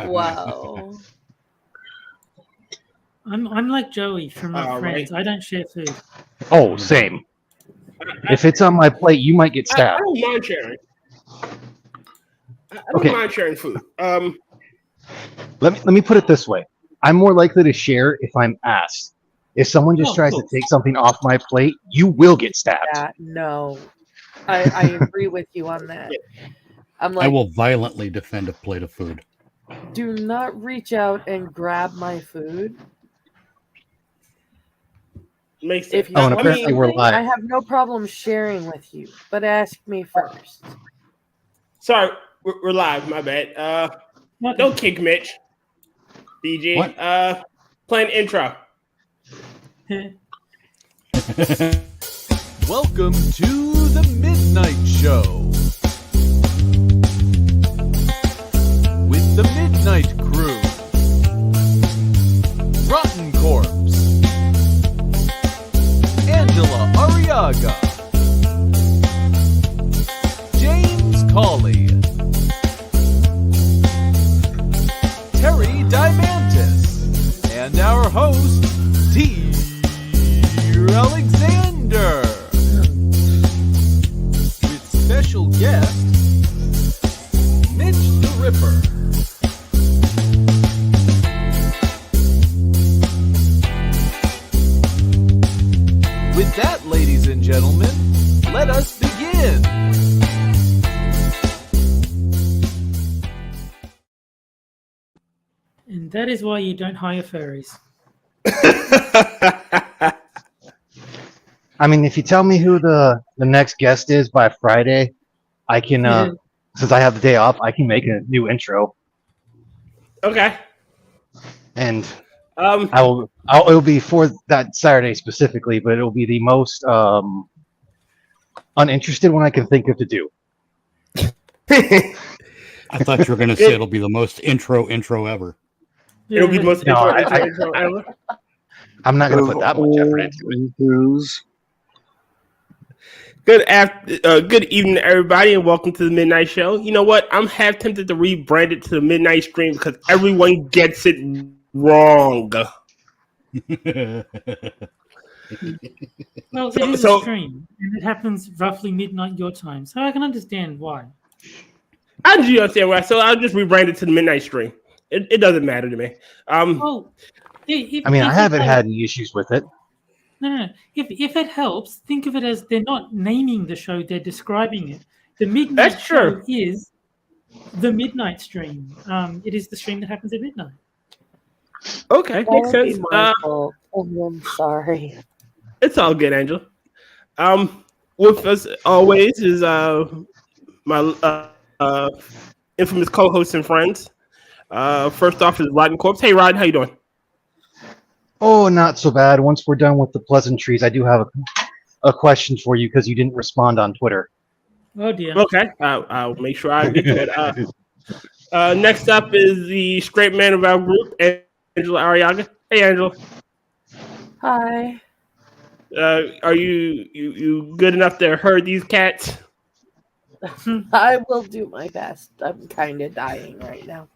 Wow. I'm like Joey from Friends. Right. I don't share food. Oh, same. If it's on my plate, you might get stabbed. I don't mind sharing. I don't mind sharing food. Let me put it this way. I'm more likely to share if I'm asked. If someone just tries to take something off my plate, you will get stabbed. No. I agree with you on that. I will violently defend a plate of food. Do not reach out and grab my food. Makes sense. Apparently we're live. I have no problem sharing with you, but ask me first. Sorry, we're live. My bad. Don't kick Mitch. DJ. What? Playing intro. Welcome to the Midnight Show with the Midnight Crew. Rotncorpse, Angela Arrega, James Colley, Terry Diamantis, and our host, Alexander, with special guest Mitch the Ripper. With that, ladies and gentlemen, let us begin. And that is why you don't hire furries. I mean, if you tell me who the next guest is by Friday, I can, since I have the day off, I can make a new intro. Okay. And it'll be for that Saturday specifically, but it'll be the most uninterested one I can think of to do. I thought you were going to say it'll be the most intro ever. It'll be the most intro ever. I'm not going to put that much effort into it. Good evening, everybody, and welcome to the Midnight Show. You know what? I'm half tempted to rebrand it to the Midnight Stream because everyone gets it wrong. Well, it is a stream, and it happens roughly midnight your time, so I can understand why. I do understand why, so I'll just rebrand it to the Midnight Stream. It doesn't matter to me. I haven't had any issues with it. No. If it helps, think of it as they're not naming the show; they're describing it. The Midnight Show is the Midnight Stream. It is the stream that happens at midnight. Okay, makes sense. I'm sorry. It's all good, Angela. With us always is my infamous co-hosts and friends. First off is Rotncorpse. Hey, Rod, how you doing? Oh, not so bad. Once we're done with the pleasantries, I do have a question for you because you didn't respond on Twitter. Oh, dear. Okay, I'll make sure I get to that. Next up is the straight man of our group, Angela Arrega. Hey, Angela. Hi. Are you good enough to herd these cats? I will do my best. I'm kind of dying right now.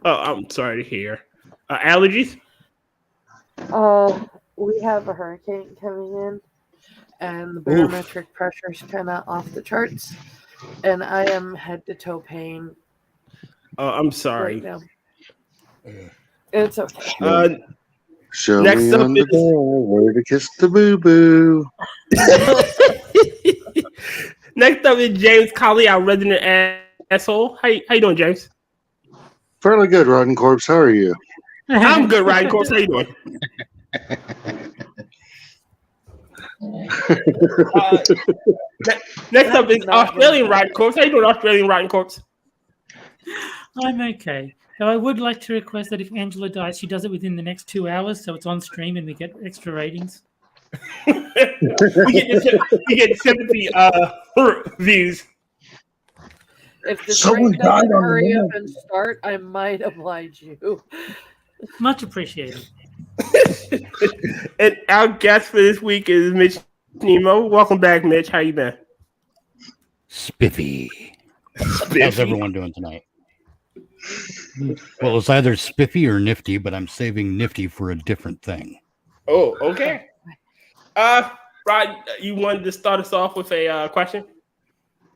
Oh, I'm sorry to hear. Allergies? We have a hurricane coming in, and the barometric pressure is kind of off the charts, and I am head to toe pain. I'm sorry. Right now. It's okay. Show me on the ball where to kiss the boo-boo. Next up is James Colley, our resident asshole. How you doing, James? Fairly good, Rotncorpse. How are you? I'm good, Rotncorpse. How you doing? Next up is Australian Rotncorpse. How you doing, Australian Rotncorpse? I'm okay. Now, I would like to request that if Angela dies, she does it within the next 2 hours, so it's on stream and we get extra ratings. we get 70 views. If the stream doesn't hurry up and start, I might oblige you. Much appreciated. And our guest for this week is Mitch Nemo. Welcome back, Mitch. How you been? Spiffy. How's everyone doing tonight? Well, it's either spiffy or nifty, but I'm saving nifty for a different thing. Oh, okay. Rod, you wanted to start us off with a question?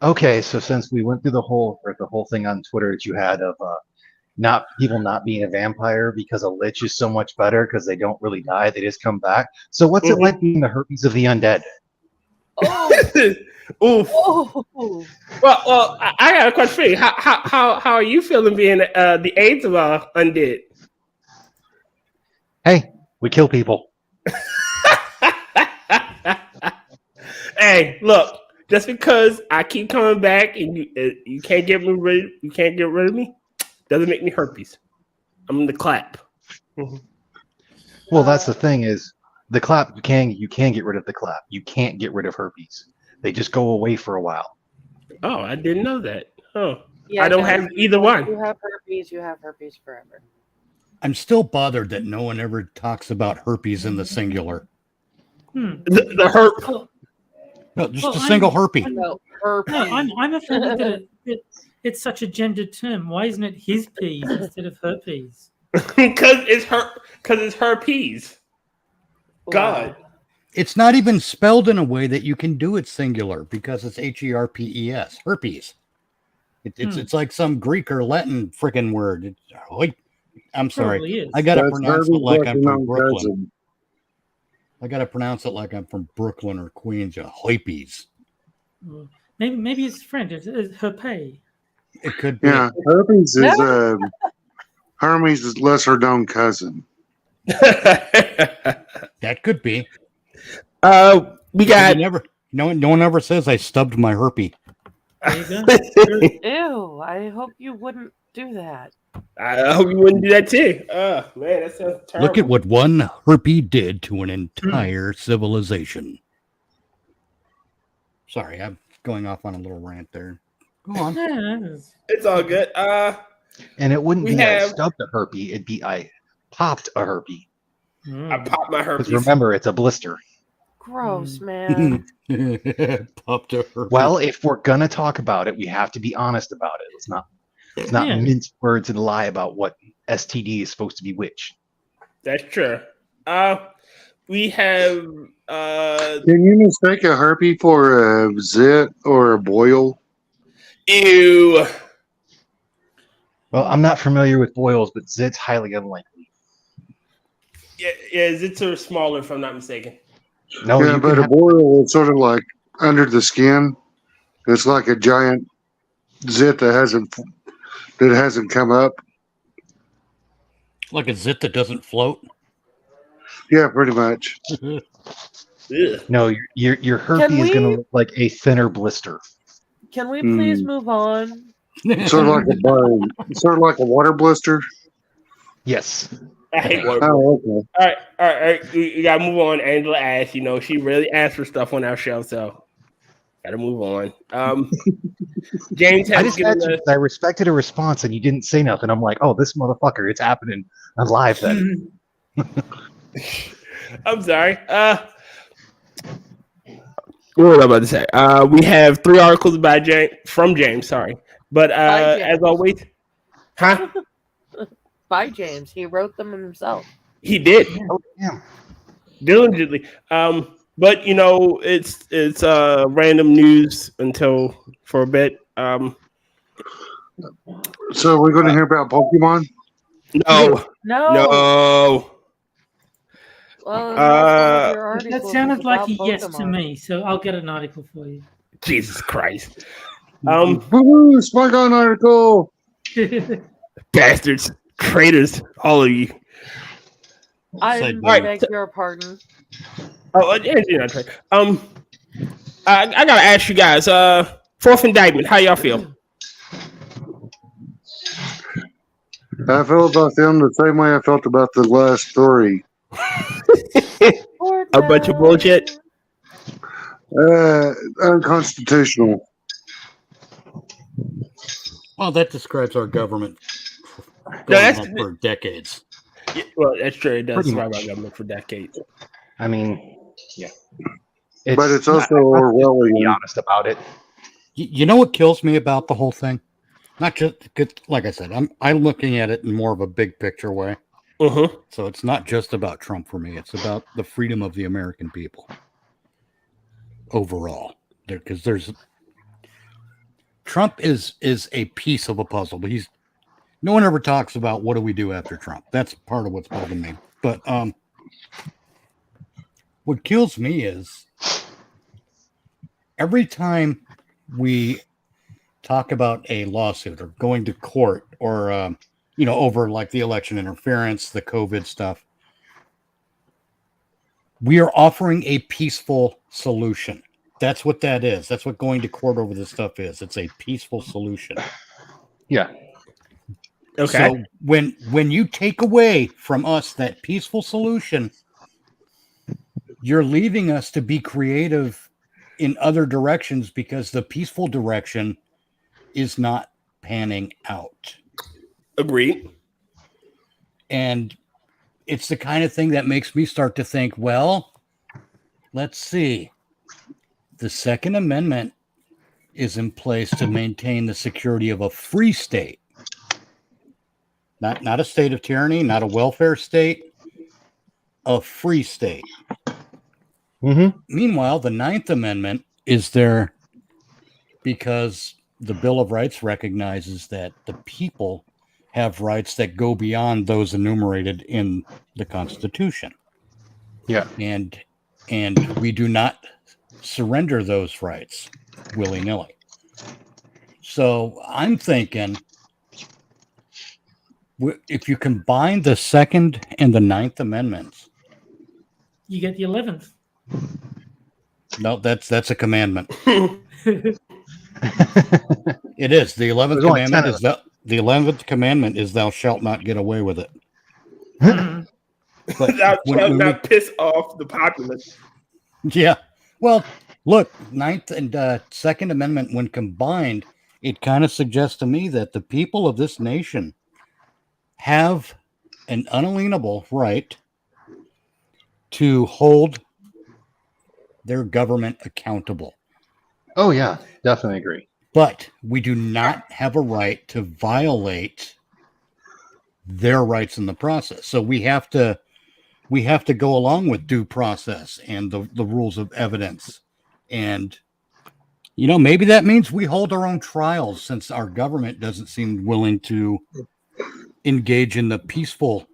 Okay, so since we went through the whole thing on Twitter that you had of people not being a vampire because a lich is so much better because they don't really die, they just come back. So what's it like being the herpes of the undead? Oof. Oh. Well, I got a question for you. How are you feeling being the AIDS of undead? Hey, we kill people. Hey, look. Just because I keep coming back and you can't get rid of me, doesn't make me herpes. I'm in the clap. Well, that's the thing is the clap. You can get rid of the clap. You can't get rid of herpes. They just go away for a while. Oh, I didn't know that. Oh, Yeah, I don't have either one. You have herpes forever. I'm still bothered that no one ever talks about herpes in the singular. The herp. No, just a single herpy. I'm offended that it's such a gendered term. Why isn't it his peas instead of her peas? Because it's herpes. God. It's not even spelled in a way that you can do it singular because it's HERPES. Herpes. It's like some Greek or Latin freaking word. I'm sorry. I gotta pronounce it like I'm from Brooklyn. I gotta pronounce it like I'm from Brooklyn or Queens. Herpes. Maybe it's French. It's herpes. It could be. Yeah, herpes is Hermes' lesser known cousin. That could be. We got no one ever says I stubbed my herpes. There you go. Ew, I hope you wouldn't do that. I hope you wouldn't do that too. Oh man, that sounds terrible. Look at what one herpes did to an entire civilization. Sorry, I'm going off on a little rant there. Go on. It's all good. And it wouldn't be I stubbed a herpes, it'd be I popped a herpes. I popped my herpes. Because remember, it's a blister. Gross, man. Popped a herpes. Well, if we're gonna talk about it, we have to be honest about it. Let's not mince words and lie about what STD is supposed to be which. That's true. We have Can you mistake a herpes for a zit or a boil? Ew. Well, I'm not familiar with boils, but zit's highly unlikely. Yeah, zits are smaller if I'm not mistaken. No, yeah, but a boil is sort of like under the skin. It's like a giant zit that hasn't come up. Like a zit that doesn't float. Yeah, pretty much. No, your herpes is going to look like a thinner blister. Can we please move on? Sort of like a burn. Sort of like a water blister. Yes. I hate water. Oh, okay. All right. We gotta move on. Angela asked, she really asked for stuff on our show, so gotta move on. James has given us. I respected a response, and you didn't say nothing. I'm like, oh, this motherfucker, it's happening on live then. I'm sorry. What was I about to say? We have 3 articles from James. Sorry, but as always, huh? By James, he wrote them himself. He did. Oh, damn. Diligently. But it's random news for a bit. So we're going to hear about Pokemon? No. Well, that sounded like a yes to me, so I'll get an article for you. Jesus Christ. Woohoo, Spike on article. Bastards. Traitors, all of you. I beg your pardon. Oh, you're not traitor. I gotta ask you guys. Fourth Indictment. How y'all feel? I feel about them the same way I felt about the last 3. A bunch of bullshit. Unconstitutional. Well, that describes our government. For decades. Yeah, well, that's true. It does describe our government for decades. I mean, yeah. But it's also Orwellian. Be honest about it. You know what kills me about the whole thing? Not just like I said, I'm looking at it in more of a big picture way. So it's not just about Trump for me. It's about the freedom of the American people overall. Because Trump is a piece of a puzzle, but no one ever talks about what do we do after Trump. That's part of what's bugging me. But what kills me is every time we talk about a lawsuit or going to court or over like the election interference, the COVID stuff, we are offering a peaceful solution. That's what that is. That's what going to court over this stuff is. It's a peaceful solution. Yeah. Okay. So when you take away from us that peaceful solution, you're leaving us to be creative in other directions because the peaceful direction is not panning out. Agreed. And it's the kind of thing that makes me start to think, well, let's see. The Second Amendment is in place to maintain the security of a free state. Not a state of tyranny, not a welfare state, a free state. Mm-hmm. Meanwhile, the Ninth Amendment is there because the Bill of Rights recognizes that the people have rights that go beyond those enumerated in the Constitution. Yeah. And we do not surrender those rights willy-nilly. So I'm thinking if you combine the Second and the Ninth Amendments, you get the 11th. No, that's a commandment. It is. The 11th commandment is the 11th commandment is thou shalt not get away with it. But thou shalt not piss off the populace. Yeah. Well, look, Ninth and Second Amendment, when combined, it kind of suggests to me that the people of this nation have an unalienable right to hold their government accountable. Oh, yeah, definitely agree. But we do not have a right to violate their rights in the process. So we have to go along with due process and the rules of evidence. And, maybe that means we hold our own trials since our government doesn't seem willing to engage in the peaceful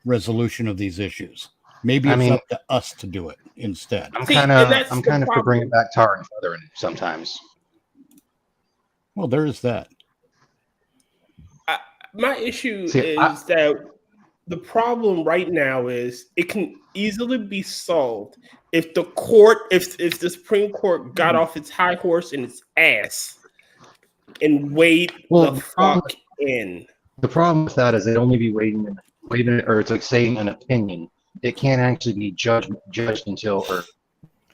resolution of these issues. Maybe it's up to us to do it instead. I'm kind of for bringing back tar and feathering sometimes. Well, there is that. My issue is that the problem right now is it can easily be solved if the the Supreme Court got off its high horse and its ass and weighed the fuck in. The problem with that is they'd only be waiting, or it's like saying an opinion. It can't actually be judged until, or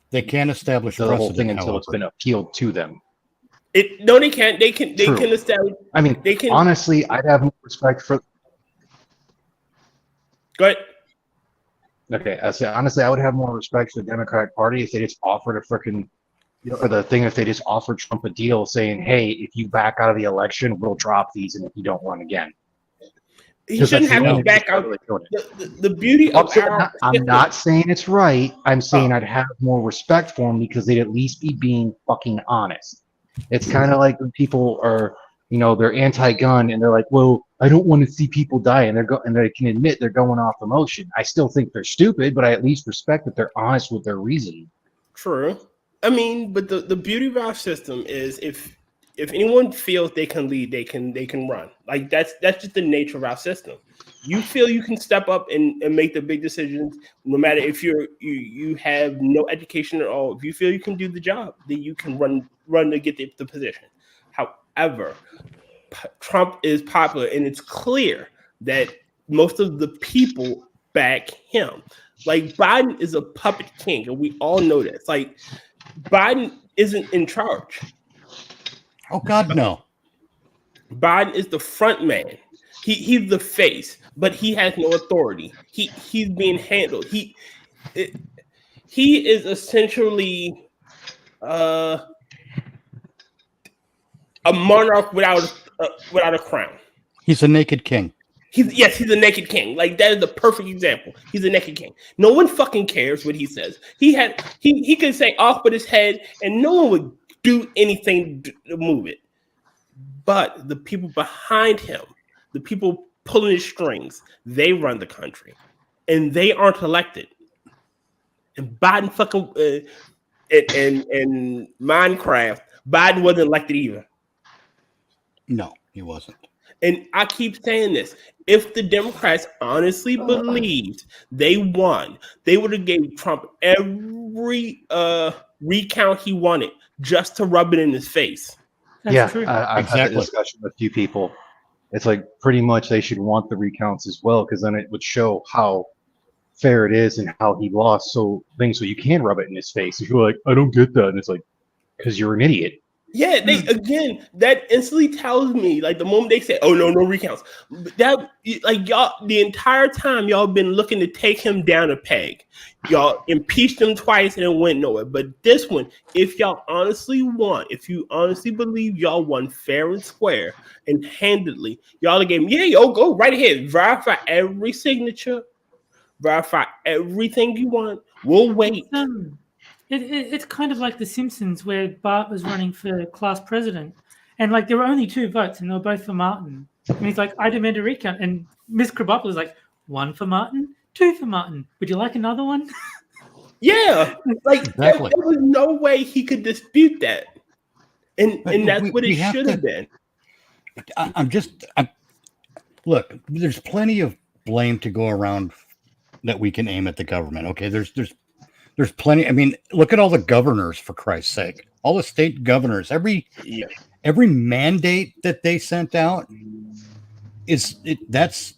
they can't establish the whole thing until it's been appealed to them. They can't. They can establish. I mean, honestly, I'd have more respect for. Go ahead. Okay, honestly, I would have more respect for the Democratic Party if they just offered a freaking, or the thing if they just offered Trump a deal saying, "Hey, if you back out of the election, we'll drop these, and if you don't run again." He shouldn't have to back out. The beauty of I'm not saying it's right. I'm saying I'd have more respect for them because they'd at least be being fucking honest. It's kind of like when people are, they're anti-gun and they're like, "Well, I don't want to see people die," and they can admit they're going off emotion. I still think they're stupid, but I at least respect that they're honest with their reasoning. True. I mean, but the beauty of our system is if anyone feels they can lead, they can run. Like that's just the nature of our system. You feel you can step up and make the big decisions, no matter if you have no education at all. If you feel you can do the job, then you can run to get the position. However, Trump is popular, and it's clear that most of the people back him. Like Biden is a puppet king, and we all know this. Like Biden isn't in charge. Oh God, no. Biden is the front man. He's the face, but he has no authority. He's being handled. He is essentially a monarch without without a crown. He's a naked king. He's a naked king. Like that is the perfect example. He's a naked king. No one fucking cares what he says. He could say off with his head, and no one would do anything to move it. But the people behind him, the people pulling his strings, they run the country, and they aren't elected. And Biden fucking in Minecraft, Biden wasn't elected either. No, he wasn't. And I keep saying this. If the Democrats honestly believed they won, they would have gave Trump every recount he wanted just to rub it in his face. That's true. I've had a discussion with a few people. It's like pretty much they should want the recounts as well, because then it would show how fair it is and how he lost so you can rub it in his face. If you're like, I don't get that, and it's like, because you're an idiot. Yeah, again, that instantly tells me, like, the moment they say, "Oh no recounts," that like y'all the entire time y'all been looking to take him down a peg. Y'all impeached him twice and it went nowhere. But this one, if y'all honestly won, if you honestly believe y'all won fair and square and handedly, y'all gave him, go right ahead, verify every signature, verify everything you want. We'll wait. It's kind of like The Simpsons, where Bart was running for class president, and like there were only 2 votes, and they were both for Martin. And he's like, "I demand a recount," and Miss Krabappel is like, 1 for Martin, 2 for Martin. Would you like another one? Yeah, like Exactly. there was no way he could dispute that, and that's what it should have been. Look, there's plenty of blame to go around that we can aim at the government. Okay, there's plenty. I mean, look at all the governors, for Christ's sake. All the state governors, every mandate that they sent out that's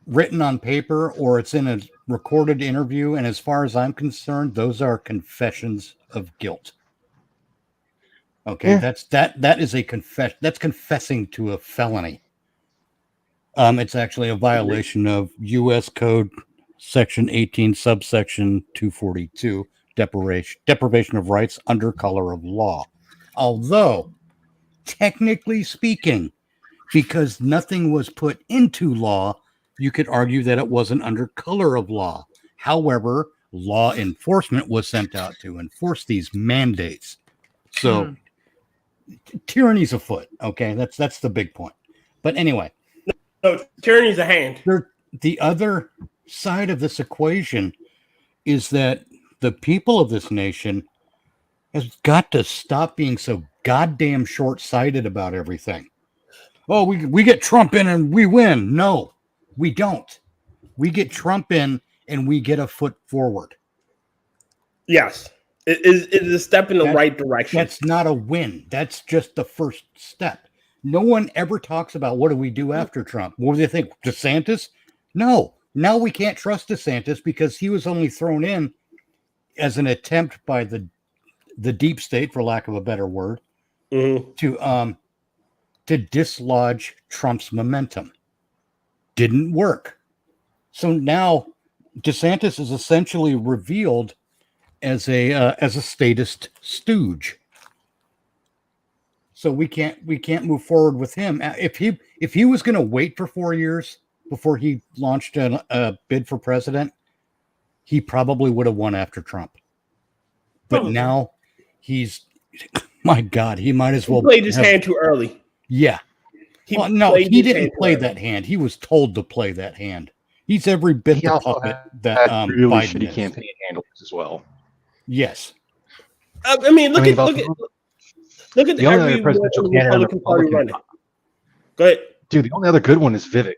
written on paper or it's in a recorded interview. And as far as I'm concerned, those are confessions of guilt. Okay, that is a confession. That's confessing to a felony. It's actually a violation of U.S. Code Section 18, subsection 242, deprivation of rights under color of law. Although, technically speaking, because nothing was put into law, you could argue that it wasn't under color of law. However, law enforcement was sent out to enforce these mandates. So, tyranny's afoot. Okay, that's the big point. But anyway, no, tyranny's a hand. The other side of this equation is that the people of this nation has got to stop being so goddamn short-sighted about everything. Oh, we get Trump in and we win. No, we don't. We get Trump in and we get a foot forward. Yes. It is a step in the right direction. That's not a win. That's just the first step. No one ever talks about what do we do after Trump. What do they think? DeSantis? No. Now we can't trust DeSantis because he was only thrown in as an attempt by the deep state, for lack of a better word, to dislodge Trump's momentum. Didn't work. So now DeSantis is essentially revealed as a statist stooge. So we can't move forward with him. If he was going to wait for 4 years before he launched a bid for president, he probably would have won after Trump. But now he might as well played his hand too early. Yeah. He didn't play that hand. He was told to play that hand. He's every bit the puppet that really Biden shitty is. campaign handlers as well. Yes. I mean, look at the only other presidential candidate on the Republican running. Go ahead, dude. The only other good one is Vivek.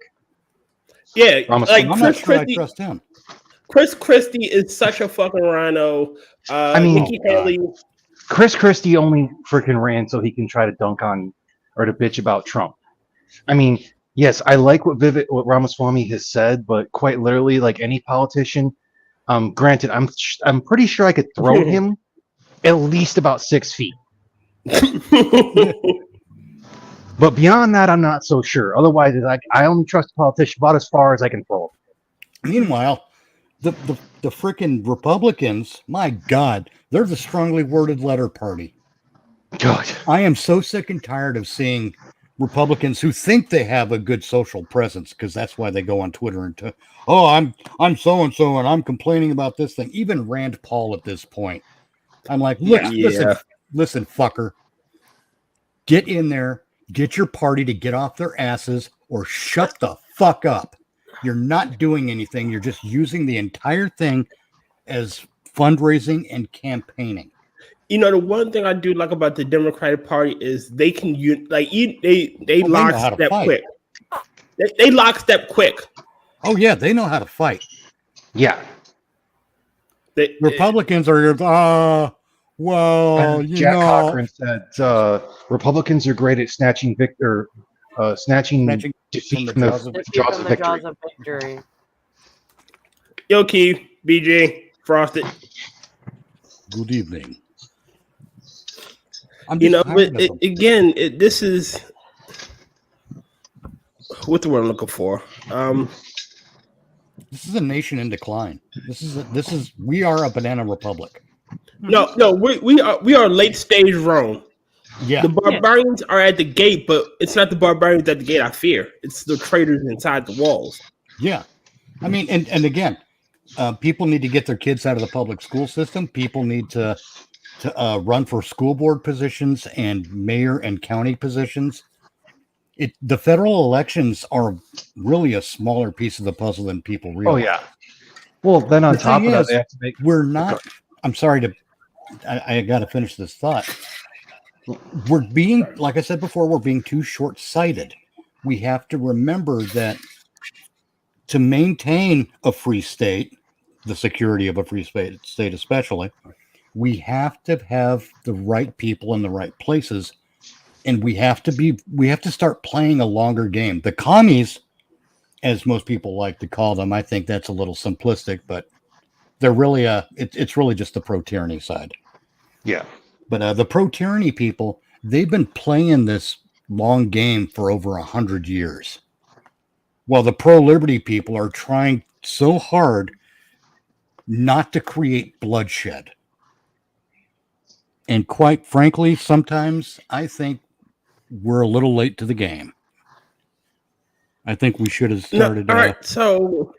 Yeah, like I'm not sure I trust him. Chris Christie is such a fucking rhino. Nikki Haley. Chris Christie only freaking ran so he can try to dunk on or to bitch about Trump. I mean, yes, I like what Ramaswamy has said, but quite literally, like any politician, granted, I'm pretty sure I could throw him at least about 6 feet. But beyond that, I'm not so sure. Otherwise, I only trust a politician about as far as I can throw him. Meanwhile, the freaking Republicans, my God, they're the strongly worded letter party. God, I am so sick and tired of seeing Republicans who think they have a good social presence, because that's why they go on Twitter and oh, I'm so and so, and I'm complaining about this thing. Even Rand Paul at this point, I'm like, look, listen, fucker, get in there, get your party to get off their asses, or shut the fuck up. You're not doing anything. You're just using the entire thing as fundraising and campaigning. You know, the one thing I do like about the Democratic Party is they can they lockstep quick. They lockstep quick. Oh yeah, they know how to fight. Yeah. Republicans are well, Jack Cochran said Republicans are great at snatching defeat from the jaws of victory. Yo, Keith, BJ, Frosted. Good evening. This is what the word I'm looking for. This is a nation in decline. We are a banana republic. No, we are late stage Rome. Yeah, the barbarians are at the gate, but it's not the barbarians at the gate I fear. It's the traitors inside the walls. Yeah, I mean, and again, people need to get their kids out of the public school system. People need to run for school board positions and mayor and county positions. The federal elections are really a smaller piece of the puzzle than people realize. Oh yeah. Well, then on top of that, they have to make. We're not. I'm sorry to. I got to finish this thought. We're being, like I said before, we're being too short-sighted. We have to remember that to maintain a free state, the security of a free state especially, we have to have the right people in the right places, and we have to start playing a longer game. The commies, as most people like to call them, I think that's a little simplistic, but they're really it's really just the pro-tyranny side. Yeah. But the pro-tyranny people, they've been playing this long game for over 100 years. While the pro-liberty people are trying so hard not to create bloodshed. And quite frankly, sometimes I think we're a little late to the game. I think we should have started. All right, so...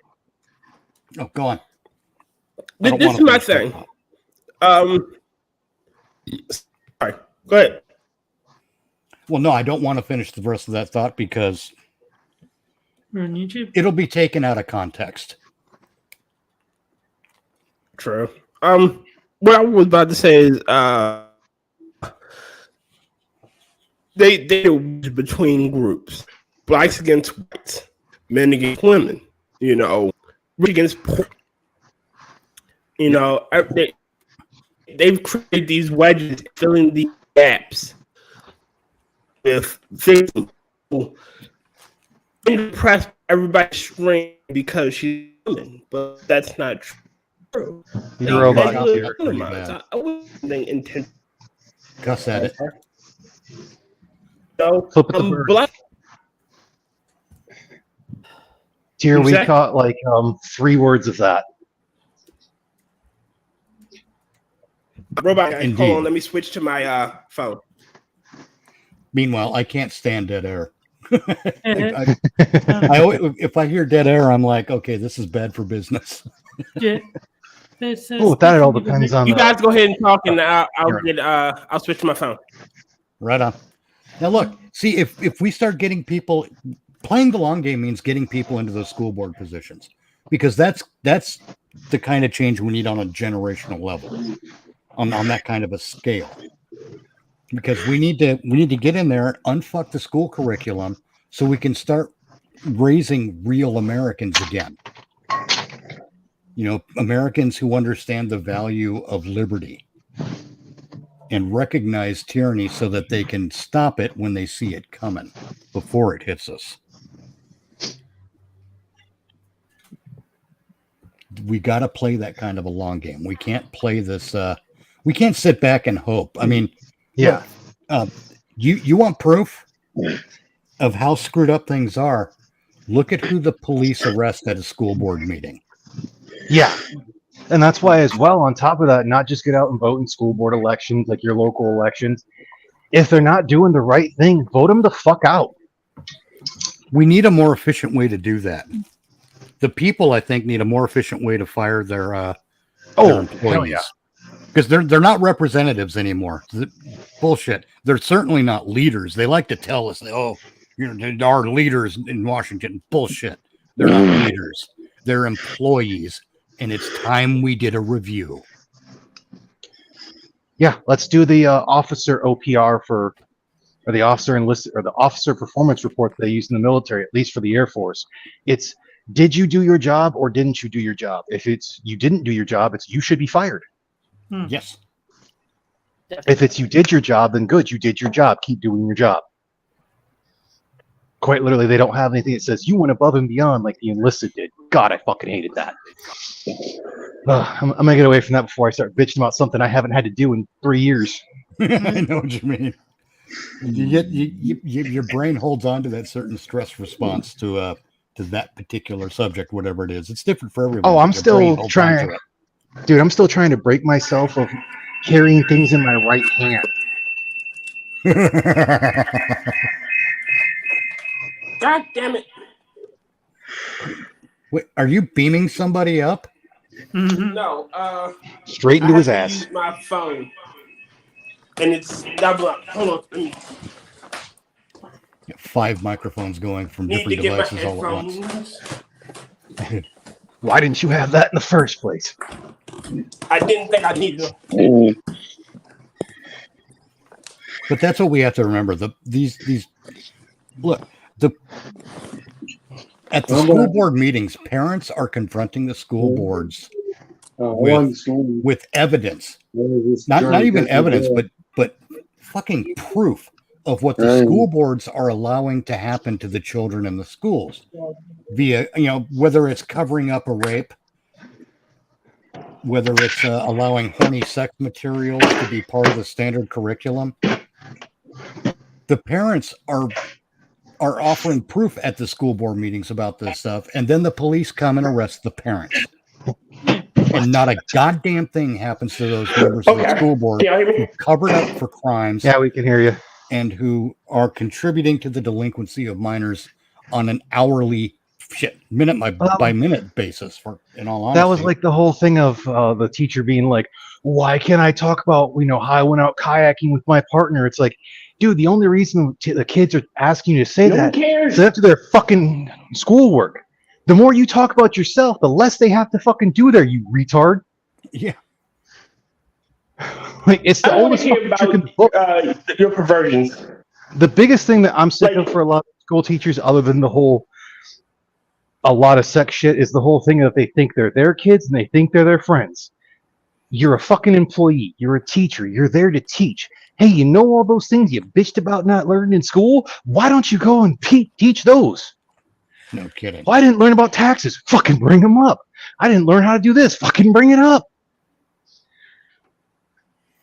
Oh, go on. This is my thing. Sorry, go ahead. Well, no, I don't want to finish the rest of that thought because we're on YouTube. It'll be taken out of context. True. What I was about to say is they between groups. Blacks against whites, men against women, rich against poor. They've created these wedges, filling these gaps with things. Impressed everybody's string because she's woman, but that's not true. He's a robot. I wasn't intent. Gus said it. So, black. Here we caught like 3 words of that. Robot guy, hold on, let me switch to my phone. Meanwhile, I can't stand dead air. If I hear dead air, I'm like, okay, this is bad for business. Yeah. That it all depends on. You guys go ahead and talk, and I'll switch to my phone. Right on. Now look, see if we start getting people playing the long game means getting people into those school board positions, because that's the kind of change we need on a generational level, on that kind of a scale. Because we need to get in there and unfuck the school curriculum so we can start raising real Americans again. Americans who understand the value of liberty and recognize tyranny so that they can stop it when they see it coming before it hits us. We got to play that kind of a long game. We can't play this. We can't sit back and hope. I mean, yeah. Look, you want proof of how screwed up things are? Look at who the police arrest at a school board meeting. Yeah. And that's why, as well, on top of that, not just get out and vote in school board elections, like your local elections. If they're not doing the right thing, vote them the fuck out. We need a more efficient way to do that. The people, I think, need a more efficient way to fire their employees. Hell yeah. Because they're not representatives anymore. Bullshit. They're certainly not leaders. They like to tell us, our leaders in Washington. Bullshit. They're not leaders. They're employees. And it's time we did a review. Yeah, let's do the officer OPR or the officer enlisted, or the officer performance report they use in the military, at least for the Air Force. It's, did you do your job or didn't you do your job? If it's you didn't do your job, it's you should be fired. Yes. If it's you did your job, then good, you did your job. Keep doing your job. Quite literally, they don't have anything that says you went above and beyond like the enlisted did. God, I fucking hated that. I'm gonna get away from that before I start bitching about something I haven't had to do in 3 years. I know what you mean. Your brain holds on to that certain stress response to that particular subject, whatever it is. It's different for everyone. Oh, I'm still trying, dude. I'm still trying to break myself of carrying things in my right hand. God damn it! Wait, are you beaming somebody up? No, straight into his ass. Use my phone, and it's double up. Hold on. 5 microphones going from different devices all at once. Why didn't you have that in the first place? I didn't think I needed them. But that's what we have to remember. At the school board meetings, parents are confronting the school boards with evidence. Not even evidence, but fucking proof of what the school boards are allowing to happen to the children in the schools via, whether it's covering up a rape, whether it's allowing horny sex materials to be part of the standard curriculum. The parents are offering proof at the school board meetings about this stuff, and then the police come and arrest the parents. And not a goddamn thing happens to those members of the school board who covered up for crimes. Yeah, we can hear you. And who are contributing to the delinquency of minors on an hourly, minute by minute basis. In all honesty, that was like the whole thing of the teacher being like, "Why can't I talk about how I went out kayaking with my partner?" It's like, dude, the only reason the kids are asking you to say that is after their fucking schoolwork. The more you talk about yourself, the less they have to fucking do there, you retard. Yeah. Like, it's the oldest hear about your perversions. The biggest thing that I'm sick of for a lot of school teachers, other than a lot of sex shit, is the whole thing that they think they're their kids and they think they're their friends. You're a fucking employee. You're a teacher. You're there to teach. Hey, you know all those things you bitched about not learning in school? Why don't you go and teach those? No kidding. Well, I didn't learn about taxes. Fucking bring them up. I didn't learn how to do this. Fucking bring it up.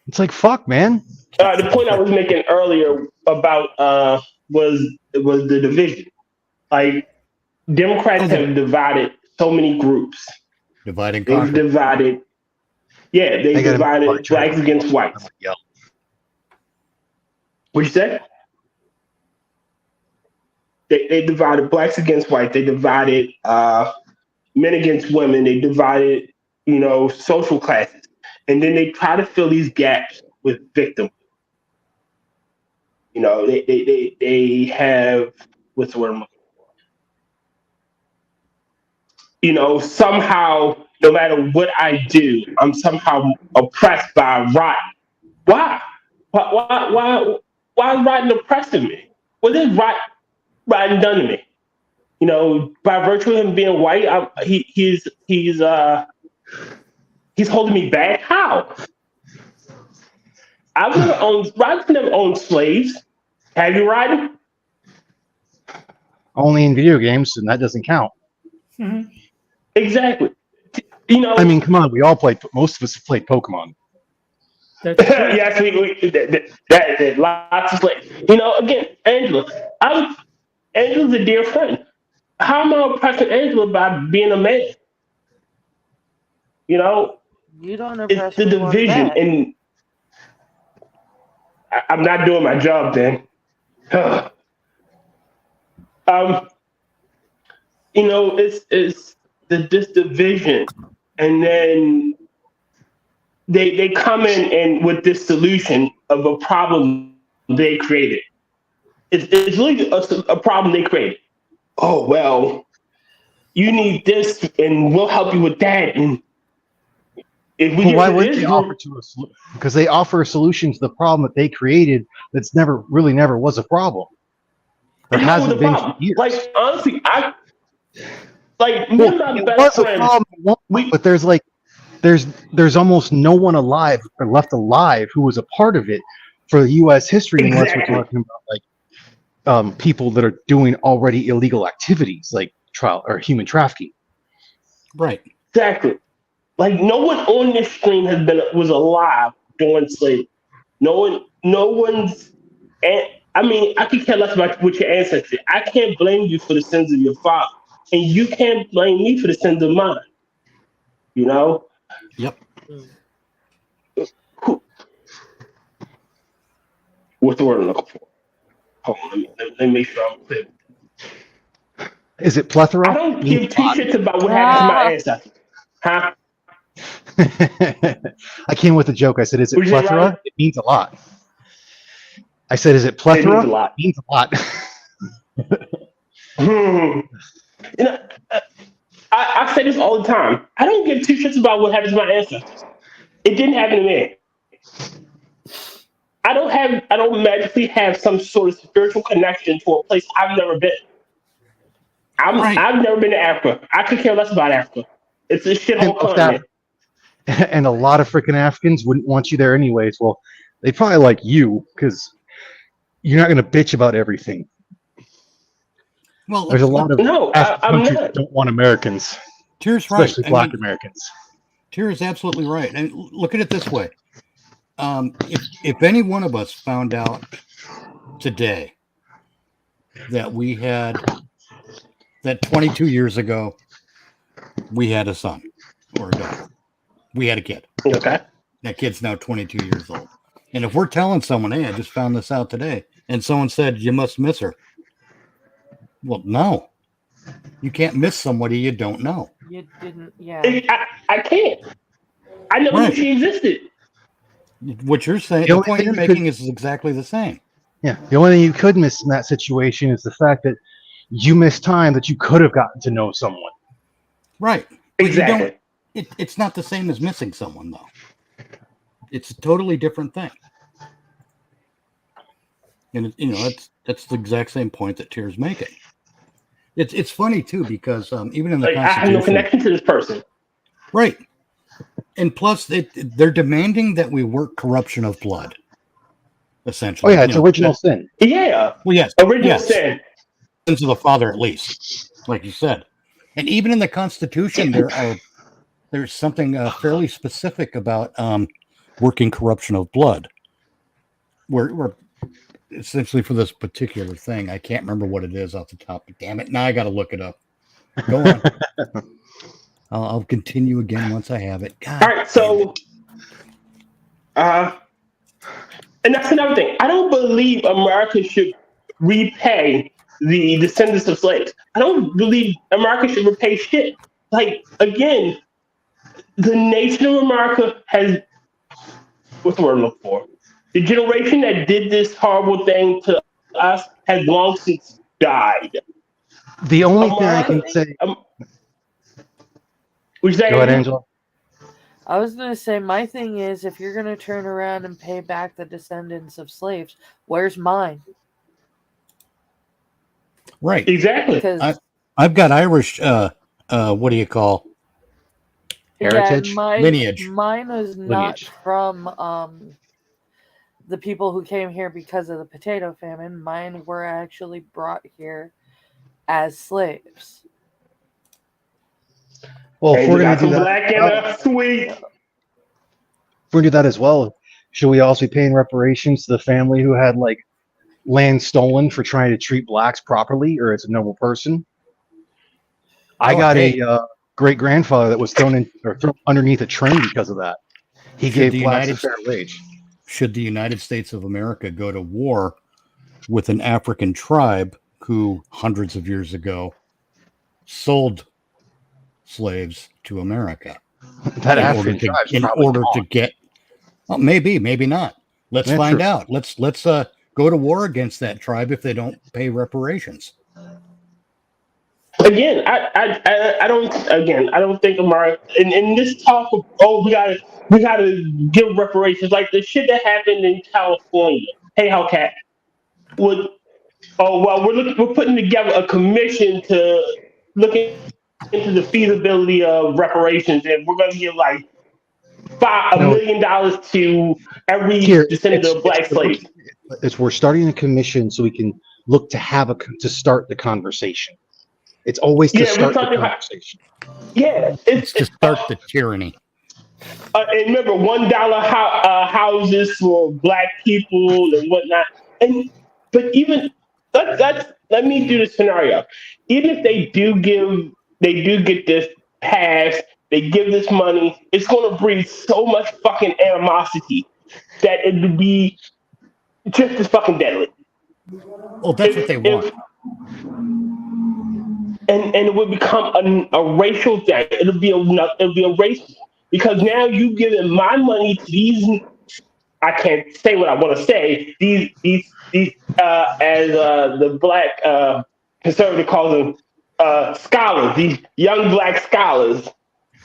It's like, fuck, man. The point I was making earlier about was the division. Like, Democrats have divided so many groups. Divide and They've conquer. divided. Yeah, they divided blacks against whites. What'd you say? They divided blacks against whites. They divided men against women. They divided, social classes. And then they try to fill these gaps with victims. They have, what's the word I'm looking for? Somehow, no matter what I do, I'm somehow oppressed by rot. Why? Why is Rotten oppressing me? What is Rotten done to me? By virtue of him being white, he's holding me back. How? Rodden's never owned slaves. Have you, Rodden? Only in video games, and that doesn't count. Mm-hmm. Exactly. I mean, come on. Most of us have played Pokemon. Yes, that lots of slaves. Again, Angela. Angela's a dear friend. How am I oppressing Angela by being a man? You don't oppress it's the division, back. and I'm not doing my job then. It's this division, and then they come in and with this solution of a problem they created. It's really a problem they created. Oh well, you need this, and we'll help you with that. And if we why wouldn't they offer to us? Because they offer a solution to the problem that they created that's never was a problem. There hasn't been for years. Like honestly, me and my it best was a friend, problem, but there's almost no one alive or left alive who was a part of it for U.S. history, unless we're talking about like people that are doing already illegal activities like trial or human trafficking. Right. Exactly. Like no one on this stream was alive during slavery. No one's. And I mean, I could care less about what your ancestry. I can't blame you for the sins of your father, and you can't blame me for the sins of mine. You know. Yep. What's the word I'm looking for? Hold on, let me make sure I'm clear. Is it plethora? I don't give two shits about what happened to my ancestors. Huh? I came with a joke. I said, "Is it plethora?" Right? It means a lot. I said, "Is it plethora?" It means a lot. It means a lot. You know, I say this all the time. I don't give two shits about what happened to my ancestors. It didn't happen to me. I don't magically have some sort of spiritual connection to a place I've never been. I've never been to Africa. I could care less about Africa. It's a shithole continent. And a lot of freaking Africans wouldn't want you there anyways. Well, they probably like you because you're not going to bitch about everything. Well, there's a lot of countries that don't want Americans. Tyr's right. Especially Black Americans. Tyr is absolutely right. And look at it this way. If any one of us found out today that we had that 22 years ago we had a son or a daughter, we had a kid. Okay. That kid's now 22 years old. And if we're telling someone, hey, I just found this out today, and someone said, you must miss her. Well, no. You can't miss somebody you don't know. You didn't, yeah. I can't. I never knew she existed. What you're saying, the point you're making is exactly the same. Yeah. The only thing you could miss in that situation is the fact that you missed time that you could have gotten to know someone. Right. Exactly. It's not the same as missing someone, though. It's a totally different thing. And that's the exact same point that Tyr's making. It's funny too because even in the Constitution, I have no connection to this person. Right. And plus, they're demanding that we work corruption of blood. Essentially. Oh yeah, it's original sin. Yeah. Well, yes. Original sin. Sins of the father, at least, like you said. And even in the Constitution, there's something fairly specific about working corruption of blood. We're essentially for this particular thing. I can't remember what it is off the top. Damn it! Now I got to look it up. Go on. I'll continue again once I have it. God, all right. So, and that's another thing. I don't believe America should repay the descendants of slaves. I don't believe America should repay shit. Like, again, the nation of America has, what's the word I'm looking for? The generation that did this horrible thing to us has long since died. The only thing I can say... Go ahead, Angela. I was going to say, my thing is, if you're going to turn around and pay back the descendants of slaves, where's mine? Right. Exactly. Because I've got Irish, what do you call? Heritage? Lineage. Mine is not from the people who came here because of the potato famine. Mine were actually brought here as slaves. Well, if we're going to do that as well, should we also be paying reparations to the family who had like land stolen for trying to treat blacks properly or as a noble person? I got a great grandfather that was thrown underneath a train because of that. He gave blacks a fair wage. should the United States of America go to war with an African tribe who hundreds of years ago sold slaves to America That in African order to, tribe's in probably order to gone. get, well, maybe not. Let's Yeah, find true. out. Let's go to war against that tribe if they don't pay reparations. Again, I don't think America in this talk of we gotta give reparations like the shit that happened in California. Hey, Hellcat, would we're putting together a commission to look into the feasibility of reparations, and we're gonna give like $1 million to every descendant of black slaves. We're starting a commission so we can look to to start the conversation. It's always to start the conversation. It's to start the tyranny. And remember, $1 houses for black people and whatnot. But even let me do the scenario. Even if they do get this passed, they give this money, it's going to breed so much fucking animosity that it would be just as fucking deadly. Well, that's what they want. And it would become a racial thing. It'll be a race because now you giving my money to these. I can't say what I want to say. These as the black conservative calls them scholars. These young black scholars.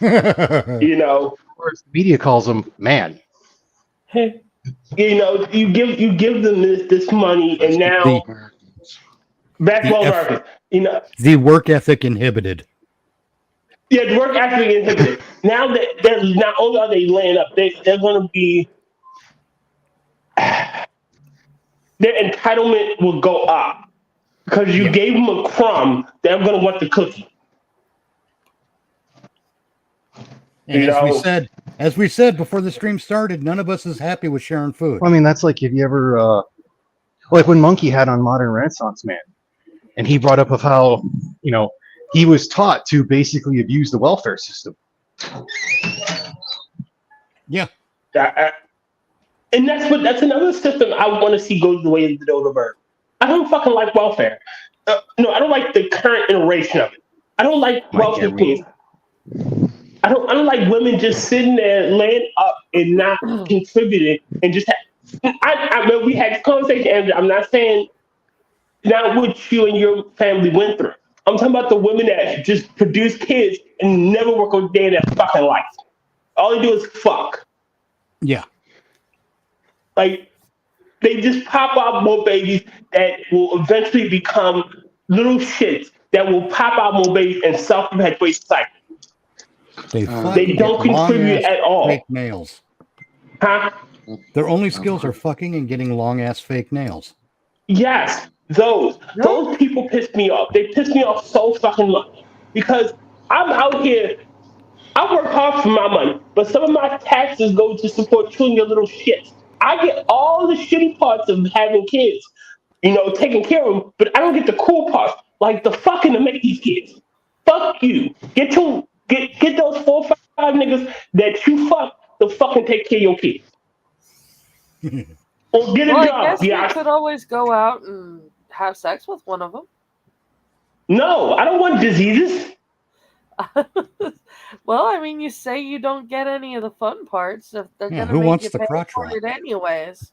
You know, or as the media calls them, man. You know, you give them this money, and now that's well Americans. You know, the work ethic inhibited. Yeah, the work ethic inhibited. Now that they're not only are they laying up, they're going to be their entitlement will go up because you gave them a crumb. They're going to want the cookie. And as we said before the stream started, none of us is happy with sharing food. Well, I mean, that's like if you ever, like when Monkey had on Modern Renaissance Man, and he brought up of how, you know, he was taught to basically abuse the welfare system. Yeah. And that's another system I want to see go the way of the dodo bird. I don't fucking like welfare. No, I don't like the current iteration of it. I don't like welfare queens. I don't like women just sitting there laying up and not contributing and just. I mean, we had this conversation, and I'm not saying not what you and your family went through. I'm talking about the women that just produce kids and never work a day in their fucking life. All they do is fuck. Yeah. Like, they just pop out more babies that will eventually become little shits that will pop out more babies and self-perpetuate the cycle. They don't contribute at all. Fake nails. Huh? Their only skills are fucking and getting long-ass fake nails. Yes, those people piss me off. They piss me off so fucking much because I'm out here. I work hard for my money, but some of my taxes go to support you and your little shits. I get all the shitty parts of having kids, you know, taking care of them, but I don't get the cool parts, like the fucking to make these kids. Fuck you. Get those 4 or 5 niggas that you fuck to fucking take care of your kids. Or get a job. I guess you could always go out and have sex with one of them. No, I don't want diseases. Well, I mean, you say you don't get any of the fun parts. If they're Yeah, gonna who make wants you the pay crotch for rock? it anyways.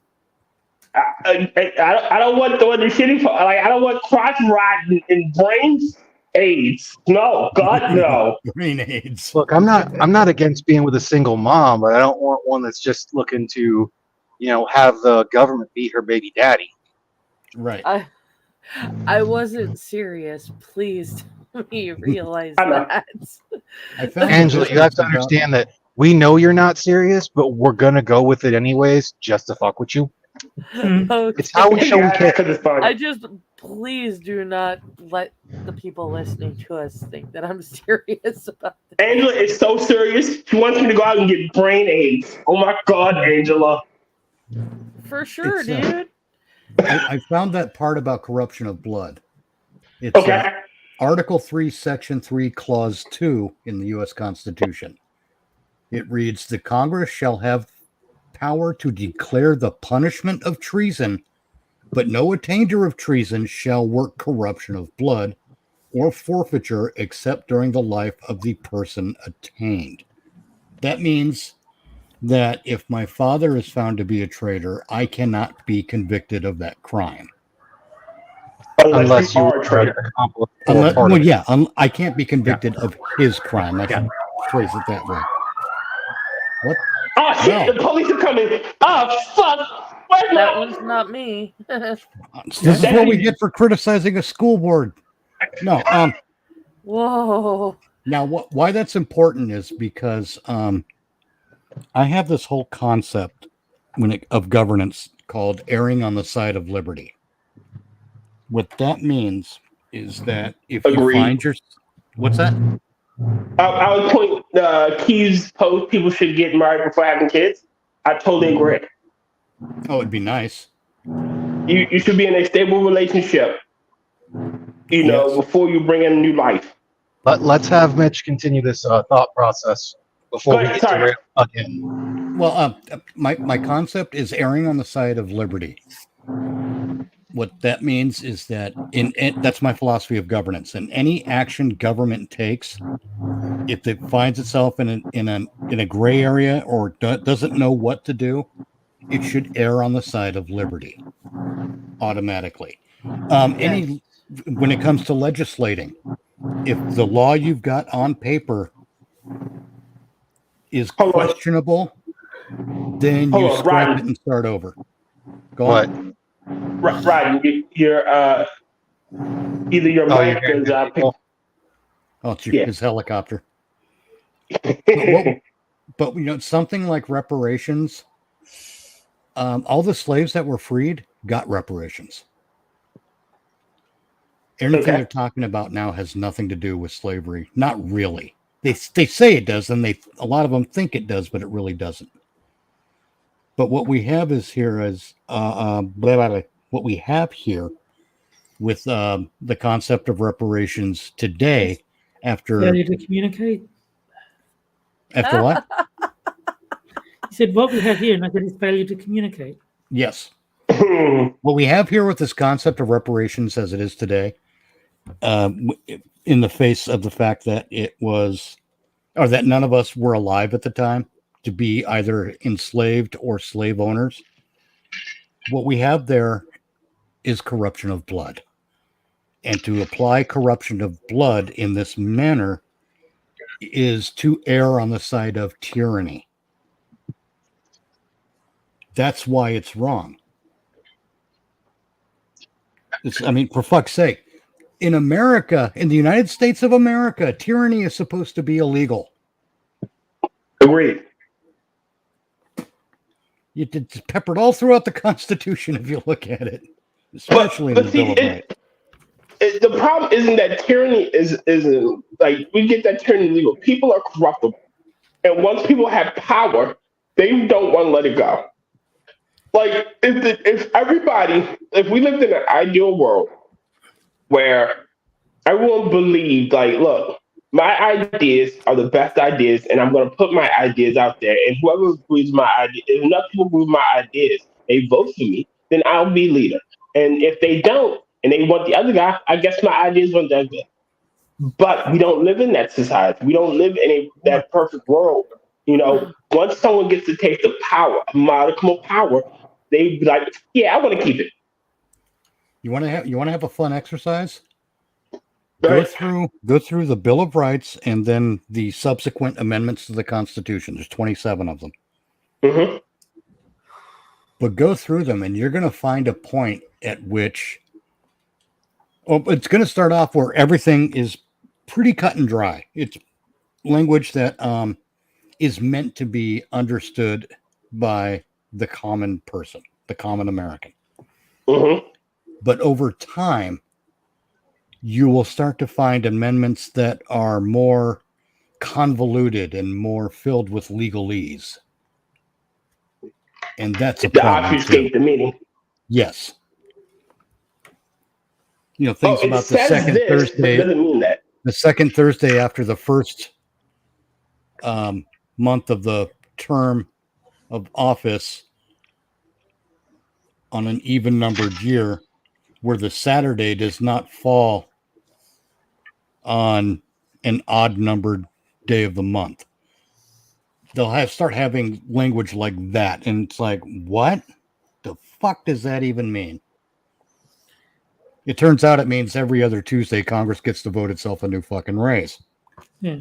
I don't want the shitty part. Like, I don't want crotch rot and brains AIDS. No, God, no. Brain AIDS. Look, I'm not against being with a single mom, but I don't want one that's just looking to, you know, have the government be her baby daddy. Right. I wasn't serious. Please let me realize that. Angela, you have to understand that we know you're not serious, but we're gonna go with it anyways, just to fuck with you. Okay. It's how we show we care. I just please do not let the people listening to us think that I'm serious about this. Angela is so serious. She wants me to go out and get brain AIDS. Oh my God, Angela. For sure, It's, dude. I found that part about corruption of blood. It's Article 3, Section 3, Clause 2 in the U.S. Constitution. It reads, the Congress shall have power to declare the punishment of treason, but no attainder of treason shall work corruption of blood or forfeiture except during the life of the person attainted. That means that if my father is found to be a traitor, I cannot be convicted of that crime. Unless you are a traitor. I can't be convicted of his crime. I should phrase it that way. What? Oh shit! The police are coming. Oh fuck! That was not me. This is what we get for criticizing a school board. No. Whoa. Now, why that's important is because I have this whole concept of governance called erring on the side of liberty. What that means is that if you find your... What's that? I would point Key's post, people should get married before having kids. I totally agree. Oh, it'd be nice. You should be in a stable relationship, before you bring in a new life. Let's have Mitch continue this thought process before we get to again. Well, my concept is erring on the side of liberty. What that means is that that's my philosophy of governance. In any action government takes, if it finds itself in a gray area or doesn't know what to do, it should err on the side of liberty automatically. When it comes to legislating, if the law you've got on paper is questionable, then you scrap it and start over. Go on. Right, you're either your mic is it's his helicopter. But something like reparations. All the slaves that were freed got reparations. Anything they're talking about now has nothing to do with slavery. Not really. They say it does, and a lot of them think it does, but it really doesn't. But what we have is here is what we have here with the concept of reparations today after failure to communicate. After what? He said what we have here, and I said it's failure to communicate. Yes. What we have here with this concept of reparations as it is today, in the face of the fact that that none of us were alive at the time to be either enslaved or slave owners, what we have there is corruption of blood. And to apply corruption of blood in this manner is to err on the side of tyranny. That's why it's wrong. For fuck's sake, in America, in the United States of America, tyranny is supposed to be illegal. Agreed. It's peppered all throughout the Constitution if you look at it, especially in the Bill of Rights. The problem isn't that tyranny isn't like we get that tyranny legal. People are corruptible, and once people have power, they don't want to let it go. Like if we lived in an ideal world where everyone believed, like, look, my ideas are the best ideas, and I'm going to put my ideas out there. And whoever agrees with my idea, if enough people agree with my ideas, they vote for me, then I'll be leader. And if they don't, and they want the other guy, I guess my ideas weren't that good. But we don't live in that society. We don't live in that perfect world. Once someone gets to taste of power, a modicum of power, they be like, yeah, I want to keep it. You want to have a fun exercise? Go through the Bill of Rights and then the subsequent amendments to the Constitution. There's 27 of them. Mm-hmm. But go through them, and you're going to find a point at which, it's going to start off where everything is pretty cut and dry. It's language that is meant to be understood by the common person, the common American. Mm-hmm. But over time, you will start to find amendments that are more convoluted and more filled with legalese. And that's a problem. Obfuscate the meaning. Yes. Things about the second Thursday. Doesn't mean that. The second Thursday after the first month of the term of office on an even numbered year where the Saturday does not fall on an odd numbered day of the month. They'll start having language like that. And it's like, what the fuck does that even mean? It turns out it means every other Tuesday, Congress gets to vote itself a new fucking raise. Yeah.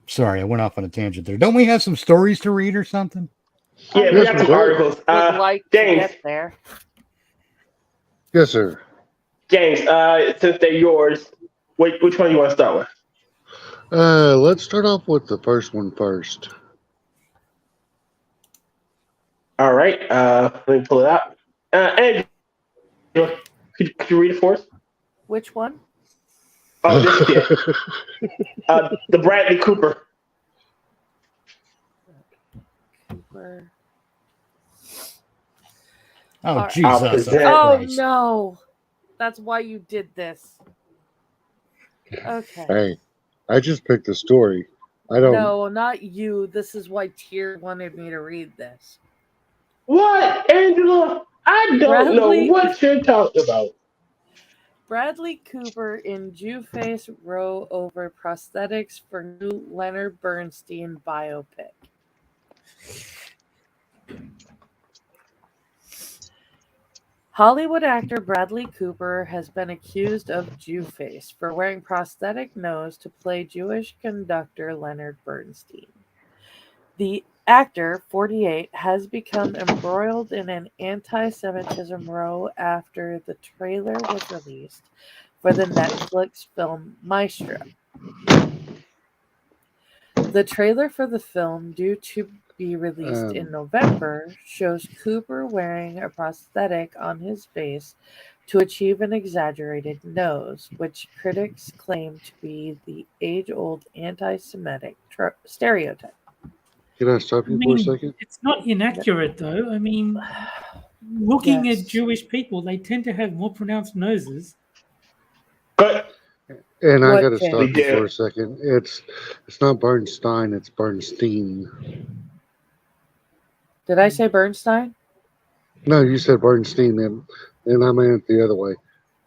Sorry, I went off on a tangent there. Don't we have some stories to read or something? Yeah, we got some articles. Would like James. to get there. Yes, sir. James, since they're yours, which one you want to start with? Let's start off with the first one first. All right. Let me pull it out. And could you read it for us? Which one? Oh, this kid. The Bradley Cooper. Cooper. Oh, Jesus. Oh, no. That's why you did this. Okay. Hey, I just picked the story. I don't. No, not you. This is why Tyr wanted me to read this. What, Angela? I don't know what you're talking about. Bradley Cooper in Jew-Face row over prosthetics for new Leonard Bernstein biopic. Hollywood actor Bradley Cooper has been accused of Jew-Face for wearing prosthetic nose to play Jewish conductor Leonard Bernstein. The actor, 48, has become embroiled in an anti-Semitism row after the trailer was released for the Netflix film Maestro. The trailer for the film, due to be released in November, shows Cooper wearing a prosthetic on his face to achieve an exaggerated nose, which critics claim to be the age-old anti-Semitic stereotype. Can I stop you for a second? It's not inaccurate, though. I mean, looking at Jewish people, they tend to have more pronounced noses. And I got to stop you for a second. It's not Bernstein, it's Bernstein. Did I say Bernstein? No, you said Bernstein, and I meant it the other way.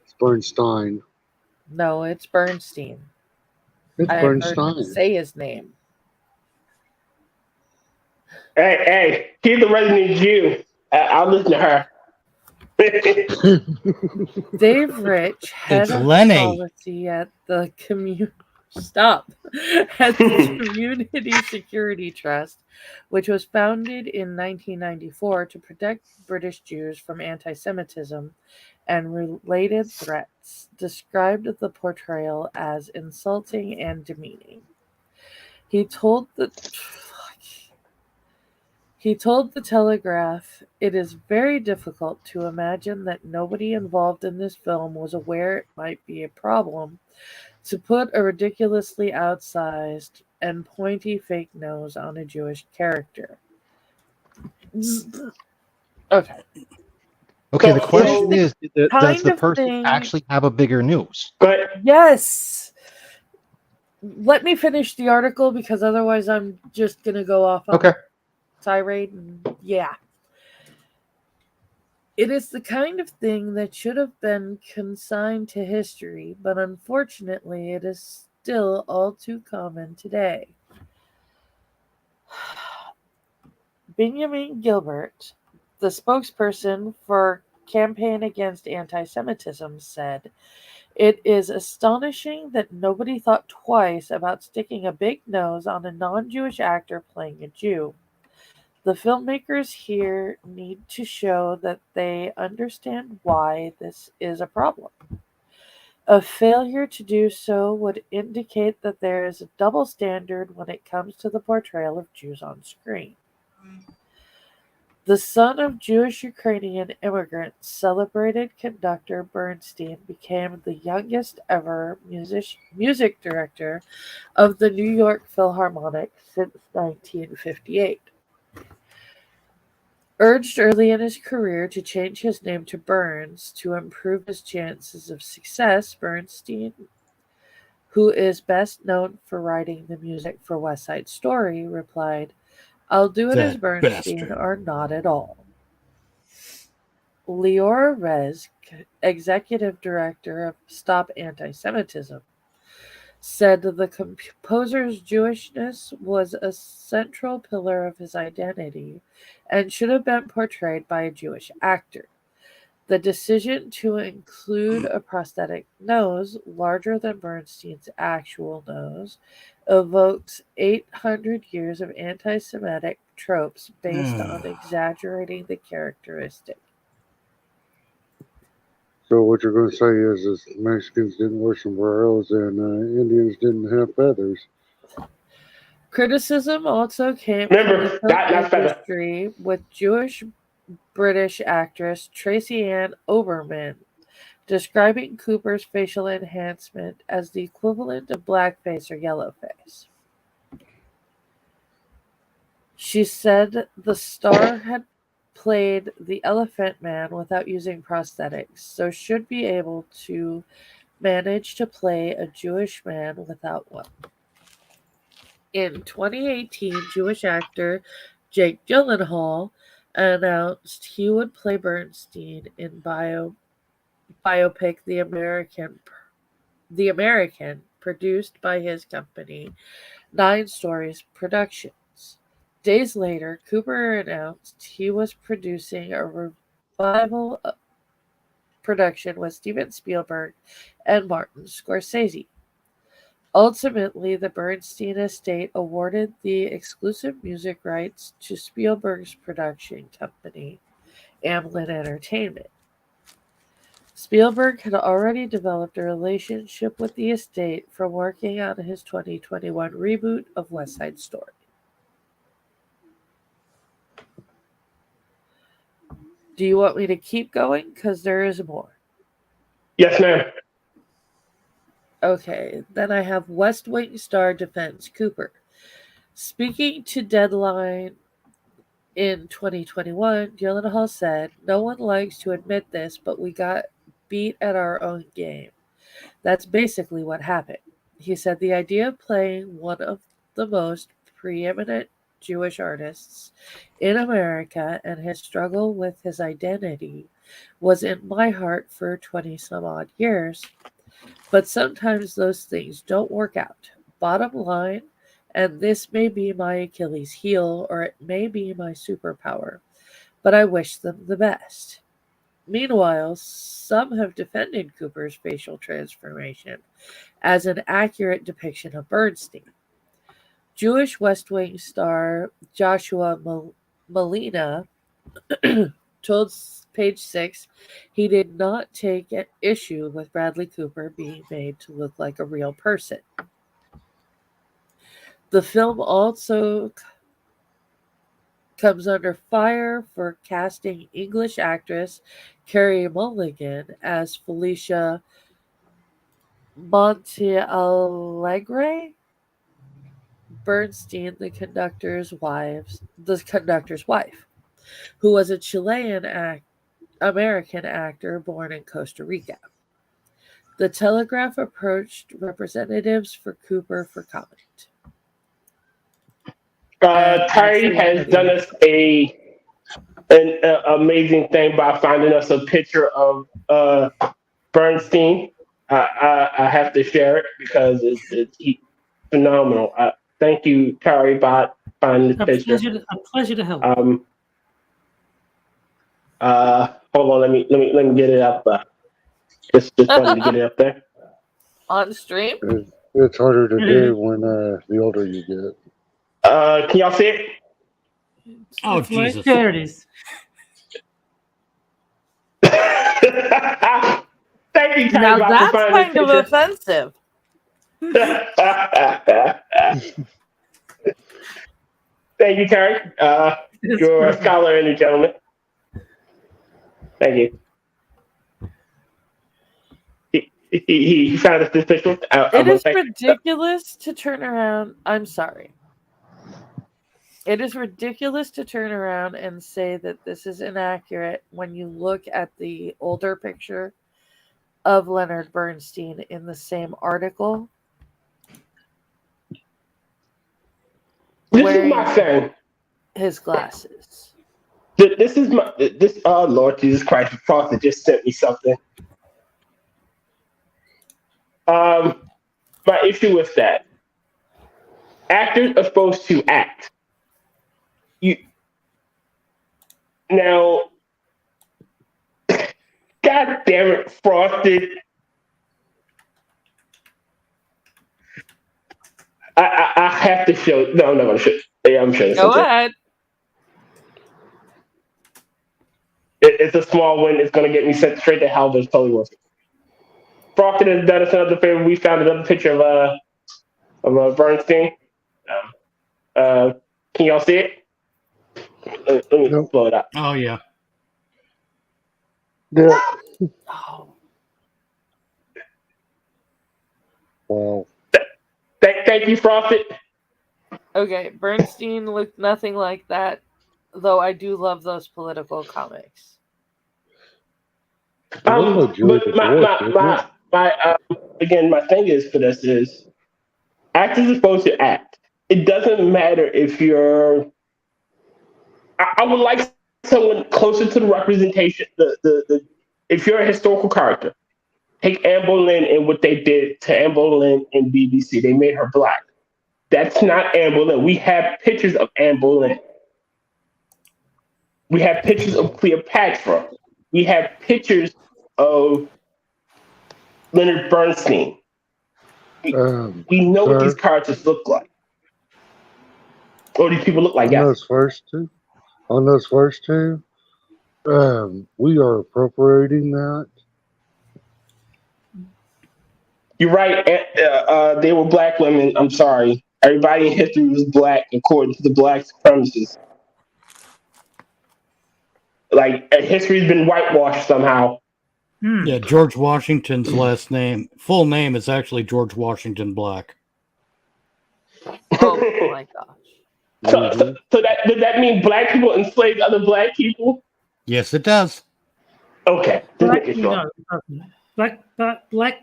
It's Bernstein. No, it's Bernstein. It's Bernstein. Heard him say his name. Hey, she's the resident Jew. I'll listen to her. Dave Rich, head of policy at the Community Security Trust, which was founded in 1994 to protect British Jews from anti-Semitism and related threats, described the portrayal as insulting and demeaning. He told the Telegraph, "It is very difficult to imagine that nobody involved in this film was aware it might be a problem to put a ridiculously outsized and pointy fake nose on a Jewish character." Okay. Okay, the question is, does the person actually have a bigger nose? Yes. Let me finish the article because otherwise I'm just going to go off on tirade. And it is the kind of thing that should have been consigned to history, but unfortunately it is still all too common today. Benjamin Gilbert, the spokesperson for Campaign Against Anti-Semitism, said, "It is astonishing that nobody thought twice about sticking a big nose on a non-Jewish actor playing a Jew. The filmmakers here need to show that they understand why this is a problem. A failure to do so would indicate that there is a double standard when it comes to the portrayal of Jews on screen." The son of Jewish Ukrainian immigrants, celebrated conductor Bernstein became the youngest ever music director of the New York Philharmonic since 1958. Urged early in his career to change his name to Burns to improve his chances of success, Bernstein, who is best known for writing the music for West Side Story, replied, "I'll do it as That Bernstein bastard. or not at all." Leora Rez, executive director of Stop Anti-Semitism, said the composer's Jewishness was a central pillar of his identity and should have been portrayed by a Jewish actor. The decision to include a prosthetic nose larger than Bernstein's actual nose evokes 800 years of anti-Semitic tropes based on exaggerating the characteristic. So what you're going to say is Mexicans didn't wear sombreros and Indians didn't have feathers. Criticism also came Remember, from the that- film that's better. industry, with Jewish British actress Tracy Ann Oberman describing Cooper's facial enhancement as the equivalent of blackface or yellowface. She said the star had played the Elephant Man without using prosthetics, so should be able to manage to play a Jewish man without one. In 2018, Jewish actor Jake Gyllenhaal announced he would play Bernstein in biopic The American, produced by his company, 9 Stories Productions. Days later, Cooper announced he was producing a revival production with Steven Spielberg and Martin Scorsese. Ultimately, the Bernstein estate awarded the exclusive music rights to Spielberg's production company, Amblin Entertainment. Spielberg had already developed a relationship with the estate from working on his 2021 reboot of West Side Story. Do you want me to keep going? Because there is more. Yes, ma'am. Okay, then I have West Wing star defends Cooper. Speaking to Deadline in 2021, Gyllenhaal said, "No one likes to admit this, but we got beat at our own game. That's basically what happened." He said the idea of playing one of the most preeminent Jewish artists in America and his struggle with his identity was in my heart for 20 some odd years. But sometimes those things don't work out. Bottom line, and this may be my Achilles heel or it may be my superpower, but I wish them the best. Meanwhile, some have defended Cooper's facial transformation as an accurate depiction of Bernstein. Jewish West Wing star Joshua Malina told Page 6 he did not take an issue with Bradley Cooper being made to look like a real person. The film also comes under fire for casting English actress Carey Mulligan as Felicia Montealegre, Bernstein, the conductor's wife, who was a Chilean American actor born in Costa Rica. The Telegraph approached representatives for Cooper for comment. Tyree has done us an amazing thing by finding us a picture of Bernstein. I have to share it because it's phenomenal. Thank you, Tyree, by finding this picture. A pleasure to help. Hold on, let me get it up. Just wanted to get it up there. On stream? It's harder to do when the older you get. Can y'all see it? Oh, It's right Jesus. there it is. Thank you, Tyree, Now for that's finding kind of this offensive. Thank you, Terry. You're a scholar and a gentleman. Thank you. He found us this picture. It is ridiculous to turn around. I'm sorry. It is ridiculous to turn around and say that this is inaccurate when you look at the older picture of Leonard Bernstein in the same article wearing my thing. his glasses. This is my this. Oh Lord Jesus Christ! Frosted just sent me something. My issue with that. Actors are supposed to act. Now, God damn it, Frosted. I have to show. No, I'm not going to show. Yeah, I'm showing. Go ahead. It's a small one. It's going to get me sent straight to hell. There's totally worth it. Frosted has done us another favor. We found another picture of Bernstein. Can y'all see it? Let me blow it up. Oh yeah. Yeah. Oh, Wow. Thank you, Frosted. okay, Bernstein looked nothing like that, though I do love those political comics. But my thing is for this is actors are supposed to act. It doesn't matter if you're. I would like someone closer to the representation. If you're a historical character, take Anne Boleyn and what they did to Anne Boleyn in BBC. They made her black. That's not Anne Boleyn. We have pictures of Anne Boleyn. We have pictures of Cleopatra. We have pictures of Leonard Bernstein. We know what these characters look like. Or these people look like. On those first two, we are appropriating that. You're right. They were black women. I'm sorry. Everybody in history was black according to the black supremacists. Like history's been whitewashed somehow. Yeah, George Washington's full name is actually George Washington Black. Oh my gosh. So does that mean black people enslaved other black people? Yes, it does. Okay. Black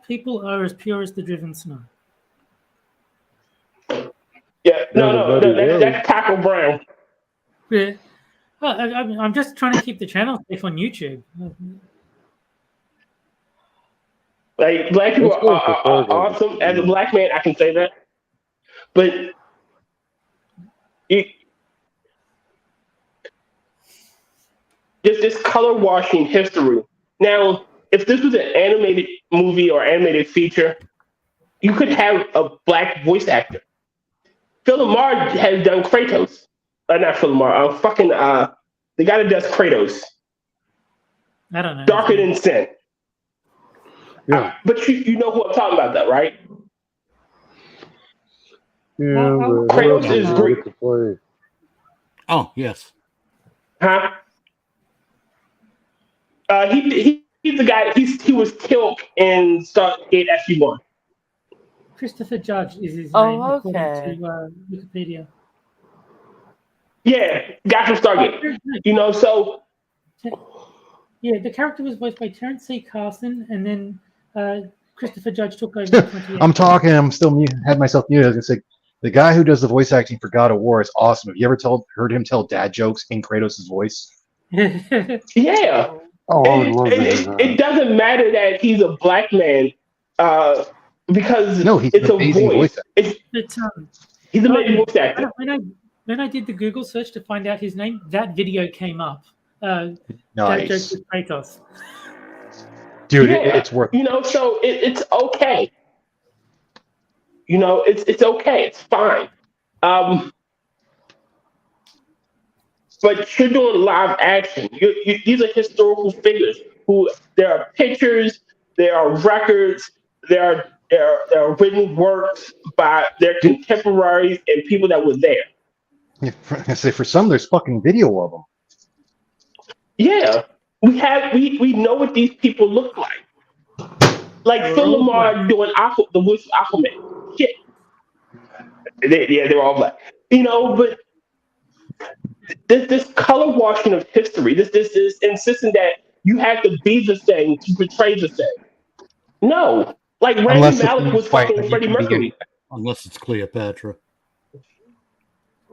people are as pure as the driven snow. Yeah, no, that's Taco Brown. Yeah. Well, I'm just trying to keep the channel safe on YouTube. Like black people are awesome. As a black man, I can say that. But this color washing history. Now, if this was an animated movie or animated feature, you could have a black voice actor. Phil Lamar has done Kratos. Not Phil Lamar. The guy that does Kratos. I don't know. Darker Than Sin. Yeah. But you know who I'm talking about, though, right? Yeah, Kratos is Greek. Oh, yes. Huh? He's the guy. He was killed in Stargate SG-1. Christopher Judge is his name, Oh, according okay. to Wikipedia. Yeah, guy from Stargate. You know, so yeah, the character was voiced by Terrence C. Carson, and then Christopher Judge took over. In 2018. I'm talking. I'm still had myself muted. I was gonna say the guy who does the voice acting for God of War is awesome. Have you ever heard him tell dad jokes in Kratos' voice? Yeah. Oh, I would love to hear that. It doesn't matter that he's a black man, because it's a voice. He's an amazing voice actor. When I did the Google search to find out his name, that video came up. Nice. That joke with Kratos. Dude, it's worth it. You know, so it's okay. You know, it's okay. It's fine. But you're doing live action. These are historical figures. There are pictures, there are records, there are written works by their contemporaries and people that were there. Yeah, I say for some, there's fucking video of them. Yeah, we know what these people look like. Like Phil Lamar doing the voice of Aquaman. Shit. They're all black. You know, but this color washing of history, this insisting that you have to be the thing to portray the thing. No, like Rami Malek was fucking Freddie Mercury. Unless it's Cleopatra.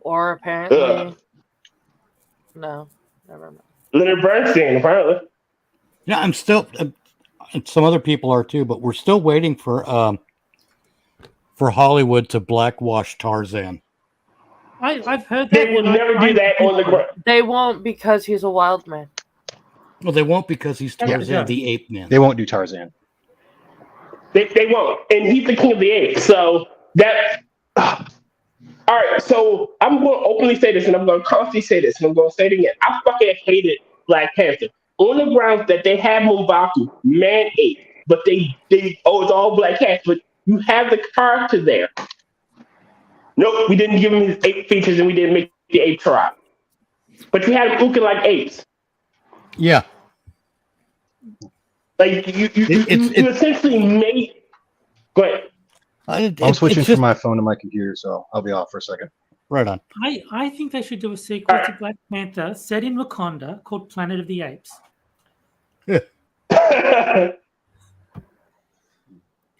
Or apparently, no, never mind. Leonard Bernstein, apparently. Yeah, I'm still. Some other people are too, but we're still waiting for Hollywood to blackwash Tarzan. I've heard that. They would never do that on the ground. They won't because he's a wild man. Well, they won't because he's Tarzan, Yeah. the ape man. They won't do Tarzan. They won't, and he's the king of the apes. So that. All right, so I'm going to openly say this, and I'm going to constantly say this, and I'm going to say it again. I fucking hated Black Panther on the grounds that they have M'Baku, man ape, but they it's all black cats, but you have the character there. Nope, we didn't give him his ape features, and we didn't make the ape tribe. But you had him looking like apes. Yeah. Like you essentially made. Go ahead. I'm switching from my phone to my computer, so I'll be off for a second. Right on. I think they should do a sequel to Black Panther set in Wakanda called Planet of the Apes.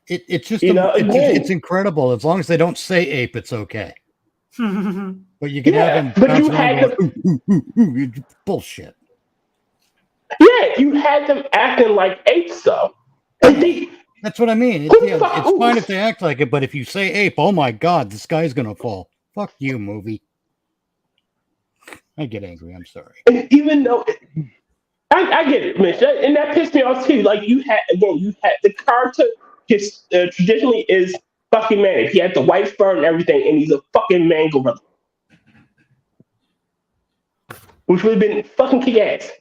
It's just it's incredible. As long as they don't say ape, it's okay. But you can have them. But you had them. Bullshit. Yeah, you had them acting like apes, though. That's what I mean. It's fine if they act like it, but if you say ape, oh my god, the sky's gonna fall. Fuck you, movie. I get angry. I'm sorry. And even though I get it, Mitch, and that pissed me off too. Like you had the character. His traditionally is fucking man. He had the white fur and everything, and he's a fucking man gorilla, which would have been fucking kick ass.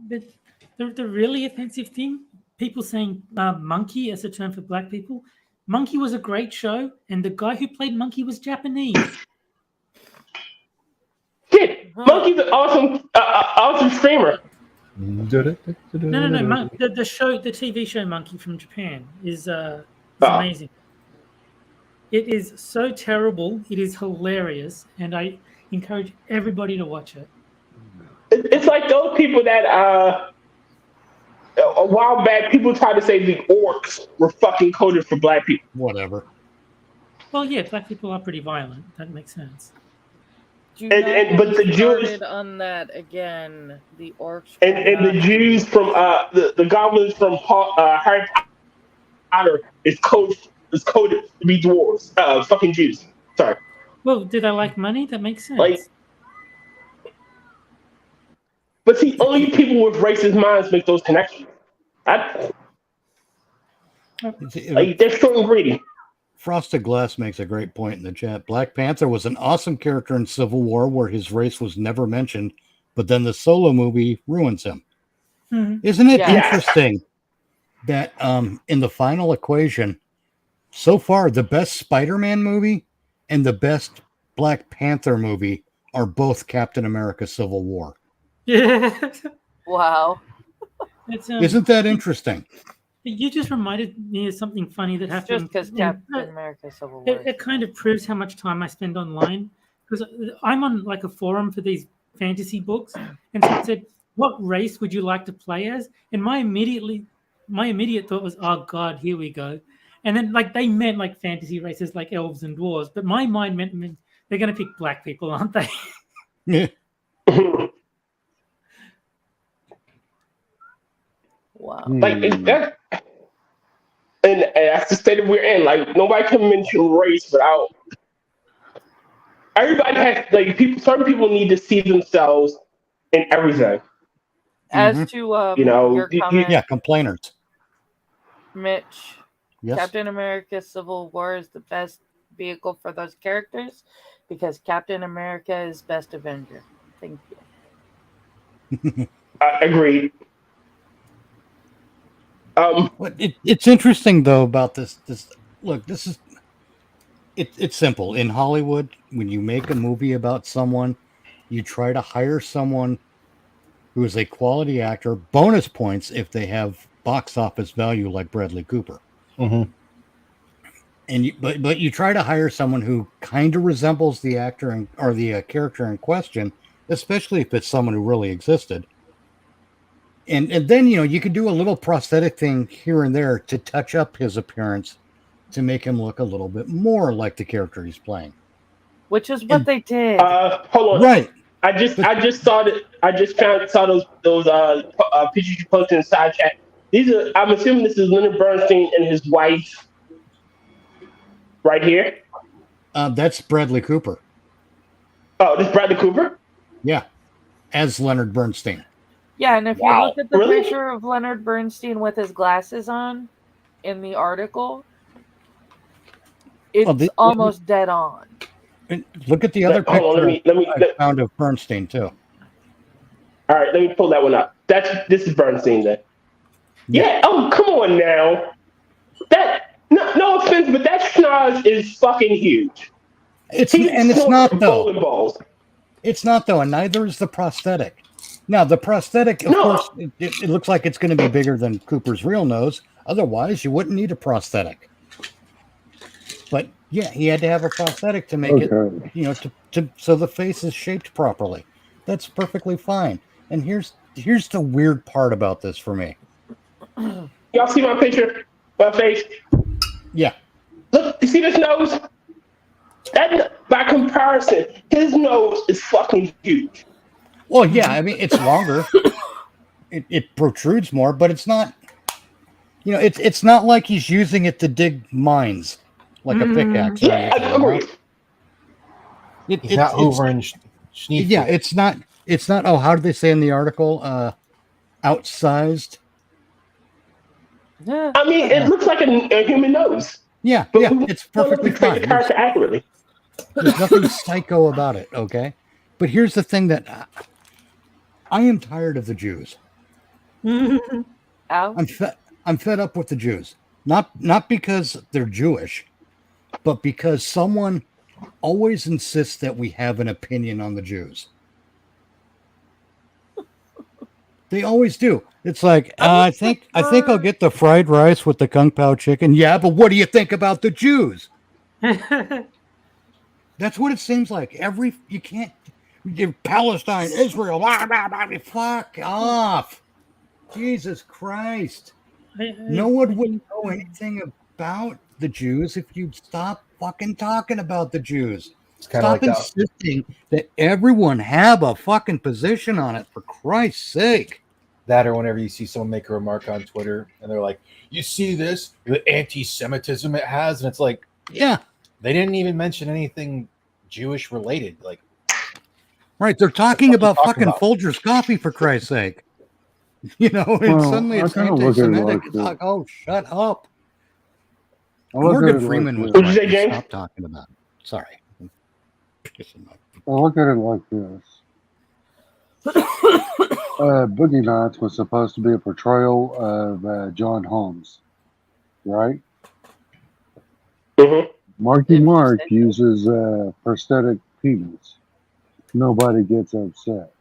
But the really offensive thing, people saying monkey as a term for black people. Monkey was a great show, and the guy who played Monkey was Japanese. Shit, Monkey's an awesome streamer. No. The show, the TV show Monkey from Japan is amazing. It is so terrible. It is hilarious, and I encourage everybody to watch it. It's like those people that a while back people tried to say the orcs were fucking coded for black people. Whatever. Well, yeah, black people are pretty violent. That makes sense. But the Jews on that again, the orcs and the Jews from the goblins from Harry Potter is coded to be dwarves. Fucking Jews. Sorry. Well, do they like money? That makes sense. Like, but see, only people with racist minds make those connections. They're short and greedy. Frosted Glass makes a great point in the chat. Black Panther was an awesome character in Civil War where his race was never mentioned, but then the solo movie ruins him. Mm-hmm. Isn't it interesting that in the final equation, so far, the best Spider-Man movie and the best Black Panther movie are both Captain America Civil War? Yeah. Wow. Isn't that interesting? You just reminded me of something funny that happened. Just because Captain America Civil War. It kind of proves how much time I spend online. Because I'm on like a forum for these fantasy books. And so it said, what race would you like to play as? And my immediate thought was, oh God, here we go. And then like they meant like fantasy races like elves and dwarves. But my mind meant they're going to pick black people, aren't they? Yeah. Wow. Like that, and that's the state that we're in. Like nobody can mention race without. Everybody has like people. Certain people need to see themselves in everything. As to your comment, complainers. Mitch, yes. Captain America Civil War is the best vehicle for those characters because Captain America is best Avenger. Thank you. Agreed. It's interesting though about this. Look, it's simple. In Hollywood, when you make a movie about someone, you try to hire someone who is a quality actor. Bonus points if they have box office value, like Bradley Cooper. Mm-hmm. And but you try to hire someone who kind of resembles the actor or the character in question, especially if it's someone who really existed. And then, you could do a little prosthetic thing here and there to touch up his appearance to make him look a little bit more like the character he's playing. which is what they did. Hold on. Right. I just saw that. I just saw those pictures you posted in the side chat. These are. I'm assuming this is Leonard Bernstein and his wife. Right here. That's Bradley Cooper. Oh, this is Bradley Cooper? Yeah, as Leonard Bernstein. Yeah, and if you Wow. look at the Really? picture of Leonard Bernstein with his glasses on in the article, it's almost dead on. Look at the other picture Hold on, I found of Bernstein, too. All right, let me pull that one up. This is Bernstein then. Yeah. Oh, come on now. No offense, but that schnoz is fucking huge. It's not though. It's not though, and neither is the prosthetic. Now the prosthetic, of course, it looks like it's going to be bigger than Cooper's real nose. Otherwise, you wouldn't need a prosthetic. But yeah, he had to have a prosthetic to make it, so the face is shaped properly. That's perfectly fine. And here's the weird part about this for me. Y'all see my picture? My face? Yeah. Look, you see this nose? That, by comparison, his nose is fucking huge. Well, yeah, I mean, it's longer. It protrudes more, but it's not, it's not like he's using it to dig mines like a pickaxe. Yeah, I agree. He's not hoovering. Yeah, it's not, oh, how did they say in the article? Outsized? I mean, it looks like a human nose. Yeah, But yeah, we it's perfectly want to portray fine. the character accurately. There's nothing psycho about it, okay? But here's the thing that I am tired of the Jews. I'm fed up with the Jews. Not because they're Jewish, but because someone always insists that we have an opinion on the Jews. They always do. It's like, I think I'll get the fried rice with the kung pao chicken. Yeah, but what do you think about the Jews? That's what it seems like. You can't Palestine, Israel, blah, blah, blah, fuck off. Jesus Christ. No one would know anything about the Jews if you'd stop fucking talking about the Jews. Stop insisting that everyone have a fucking position on it, for Christ's sake. That, or whenever you see someone make a remark on Twitter and they're like, you see this, the anti-Semitism it has, and it's like, yeah, they didn't even mention anything Jewish related. Like, right, they're talking about fucking Folgers coffee, for Christ's sake. And suddenly it's anti-Semitic. It's like, oh, shut up. Morgan Freeman was What'd you say, James? Stop talking about it. Sorry. I look at it like this. Boogie Nights was supposed to be a portrayal of John Holmes, right? Mm-hmm. Marky Mark uses prosthetic penis. Nobody gets upset.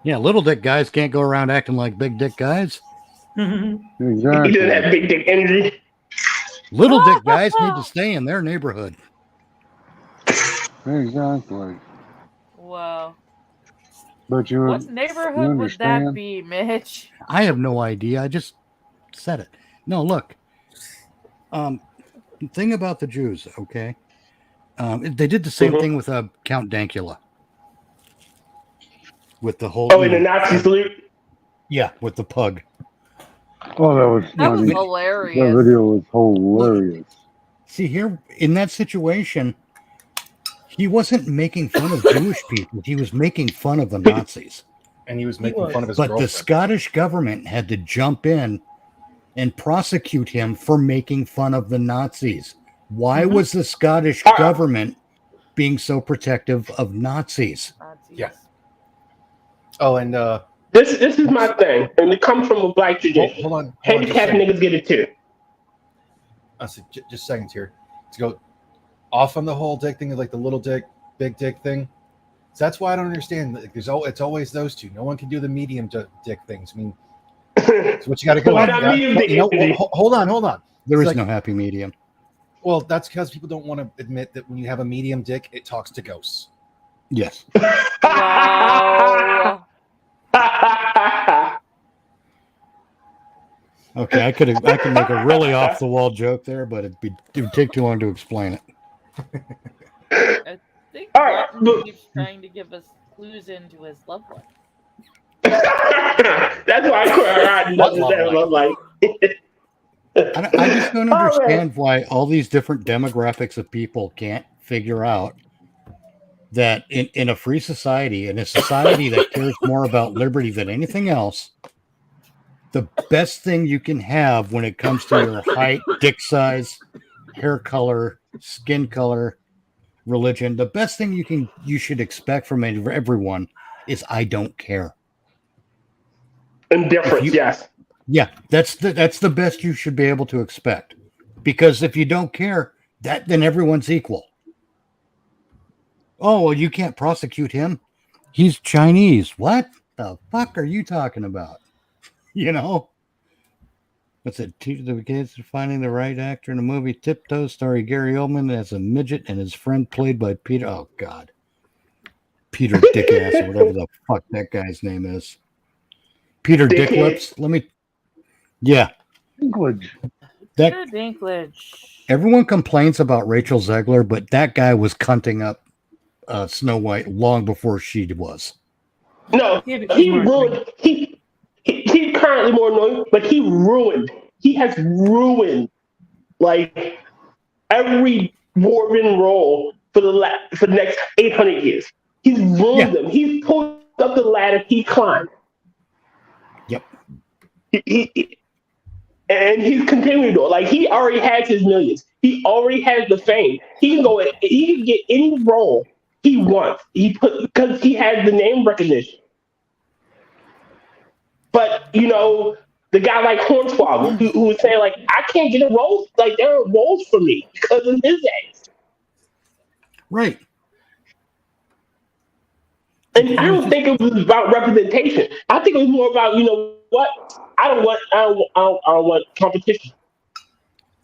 Yeah, little dick guys can't go around acting like big dick guys. Exactly. He doesn't have big dick energy. Little dick guys need to stay in their neighborhood. Exactly. Wow. But what neighborhood would that be, Mitch? I have no idea. I just said it. No, look. The thing about the Jews, okay? They did the same thing with Count Dankula. With the whole... Oh, in the Nazi salute? Yeah, with the pug. Oh, that was hilarious. That video was hilarious. See, here, in that situation, he wasn't making fun of Jewish people. He was making fun of the Nazis. And he was making fun of his girlfriend. But the Scottish government had to jump in and prosecute him for making fun of the Nazis. Why was the Scottish government being so protective of Nazis? Yeah. Oh, and this is my thing, and it comes from a black tradition. Hold on. Handicapped niggas get it too. Just seconds here to go off on the whole dick thing, like the little dick, big dick thing. So that's why I don't understand. Like, it's always those two. No one can do the medium dick things. I mean, so what you got to go. Hold on. There is no happy medium. Well, that's because people don't want to admit that when you have a medium dick, it talks to ghosts. Yes. Wow. Okay, I could make a really off the wall joke there, but it would take too long to explain it. I think All right, Rotten keeps trying to give us clues into his love life. That's why I cried. What love I was like, I just don't Oh, man. understand why all these different demographics of people can't figure out that in a free society, in a society that cares more about liberty than anything else, the best thing you can have when it comes to your height, dick size, hair color, skin color, religion, the best thing you should expect from everyone is I don't care. Indifference, yes. Yeah, that's the best you should be able to expect. Because if you don't care, then everyone's equal. Oh, well, you can't prosecute him. He's Chinese. What the fuck are you talking about? You know? What's it? Teach the kids finding the right actor in a movie. Tiptoe, starring Gary Oldman as a midget and his friend played by Peter. Oh, God. Peter Dickass or whatever the fuck that guy's name is. Peter Dicklips. Yeah. Dinklage. Peter Dinklage. Everyone complains about Rachel Zegler, but that guy was cunting up Snow White long before she was. No, he ruined. He's currently more annoying, but he has ruined like every dwarven role for the next 800 years. He's ruined them. He's pulled up the ladder he climbed. Yep. And he's continuing to like he already has his millions. He already has the fame. He can go. He can get any role he wants. Because he has the name recognition. But the guy like Hornswoggle who was saying like I can't get a role. Like there are roles for me because of his age. Right. And I don't think it was about representation. I think it was more about what I don't want competition.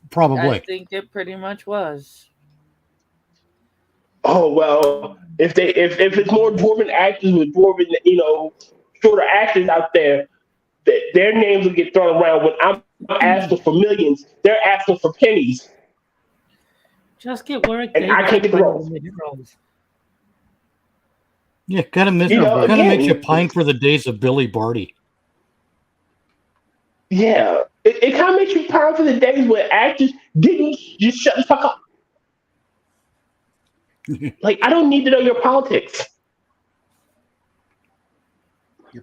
Probably. I think it pretty much was. Oh well, if it's more dwarven actors with dwarven shorter actors out there, their names will get thrown around. When I'm asking for millions, they're asking for pennies. Just get Warwick And I can't get the roles. Yeah, kind of miserable. Kind of makes you pine for the days of Billy Barty. Yeah, it kind of makes you pine for the days where actors didn't just shut the fuck up. Like, I don't need to know your politics.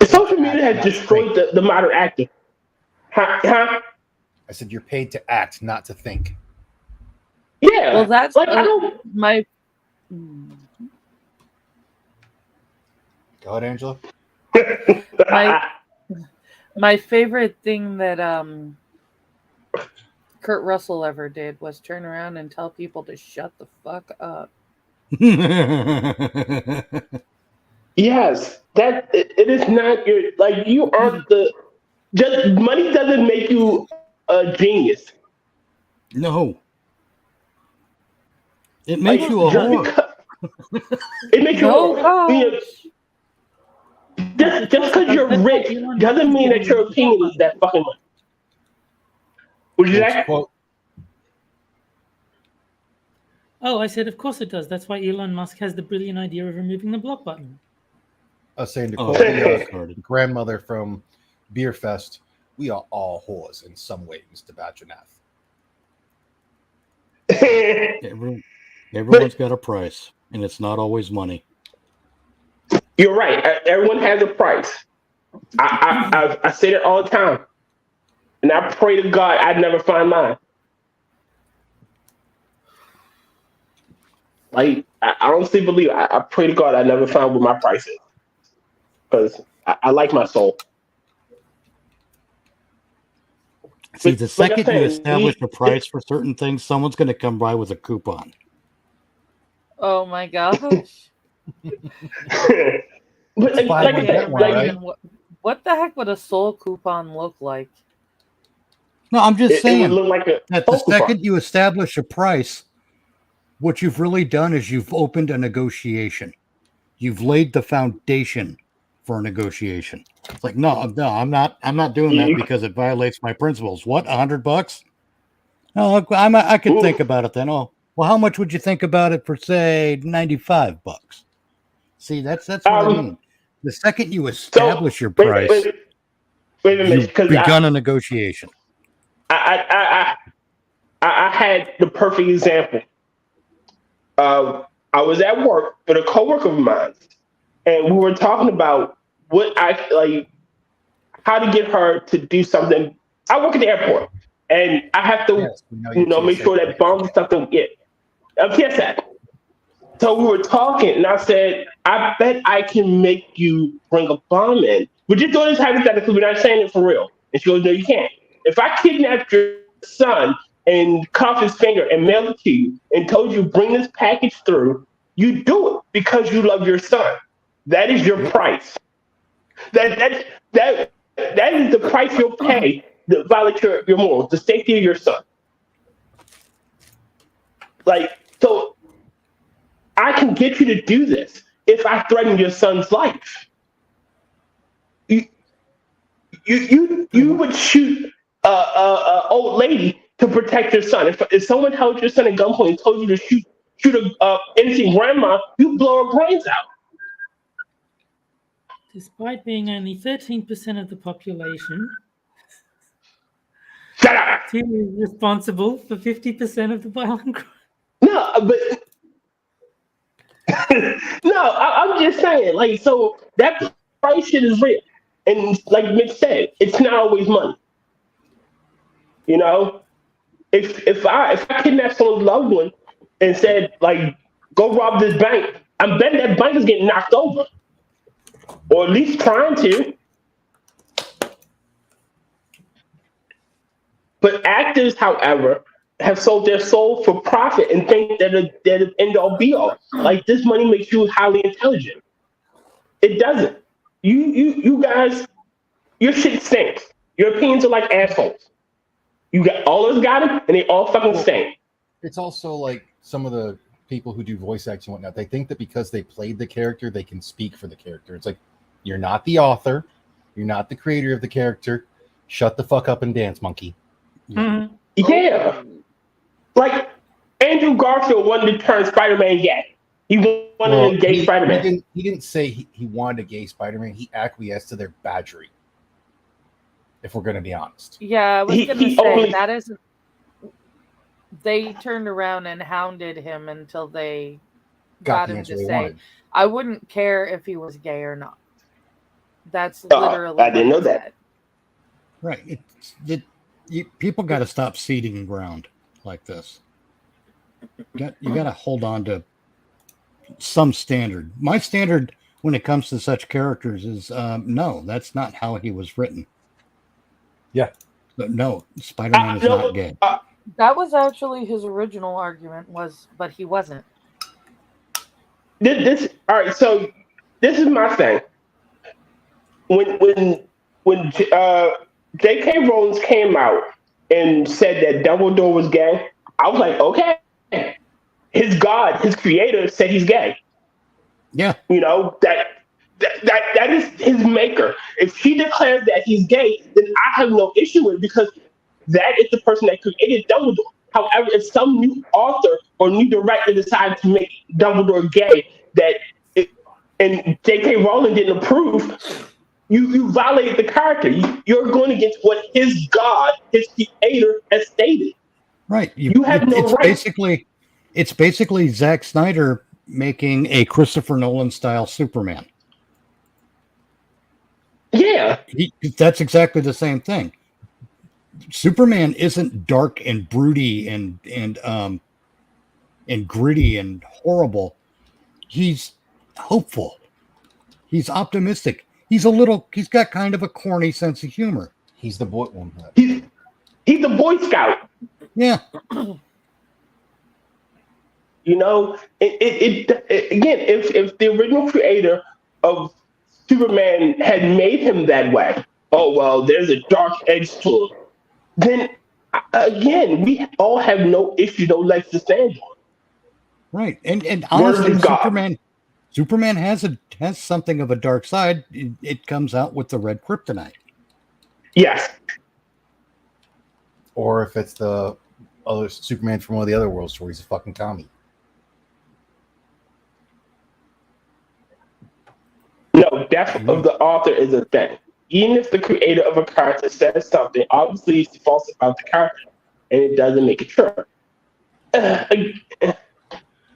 Social media has destroyed the modern actor. Huh? I said you're paid to act, not to think. Yeah. Well, that's like I don't. My Go ahead, Angela. my favorite thing that Kurt Russell ever did was turn around and tell people to shut the fuck up. Yes, that it is not your like you aren't the just money doesn't make you a genius. No, it makes you a whore. It makes you a whore. Just because you're rich doesn't mean that your opinion is that fucking much. Would you say? Oh, I said, of course it does. That's why Elon Musk has the brilliant idea of removing the block button. I was saying to quote the grandmother from Beer Fest, we are all whores in some way, Mr. Badgernath. Everyone's got a price, and it's not always money. You're right. Everyone has a price. I say that all the time. And I pray to God I'd never find mine. Like, I honestly believe, I pray to God I never find what my price is. Because I like my soul. See, the second you establish a price for certain things, someone's going to come by with a coupon. Oh my gosh. What the heck would a soul coupon look like? No, I'm just saying it would look like that the second you establish a price, what you've really done is you've opened a negotiation. You've laid the foundation for a negotiation. It's like, no, I'm not doing that because it violates my principles. What, $100? Oh, I could think about it then. Oh, Well, how much would you think about it for, say, $95? See, that's what I mean. The second you establish your price, wait a minute, you've because begun a negotiation. I had the perfect example. I was at work with a coworker of mine, and we were talking about how to get her to do something. I work at the airport, and I have to, make sure that bombs and stuff don't get. TSA. So we were talking, and I said, I bet I can make you bring a bomb in. We're just doing this hypothetically. We're not saying it for real. And she goes, no, you can't. If I kidnapped your son and cut off his finger and mailed it to you and told you bring this package through, you do it because you love your son. That is your price. That is the price you'll pay to violate your morals, the safety of your son. So I can get you to do this if I threaten your son's life. You would shoot a old lady to protect your son. If someone held your son at gunpoint and told you to shoot a innocent grandma, you blow her brains out. Despite being only 13% of the population, shut up. He is responsible for 50% of the violent crime. No, but I'm just saying, so that price shit is real. And like Mitch said, it's not always money. You know, if I kidnapped someone's loved one and said, go rob this bank, I'm betting that bank is getting knocked over. Or at least trying to. But actors, however, have sold their soul for profit and think that it's end all be all. This money makes you highly intelligent. It doesn't. You guys, your shit stinks. Your opinions are like assholes. All of us got them, and they all fucking stink. It's also like some of the people who do voice acting and whatnot. They think that because they played the character, they can speak for the character. It's like, you're not the author. You're not the creator of the character. Shut the fuck up and dance, monkey. Mm-hmm. Yeah. Like, Andrew Garfield wanted to turn Spider-Man gay. He wanted a gay Spider-Man. He didn't say he wanted a gay Spider-Man. He acquiesced to their badgery, if we're going to be honest. Yeah, I was going to say, that isn't... They turned around and hounded him until they got him to say, I wouldn't care if he was gay or not. That's literally I didn't know that. Right. People got to stop ceding ground like this. You got to hold on to some standard. My standard when it comes to such characters is no, that's not how he was written. Yeah. But no, Spider-Man is not gay. That was actually his original argument, but he wasn't. All right, so this is my thing. When J.K. Rowling came out and said that Dumbledore was gay, I was like, okay. His God, his creator, said he's gay. Yeah. You know, that is his maker. If she declares that he's gay, then I have no issue with it because that is the person that created Dumbledore. However, if some new author or new director decides to make Dumbledore gay, and J.K. Rowling didn't approve, you violated the character. You're going against what his God, his creator, has stated. Right. You have no right. It's basically Zack Snyder making a Christopher Nolan style Superman. Yeah. That's exactly the same thing. Superman isn't dark and broody and gritty and horrible. He's hopeful. He's optimistic. He's got kind of a corny sense of humor. He's the boy. He's the Boy Scout. Yeah. You know, again, if the original creator of Superman had made him that way, oh well, there's a dark edge to him. Then again, we all have no issue, no legs to stand on. Right, and honestly, Superman has something of a dark side. It comes out with the red kryptonite. Yes. Or if it's the other Superman from one of the other world stories, a fucking commie. No, death of the author is a thing. Even if the creator of a character says something, obviously it's false about the character, and it doesn't make it true.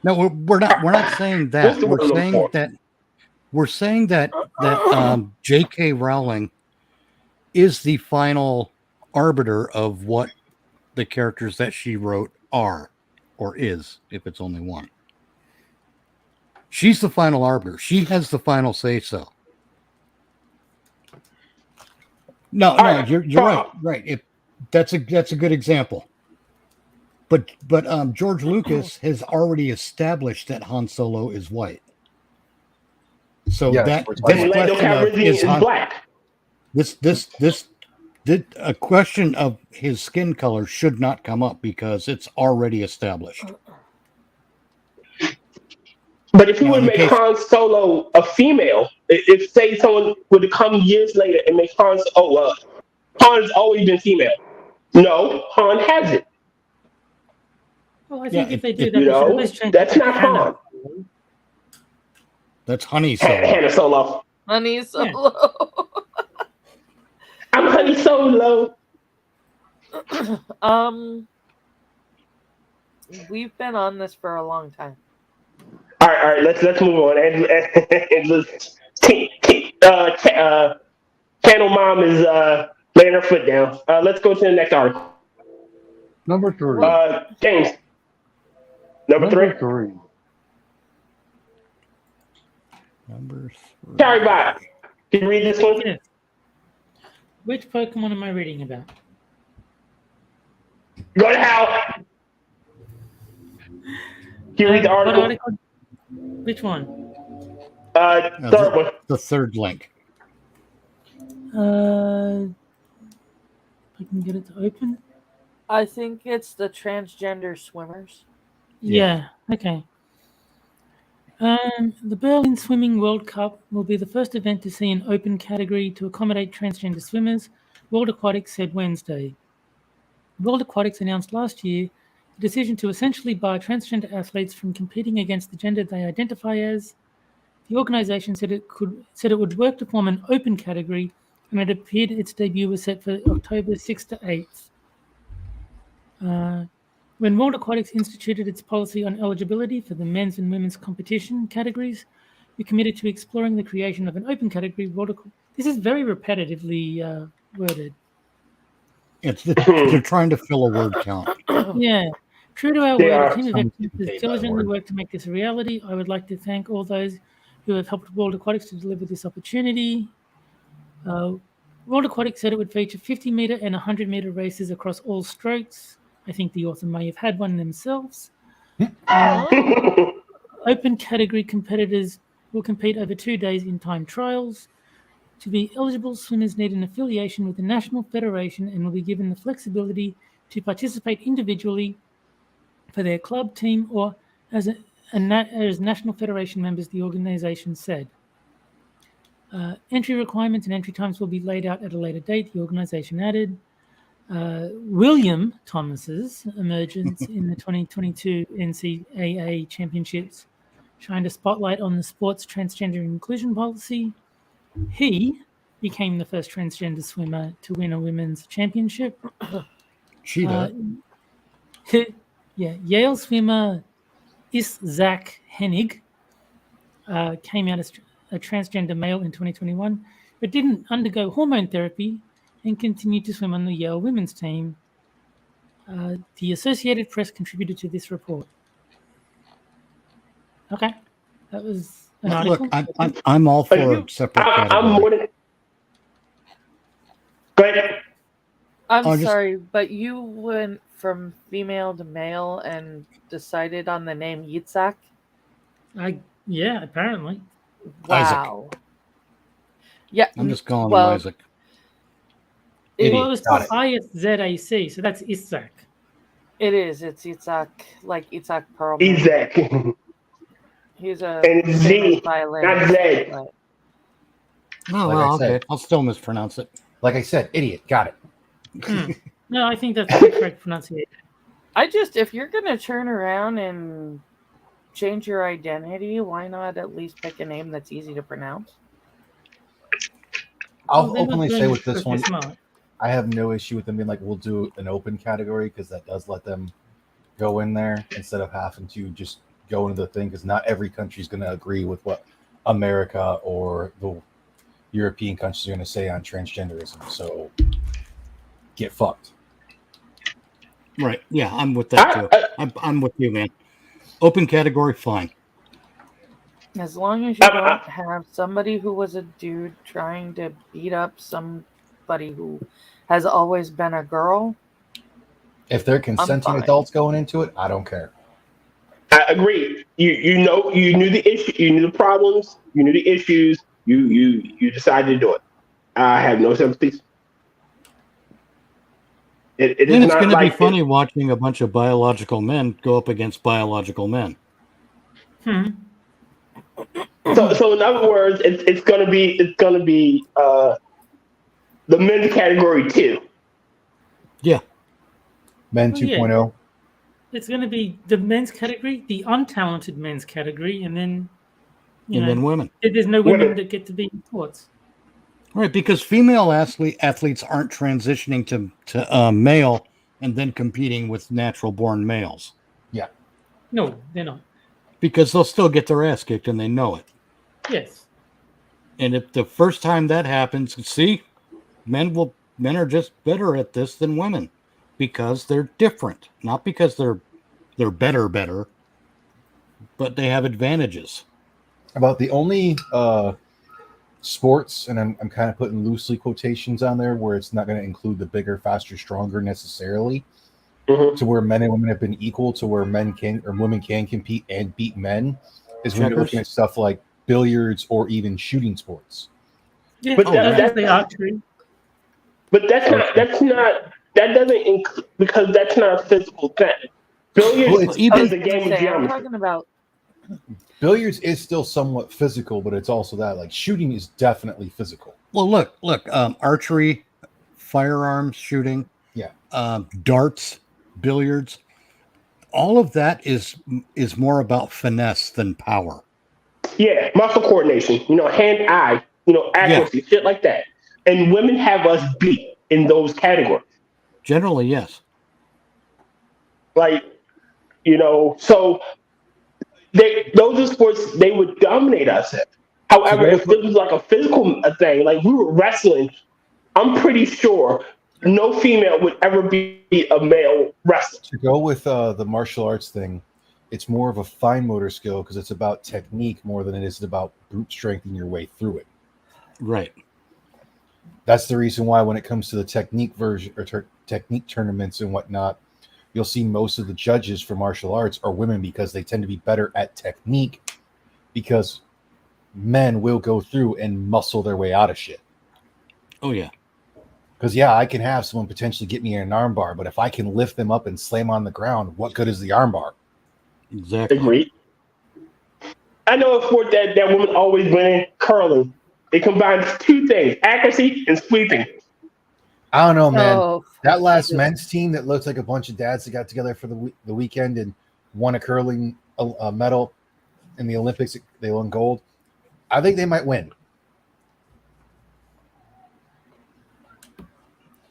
No, we're not saying that. What's the word I'm looking for? We're saying that J.K. Rowling is the final arbiter of what the characters that she wrote are, or is, if it's only one. She's the final arbiter. She has the final say so. No, you're right. Right. That's a good example. But George Lucas has already established that Han Solo is white. So Yes, that And Lando Calrissian is black. A question of his skin color should not come up because it's already established. But if you would make Han Solo a female, if say someone would come years later and make Han's always been female. No, Han hasn't. Well, I think if they do that, You they should know, always change that's it to not Hannah. Han. That's Honey Solo. Hannah Solo. Honey Solo. I'm Honey Solo. We've been on this for a long time. All right. Let's move on. And let's Channel Mom is laying her foot down. Let's go to the next article. Number 3. James. Number 3. Number 3. Carry by. Can you read this one? Yes. Which Pokemon am I reading about? Go to hell. Can you read the What article? article? Which one? Third one. The third link. If I can get it to open. I think it's the transgender swimmers. Yeah. Okay. The Berlin Swimming World Cup will be the first event to see an open category to accommodate transgender swimmers, World Aquatics said Wednesday. World Aquatics announced last year the decision to essentially bar transgender athletes from competing against the gender they identify as. The organization said it would work to form an open category, and it appeared its debut was set for October 6th to 8th. When World Aquatics instituted its policy on eligibility for the men's and women's competition categories, we committed to exploring the creation of an open category. This is very repetitively worded. They're trying to fill a word count. Yeah. True to our word, a team of Some experts say has that diligently word. worked to make this a reality. I would like to thank all those who have helped World Aquatics to deliver this opportunity. World Aquatics said it would feature 50-meter and 100-meter races across all strokes. I think the author may have had one themselves. Open category competitors will compete over 2 days in time trials. To be eligible, swimmers need an affiliation with the national federation and will be given the flexibility to participate individually for their club, team, or as national federation members, the organization said. Entry requirements and entry times will be laid out at a later date, the organization added. William Thomas's emergence in the 2022 NCAA championships shined a spotlight on the sport's transgender inclusion policy. He became the first transgender swimmer to win a women's championship. Cheetah. Yale swimmer Zach Hennig came out as a transgender male in 2021, but didn't undergo hormone therapy and continued to swim on the Yale women's team. The Associated Press contributed to this report. Okay, that was an article. Look, I'm all for a separate category. I'm more than. Go ahead. I'm sorry, but you went from female to male and decided on the name Yitzhak? Yeah, apparently. Wow. Isaac. Yeah. I'm just calling him Isaac. It was ISZAC, so that's Isaac. It is. It's Yitzhak, like Yitzhak Perlman. Isaac. He's a and it's Z, violinist. not Z. Oh, Like well, I said. okay. I'll still mispronounce it. Like I said, idiot. Got it. No, I think that's the correct pronunciation. if you're gonna turn around and change your identity, why not at least pick a name that's easy to pronounce? I'll they're not openly doing say it with this because they're one, smart. I have no issue with them being like, we'll do an open category because that does let them go in there instead of having to just go into the thing, because not every country is going to agree with what America or the European countries are going to say on transgenderism. So get fucked. Right. Yeah, I'm with that too. I'm with you, man. Open category, fine. As long as you don't have somebody who was a dude trying to beat up somebody who has always been a girl. If they're consenting adults going into it, I don't care. I agree. You knew the issue, you knew the problems, you knew the issues. You decided to do it. I have no sympathies. It is Then it's not going to like be funny watching a bunch of biological men go up against biological men. So in other words, it's gonna be the men's category too. Yeah. Men 2.0. It's going to be the men's category, the untalented men's category, and then then women. There's no women that get to be in sports. Right, because female athletes aren't transitioning to male and then competing with natural born males. Yeah. No, they're not. Because they'll still get their ass kicked and they know it. Yes. And if the first time that happens, see, men are just better at this than women because they're different, not because they're better, but they have advantages. About the only sports, and I'm kind of putting loosely quotations on there where it's not going to include the bigger, faster, stronger necessarily, to where men and women have been equal, to where men can or women can compete and beat men, is when you're looking at stuff like billiards or even shooting sports. Yeah, but that's the archery. But that doesn't include, because that's not a physical thing. Billiards is a game of geometry. I'm talking about billiards is still somewhat physical, but it's also that like shooting is definitely physical. Well, look, archery, firearms shooting, darts, billiards, all of that is more about finesse than power. Yeah, muscle coordination, hand-eye, accuracy, shit like that. And women have us beat in those categories. Generally, yes. Like, so those are sports they would dominate us in. However, if this was like a physical thing, like we were wrestling, I'm pretty sure no female would ever beat a male wrestler. To go with the martial arts thing, it's more of a fine motor skill because it's about technique more than it is about brute strengthening your way through it. Right. That's the reason why when it comes to the technique version or technique tournaments and whatnot, you'll see most of the judges for martial arts are women because they tend to be better at technique, because men will go through and muscle their way out of shit. Oh, yeah. Because, I can have someone potentially get me in an arm bar, but if I can lift them up and slam on the ground, what good is the arm bar? Exactly. Agreed. I know a sport that women always win in, curling. It combines two things, accuracy and sweeping. I don't know, man. That last men's team that looks like a bunch of dads that got together for the weekend and won a curling medal in the Olympics. They won gold. I think they might win.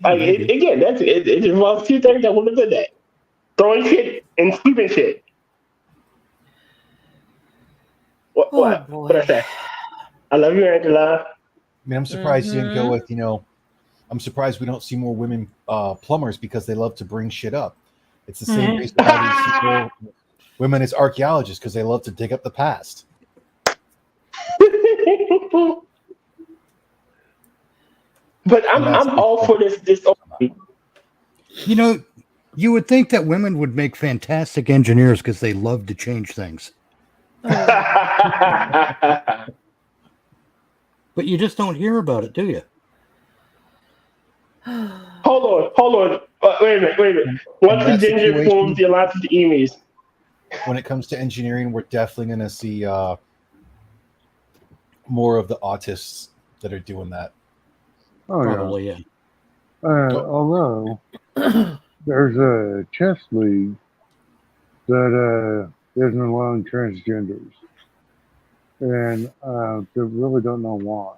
Again, that's it. It involves two things that women good at: throwing shit and sweeping shit. What I say? I love you, Angela. I mean, I'm surprised you didn't go with, I'm surprised we don't see more women plumbers because they love to bring shit up. It's the same reason why we see more women as archaeologists, because they love to dig up the past. But I'm all for this. You would think that women would make fantastic engineers because they love to change things. But you just don't hear about it, do you? Hold on. Wait a minute. Once the ginger forms the alliance with the emus. When it comes to engineering, we're definitely going to see more of the autists that are doing that. Oh, probably, yeah. Although there's a chess league that isn't allowing transgenders, and they really don't know why.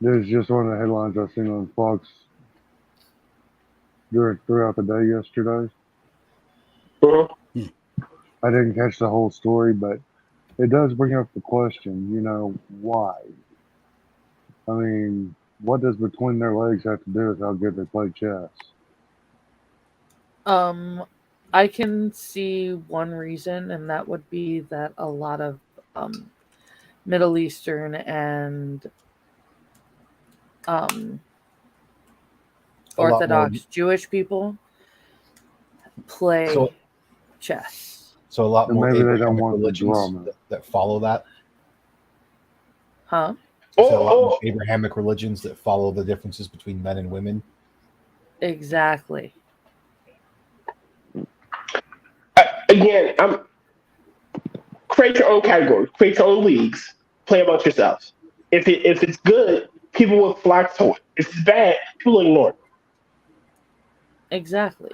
This is just one of the headlines I've seen on Fox throughout the day yesterday. I didn't catch the whole story, but it does bring up the question, why? I mean, what does between their legs have to do with how good they play chess? I can see one reason, and that would be that a lot of Middle Eastern and Orthodox Jewish people play chess. So a lot And more maybe they don't Abrahamic want the religions drama. that follow that. Huh? So a lot more Abrahamic religions that follow the differences between men and women. Exactly. Again, create your own category, create your own leagues, play amongst yourselves. If it's good, people will flock to it. If it's bad, people will ignore it. Exactly.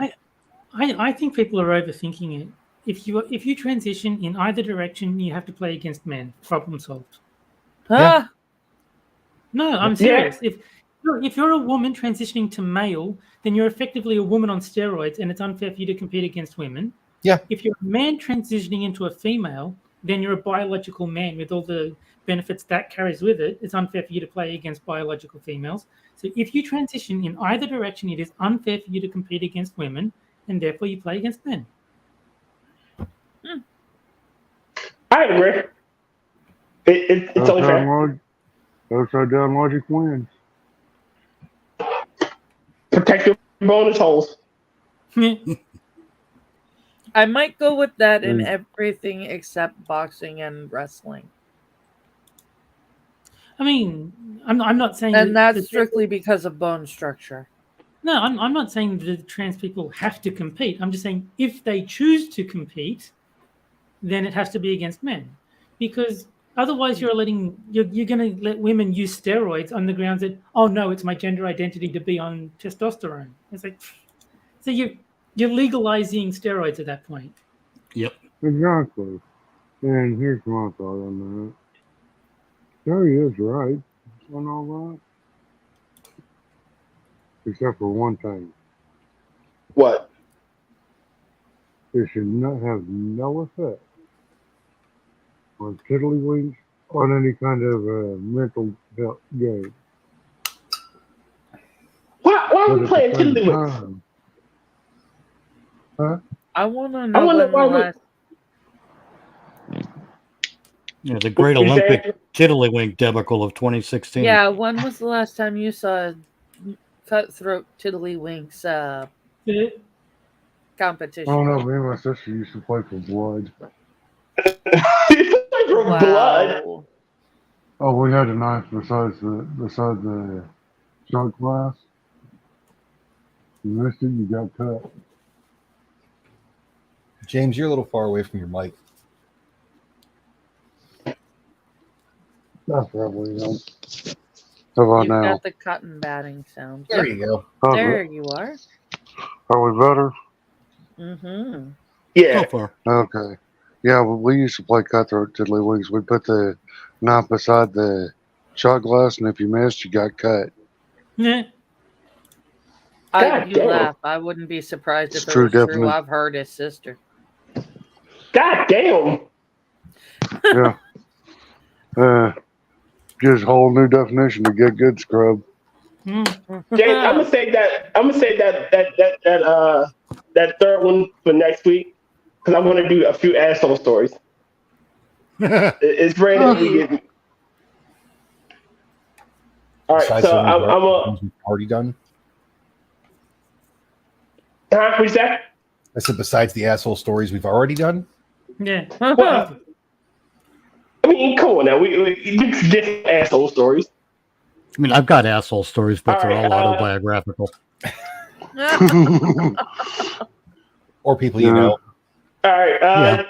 I think people are overthinking it. If you transition in either direction, you have to play against men. Problem solved. Ah! No, I'm serious. If you're a woman transitioning to male, then you're effectively a woman on steroids, and it's unfair for you to compete against women. Yeah. If you're a man transitioning into a female, then you're a biological man with all the benefits that carries with it. It's unfair for you to play against biological females. So if you transition in either direction, it is unfair for you to compete against women, and therefore you play against men. I agree. It's only fair. Upside down logic wins. Protect your bonus holes. I might go with that in everything except boxing and wrestling. I mean, I'm not saying, and that's strictly because of bone structure. No, I'm not saying that trans people have to compete. I'm just saying if they choose to compete, then it has to be against men, because otherwise you're going to let women use steroids on the grounds that, oh no, it's my gender identity to be on testosterone. It's like, so you're legalizing steroids at that point. Yep. Exactly. And here's my thought on that. Terry is right on all that. Except for one thing. What? It should not have no effect on tiddlywinks on any kind of mental health game. Why are we playing tiddlywinks? Huh? I want to know when the last... Yeah, the Great Olympic Tiddlywink debacle of 2016. Yeah, when was the last time you saw cutthroat tiddlywinks competition? I don't know. Me and my sister used to play for blood. Blood? Oh, we had a knife beside the shot glass. You missed it, you got cut. James, you're a little far away from your mic. That's probably enough. How about You've now? got the cotton batting sound. There you go. There you are. Are we better? Mm-hmm. Yeah. So far. Okay. Yeah, well, we used to play cutthroat tiddlywinks. We put the knife beside the shot glass, and if you missed, you got cut. Yeah. You laugh. I wouldn't be surprised if it was true. I've heard his sister. God damn. Yeah. Just a whole new definition to get good scrub. James, I'm gonna say that third one for next week, because I want to do a few asshole stories. It's ready that we get. All right, Besides so I'm already done. What's that? I said besides the asshole stories we've already done. Yeah. Well, I mean, come on now. We do different asshole stories. I mean, I've got asshole stories, but they're all autobiographical. Or people you know. All right.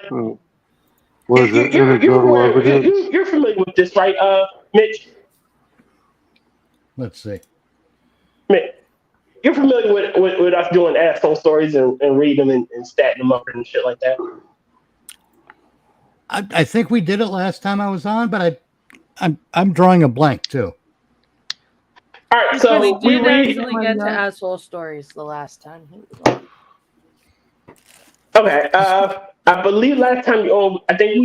You're familiar with this, right, Mitch? Let's see. Mitch, you're familiar with us doing asshole stories and reading them and statting them up and shit like that. I think we did it last time I was on, but I'm drawing a blank too. All right, so we we did read. actually get to asshole stories the last time he was on. Okay, I believe last time you on, I think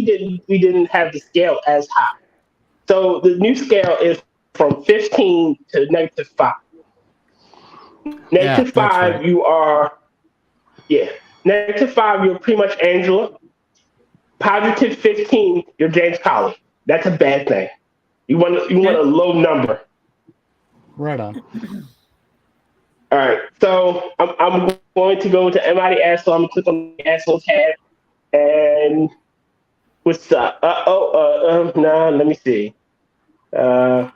we didn't have the scale as high. So the new scale is from 15 to -5. Negative that's 5, right. you are -5, you're pretty much Angela. Positive 15, you're James Colley. That's a bad thing. You want a low number. Right on. All right, so I'm going to go to Am I the Asshole? I'm going to click on the Asshole tab. And what's up? Nah, let me see. I'll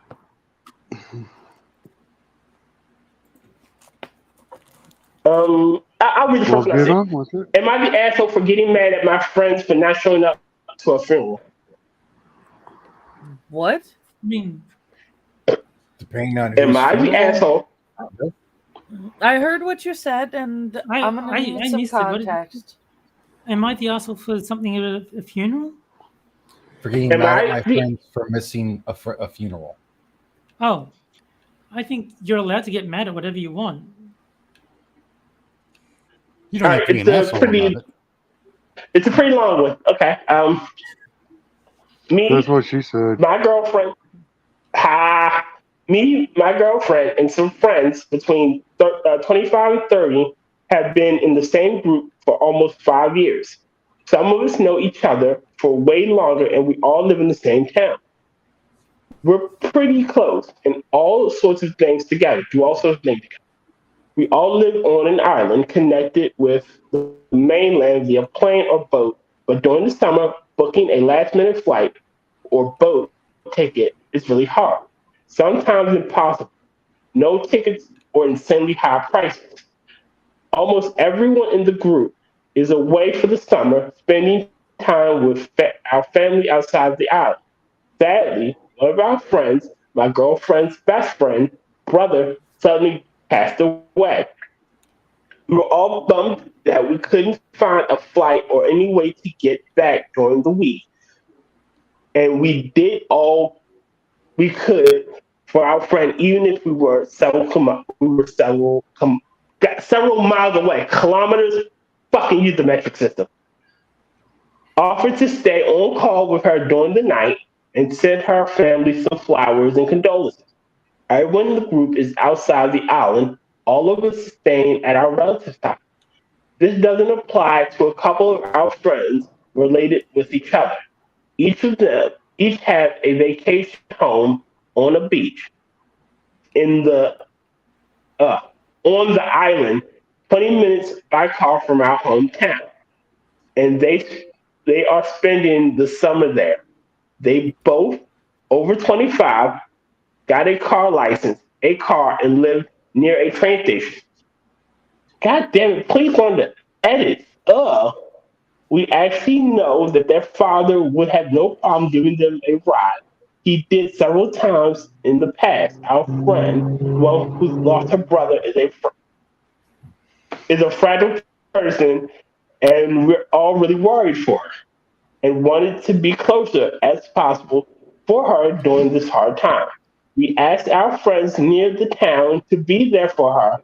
read the first one. Am I the asshole for getting mad at my friends for not showing up to a funeral? What? I mean, depending on am I the asshole? I heard what you said, and I'm gonna need some missed context. Am I the asshole for something at a funeral? For getting mad at my friends for missing a funeral. Oh, I think you're allowed to get mad at whatever you want. You don't have to be an asshole about it. It's a pretty long one. Okay. That's what she said. My girlfriend. My girlfriend, and some friends between 25 and 30 have been in the same group for almost 5 years. Some of us know each other for way longer, and we all live in the same town. We're pretty close in all sorts of things together. Do all sorts of things together. We all live on an island connected with the mainland via plane or boat, but during the summer, booking a last-minute flight or boat ticket is really hard. Sometimes impossible. No tickets or insanely high prices. Almost everyone in the group is away for the summer, spending time with our family outside the island. Sadly, one of our friends, my girlfriend's best friend, brother, suddenly passed away. We were all bummed that we couldn't find a flight or any way to get back during the week. And we did all we could for our friend, even if we were several miles away, kilometers. Fucking use the metric system. Offered to stay on call with her during the night and send her family some flowers and condolences. Everyone in the group is outside the island. All of us staying at our relatives' house. This doesn't apply to a couple of our friends related with each other. Each have a vacation home on a beach on the island, 20 minutes by car from our hometown, and they are spending the summer there. They both over 25, got a car license, a car, and live near a train station. God damn it! Please learn to edit. We actually know that their father would have no problem giving them a ride. He did several times in the past. Our friend, one who's lost her brother, is a fragile person, and we're all really worried for her and wanted to be closer as possible for her during this hard time. We asked our friends near the town to be there for her,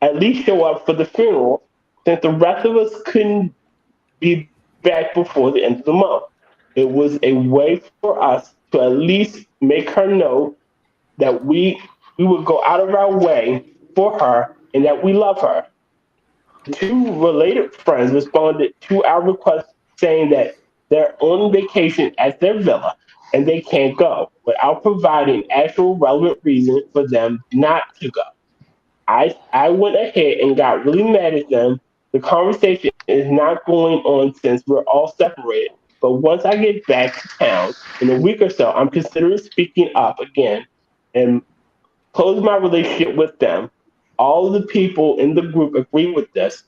at least show up for the funeral, since the rest of us couldn't be back before the end of the month. It was a way for us to at least make her know that we would go out of our way for her and that we love her. Two related friends responded to our request saying that they're on vacation at their villa and they can't go, without providing actual relevant reason for them not to go. I went ahead and got really mad at them. The conversation is not going on since we're all separated. But once I get back to town in a week or so, I'm considering speaking up again and close my relationship with them. All of the people in the group agree with this.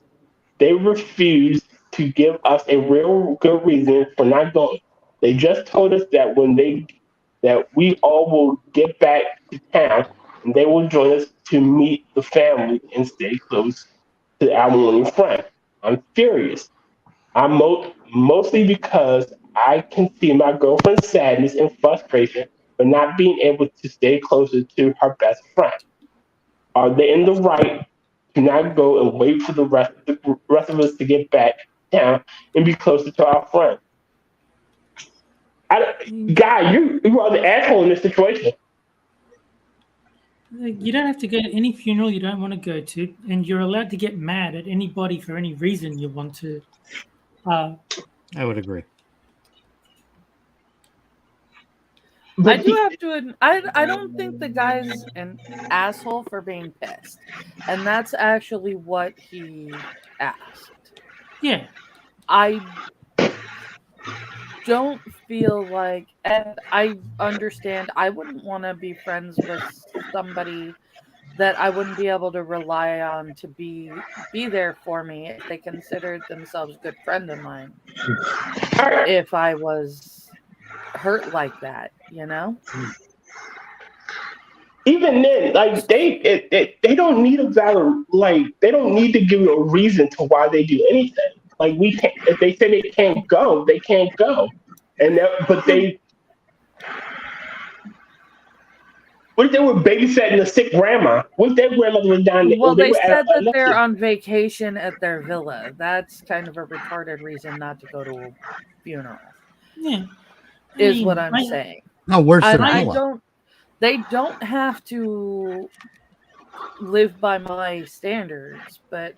They refuse to give us a real good reason for not going. They just told us that that we all will get back to town and they will join us to meet the family and stay close to our mourning friend. I'm furious. I'm mostly because I can see my girlfriend's sadness and frustration for not being able to stay closer to her best friend. Are they in the right to not go and wait for the rest of us to get back down and be closer to our friend? Guy, you are the asshole in this situation. You don't have to go to any funeral you don't want to go to, and you're allowed to get mad at anybody for any reason you want to. I would agree. I do have to. I don't think the guy's an asshole for being pissed, and that's actually what he asked. Yeah. I don't feel like, and I understand. I wouldn't want to be friends with somebody that I wouldn't be able to rely on to be there for me if they considered themselves a good friend of mine. If I was hurt like that, you know. Even then, like they don't need a valid, like they don't need to give you a reason to why they do anything. Like we can't. If they say they can't go, they can't go. And but they. What if they were babysitting a sick grandma? What if their grandmother was down there? Well, they said that they're on vacation at their villa. That's kind of a retarded reason not to go to a funeral. Yeah. Is what I'm saying. No, where's the I villa? don't. They don't have to live by my standards, but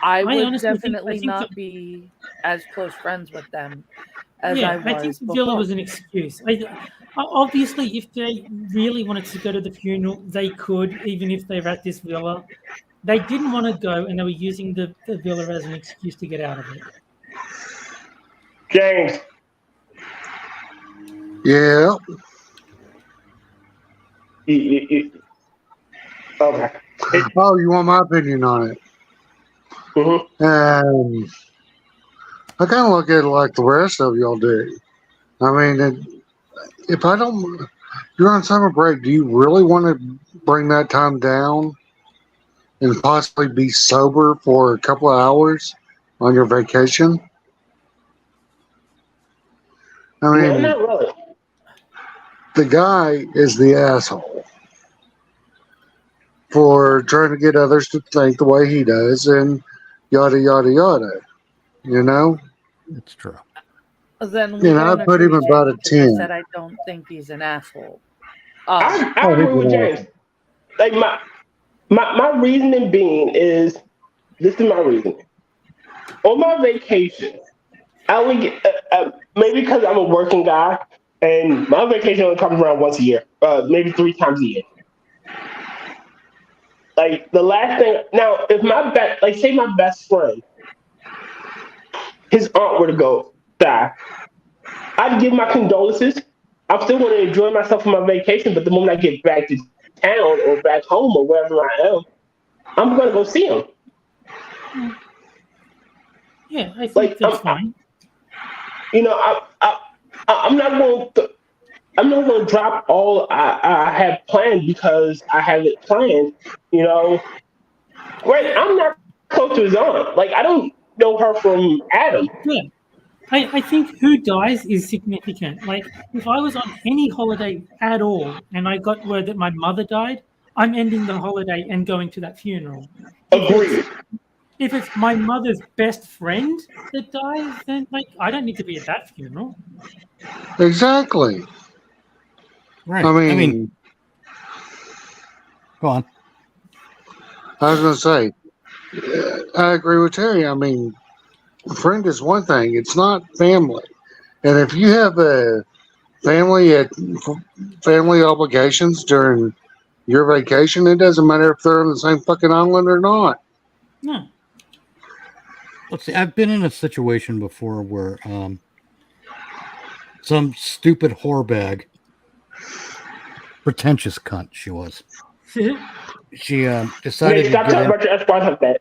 I would definitely not be as close friends with them as I was. I think the before. villa was an excuse. Obviously, if they really wanted to go to the funeral, they could, even if they were at this villa. They didn't want to go, and they were using the villa as an excuse to get out of it. James. Yeah. Okay. Oh, you want my opinion on it? And I kind of look at it like the rest of y'all do. I mean, if I don't, you're on summer break, do you really want to bring that time down and possibly be sober for a couple of hours on your vacation? I mean, no, not really. The guy is the asshole for trying to get others to think the way he does and yada, yada, yada. You know? It's true. Then I put him about a 10. Said I don't think he's an asshole. I agree with James. Like my reasoning being is, this is my reasoning. On my vacation, I would get maybe because I'm a working guy. And my vacation only comes around once a year, maybe 3 times a year. Like the last thing, now if say my best friend, his aunt were to die, I'd give my condolences. I'm still going to enjoy myself on my vacation, but the moment I get back to town or back home or wherever I am, I'm going to go see him. Yeah, I think that's fine. I'm not going to drop all I have planned because I have it planned. Right? I'm not close to his aunt. Like I don't know her from Adam. Yeah, I think who dies is significant. Like if I was on any holiday at all and I got word that my mother died, I'm ending the holiday and going to that funeral. Agreed. If it's my mother's best friend that dies, then I don't need to be at that funeral. Exactly. Right. I mean, go on. I was going to say, I agree with Terry. I mean, friend is one thing. It's not family. And if you have a family obligations during your vacation, it doesn't matter if they're on the same fucking island or not. No. Let's see. I've been in a situation before where some stupid whorebag, pretentious cunt she was. She decided. Stop talking about your ex-wife like that.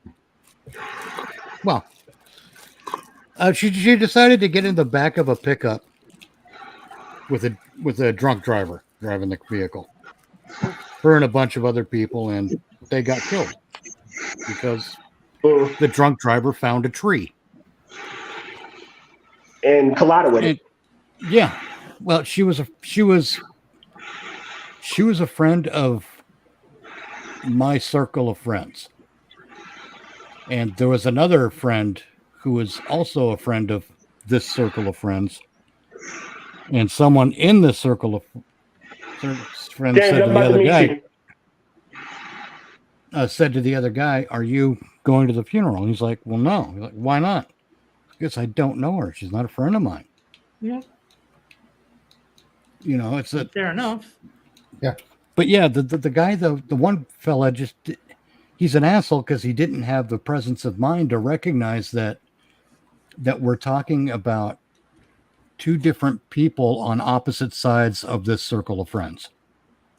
Well, she decided to get in the back of a pickup with a drunk driver driving the vehicle. her and a bunch of other people, and they got killed because the drunk driver found a tree and collided with it. Yeah, well, she was a friend of my circle of friends, and there was another friend who was also a friend of this circle of friends, and someone in this circle of friends said to the other guy, "Are you going to the funeral?" And he's like, "Well, no." He's like, "Why not?" Because I don't know her. She's not a friend of mine. Yeah. You know, it's fair enough. Yeah. But yeah, the guy, the one fella, he's an asshole because he didn't have the presence of mind to recognize that we're talking about two different people on opposite sides of this circle of friends.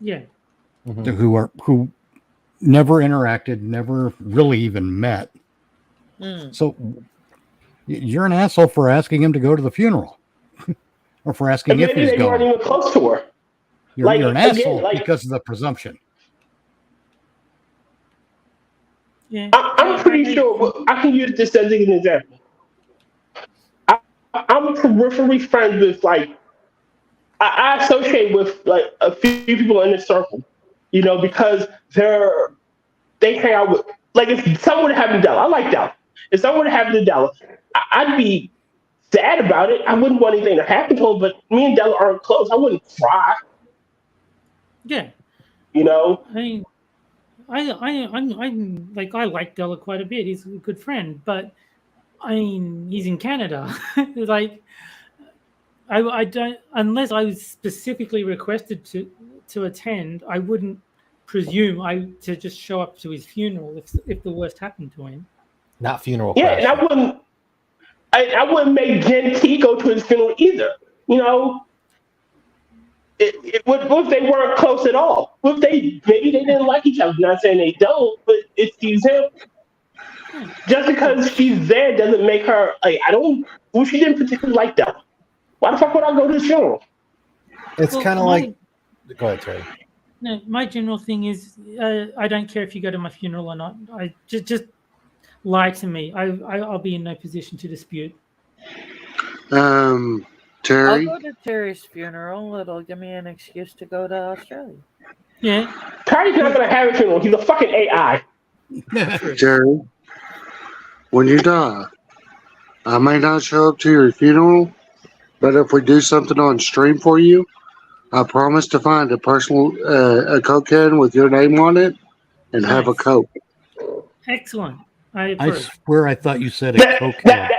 Yeah. Who never interacted, never really even met. So you're an asshole for asking him to go to the funeral. Or for asking if he's going. Maybe they weren't even close to her. You're an asshole because of the presumption. Yeah. I'm pretty sure I can use this as an example. I'm peripherally friends with I associate with like a few people in this circle, you know, because they hang out with if someone would have in Della, I like Della. If someone would have in Della, I'd be sad about it. I wouldn't want anything to happen to him, but me and Della aren't close. I wouldn't cry. Yeah. You know? I mean, I'm like, I like Della quite a bit. He's a good friend, but I mean, he's in Canada. Like, I don't, unless I was specifically requested to attend, I wouldn't presume to just show up to his funeral if the worst happened to him. Not funeral. Yeah, and I wouldn't make Gen T go to his funeral either. You know, what if they weren't close at all? What if maybe they didn't like each other? I'm not saying they don't, but it's the example. Just because she's there doesn't make her she didn't particularly like Della. Why the fuck would I go to the funeral? It's kind of like. Go ahead, Terry. No, my general thing is I don't care if you go to my funeral or not. I just lie to me. I'll be in no position to dispute. Terry? I'll go to Terry's funeral. It'll give me an excuse to go to Australia. Yeah. Terry's not going to have a funeral. He's a fucking AI. Terry, when you die, I may not show up to your funeral, but if we do something on stream for you, I promise to find a personal a Coke can with your name on it and have a Coke. Excellent. I swear I thought you said a Coke can.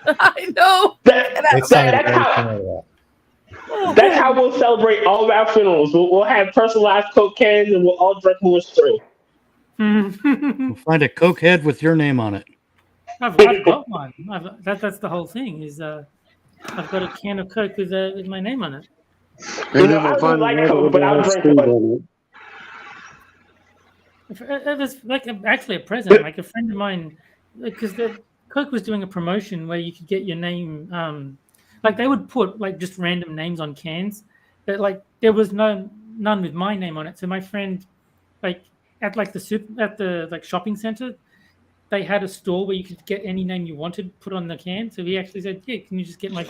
I know. That's how we'll celebrate all of our funerals. We'll have personalized Coke cans and we'll all drink more stream. We'll find a Coke head with your name on it. I've got one. That's the whole thing. Is I've got a can of Coke with my name on it. And I don't like Coke, but I'll drink one. It was actually a present. Like a friend of mine, because Coke was doing a promotion where you could get your name. They would put just random names on cans, but there was none with my name on it. So my friend, at the shopping center, they had a store where you could get any name you wanted put on the can. So he actually said, "Yeah, can you just get my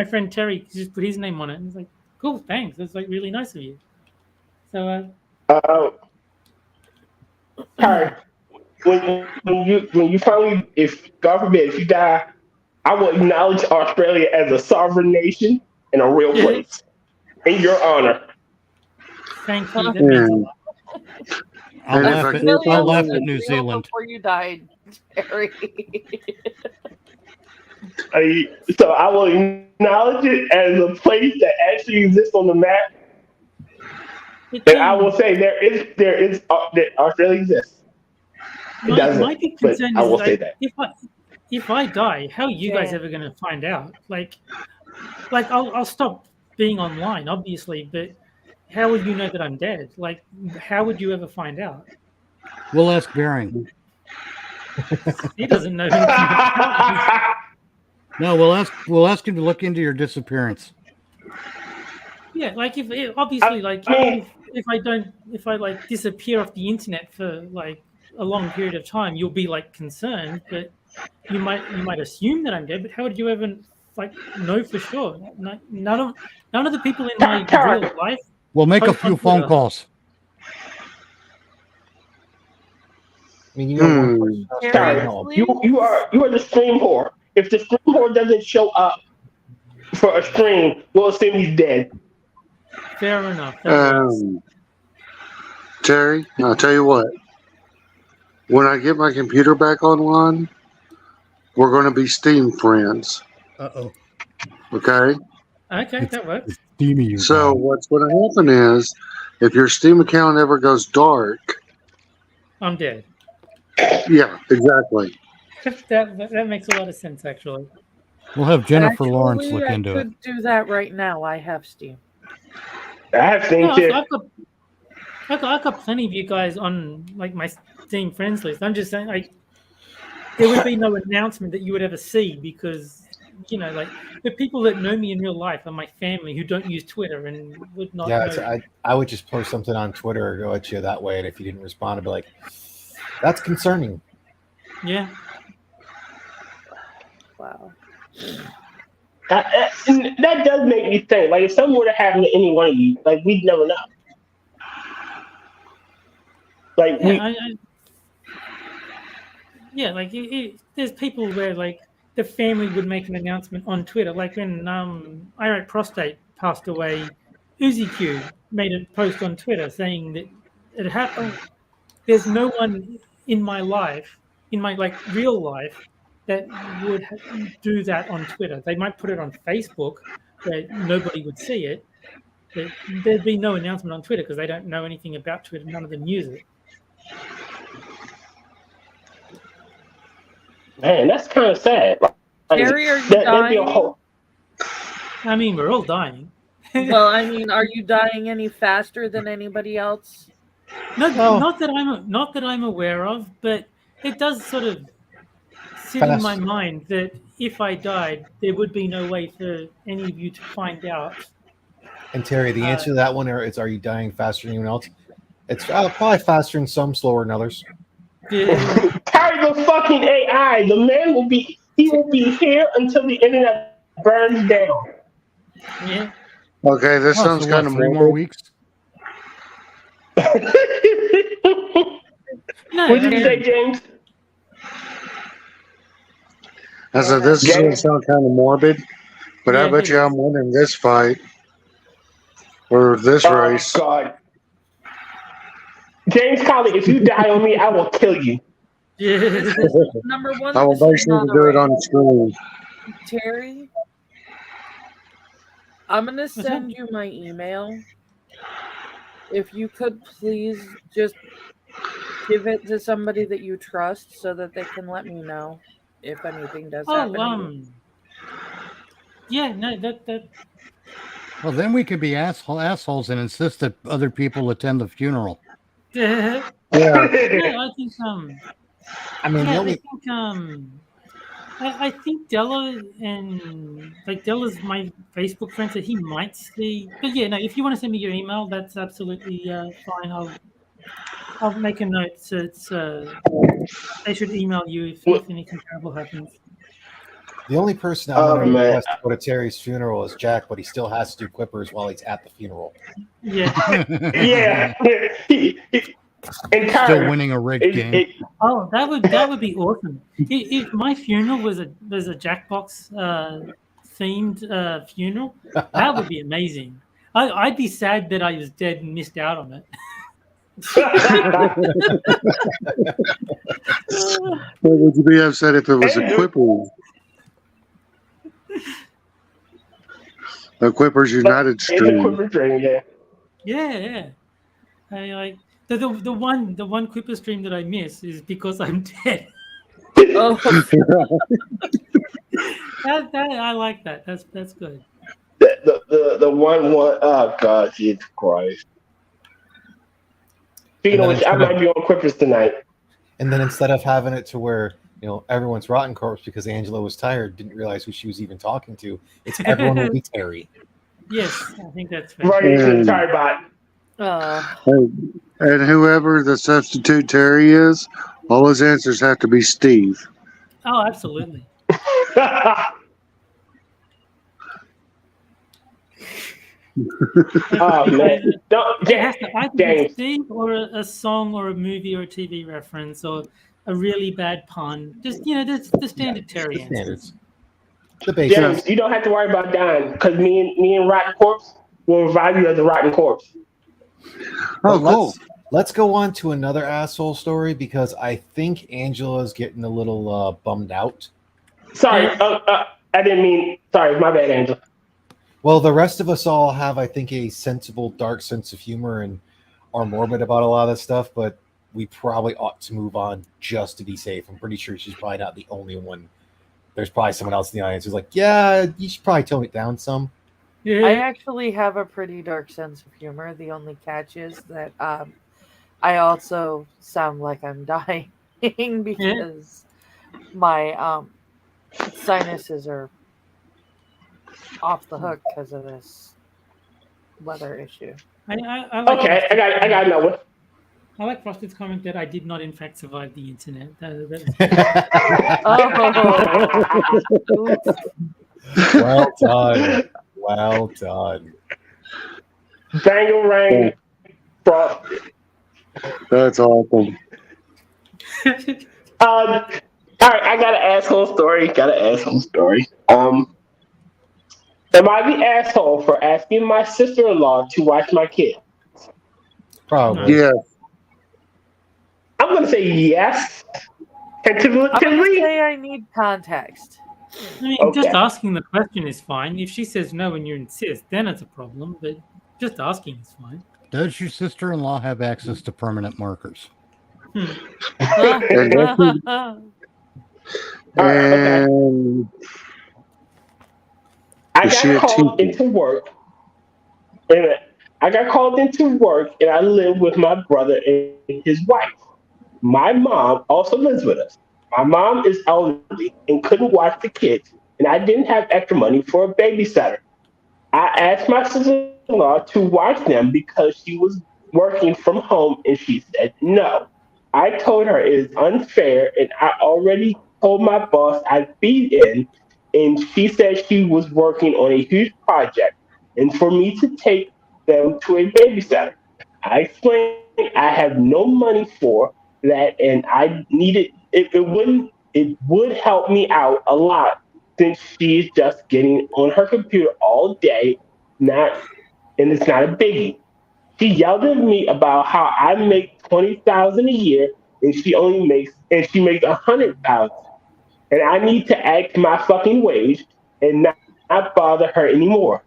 friend Terry just put his name on it?" And it's like, "Cool, thanks. That's really nice of you." So. Terry, when you finally, if God forbid, if you die, I will acknowledge Australia as a sovereign nation and a real place in your honor. Thank you. That means a lot. I'll laugh at New Zealand. Before you died, Terry. So I will acknowledge it as a place that actually exists on the map. And I will say there is Australia exists. My big concern is I will say that if I die, how are you guys ever going to find out? I'll stop being online, obviously, but how will you know that I'm dead? How would you ever find out? We'll ask Bering. He doesn't know anything about me. No, we'll ask him to look into your disappearance. Yeah, if if I like disappear off the internet for like a long period of time, you'll be like concerned, but you might assume that I'm dead. But how would you ever like know for sure? None of the people in my real life. We'll make a few phone calls. I mean, you know, you are the stream whore. If the stream whore doesn't show up for a stream, we'll assume he's dead. Fair enough. Terry, I'll tell you what. When I get my computer back online, we're going to be Steam friends. Uh-oh. Okay? Okay, that works. So what's going to happen is, if your Steam account ever goes dark... I'm dead. Yeah, exactly. that makes a lot of sense, actually. We'll have Jennifer Lawrence look into it. I could do that right now. I have Steam. I have Steam too. I've got plenty of you guys on like my Steam friends list. I'm just saying, like, there would be no announcement that you would ever see because, you know, like the people that know me in real life are my family who don't use Twitter and would not. Yeah, I would just post something on Twitter or go at you that way, and if you didn't respond, I'd be like, "That's concerning." Yeah. Wow. That does make me think. Like, if something were to happen to any one of you, like, we'd never know. Like, there's people where like the family would make an announcement on Twitter. Like when Iraq Prostate passed away, Uzi Q made a post on Twitter saying that it happened. There's no one in my life, in my like real life, that would do that on Twitter. They might put it on Facebook where nobody would see it. But there'd be no announcement on Twitter because they don't know anything about Twitter. None of them use it. Man, that's kind of sad. Gary, are you dying? I mean, we're all dying. Well, I mean, are you dying any faster than anybody else? No, not that I'm aware of, but it does sort of sit in my mind that if I died, there would be no way for any of you to find out. And Terry, the answer to that one is: are you dying faster than anyone else? It's probably faster than some, slower than others. Carry the fucking AI. The man will be here until the internet burns down. Yeah. Okay, this sounds kind of 3 more weeks. What did you say, James? I said this is going to sound kind of morbid, but I bet you I'm winning this fight or this race. God. James Colley, if you die on me, I will kill you. Number one, I will make sure to do it on the screen. Terry, I'm going to send you my email. If you could please just give it to somebody that you trust so that they can let me know if anything does happen. Yeah, no, that. Well, then we could be assholes and insist that other people attend the funeral. Yeah. I think. I mean, I think Della and Della's my Facebook friend, so he might see. But yeah, no, if you want to send me your email, that's absolutely fine. I'll make a note. So it's they should email you if anything terrible happens. The only person I'm going to request to go to Terry's funeral is Jack, but he still has to do Quippers while he's at the funeral. Yeah. Yeah. Still winning a rigged game. That would be awesome. If my funeral was a Jackbox themed funeral, that would be amazing. I'd be sad that I was dead and missed out on it. Would you be upset if it was a Quippers? A Quippers United stream. Yeah. I like the one Quipper stream that I miss is because I'm dead. Oh. that I like that. That's good. The one. Oh God, Jesus Christ! Speaking of which, I might be on Quippers tonight. And then instead of having it to where everyone's Rotncorpse because Angela was tired, didn't realize who she was even talking to, it's everyone will be Terry. Yes, I think that's fair. Right into the entire bot. And whoever the substitute Terry is, all his answers have to be Steve. Oh, absolutely. Oh man, don't, It has to either be James. Steve or a song or a movie or a TV reference or a really bad pun. Just the standard Terry The answers. standards. The basics. James, you don't have to worry about dying because me and Rotncorpse will revive you as a Rotncorpse. Oh, But cool. let's go on to another asshole story because I think Angela's getting a little bummed out. Sorry, I didn't mean. Sorry, my bad, Angela. Well, the rest of us all have, I think, a sensible, dark sense of humor and are morbid about a lot of this stuff, but we probably ought to move on just to be safe. I'm pretty sure she's probably not the only one. There's probably someone else in the audience who's like, yeah, you should probably tone it down some. Yeah. I actually have a pretty dark sense of humor. The only catch is that I also sound like I'm dying because my sinuses are off the hook because of this weather issue. I like Okay, I got another one. I like Frosted's comment that I did not, in fact, survive the internet. Well done. Well done. Bangarang Frosted. That's awesome. All right, I got an asshole story. Am I the asshole for asking my sister-in-law to watch my kid? Probably. Yeah. I'm gonna say yes. I'm gonna Tentatively. say I need context. I mean, Okay. just asking the question is fine. If she says no and you insist, then it's a problem. But just asking is fine. Does your sister-in-law have access to permanent markers? And I Is she a got called teacher? into work. Wait a minute. I got called into work and I live with my brother and his wife. My mom also lives with us. My mom is elderly and couldn't watch the kids, and I didn't have extra money for a babysitter. I asked my sister-in-law to watch them because she was working from home and she said no. I told her it is unfair and I already told my boss I'd feed in and she said she was working on a huge project and for me to take them to a babysitter. I explained I have no money for that and I needed it would help me out a lot since she's just getting on her computer all day, not and it's not a biggie. She yelled at me about how I make 20,000 a year and she makes 100,000 and I need to act my fucking wage and not bother her anymore.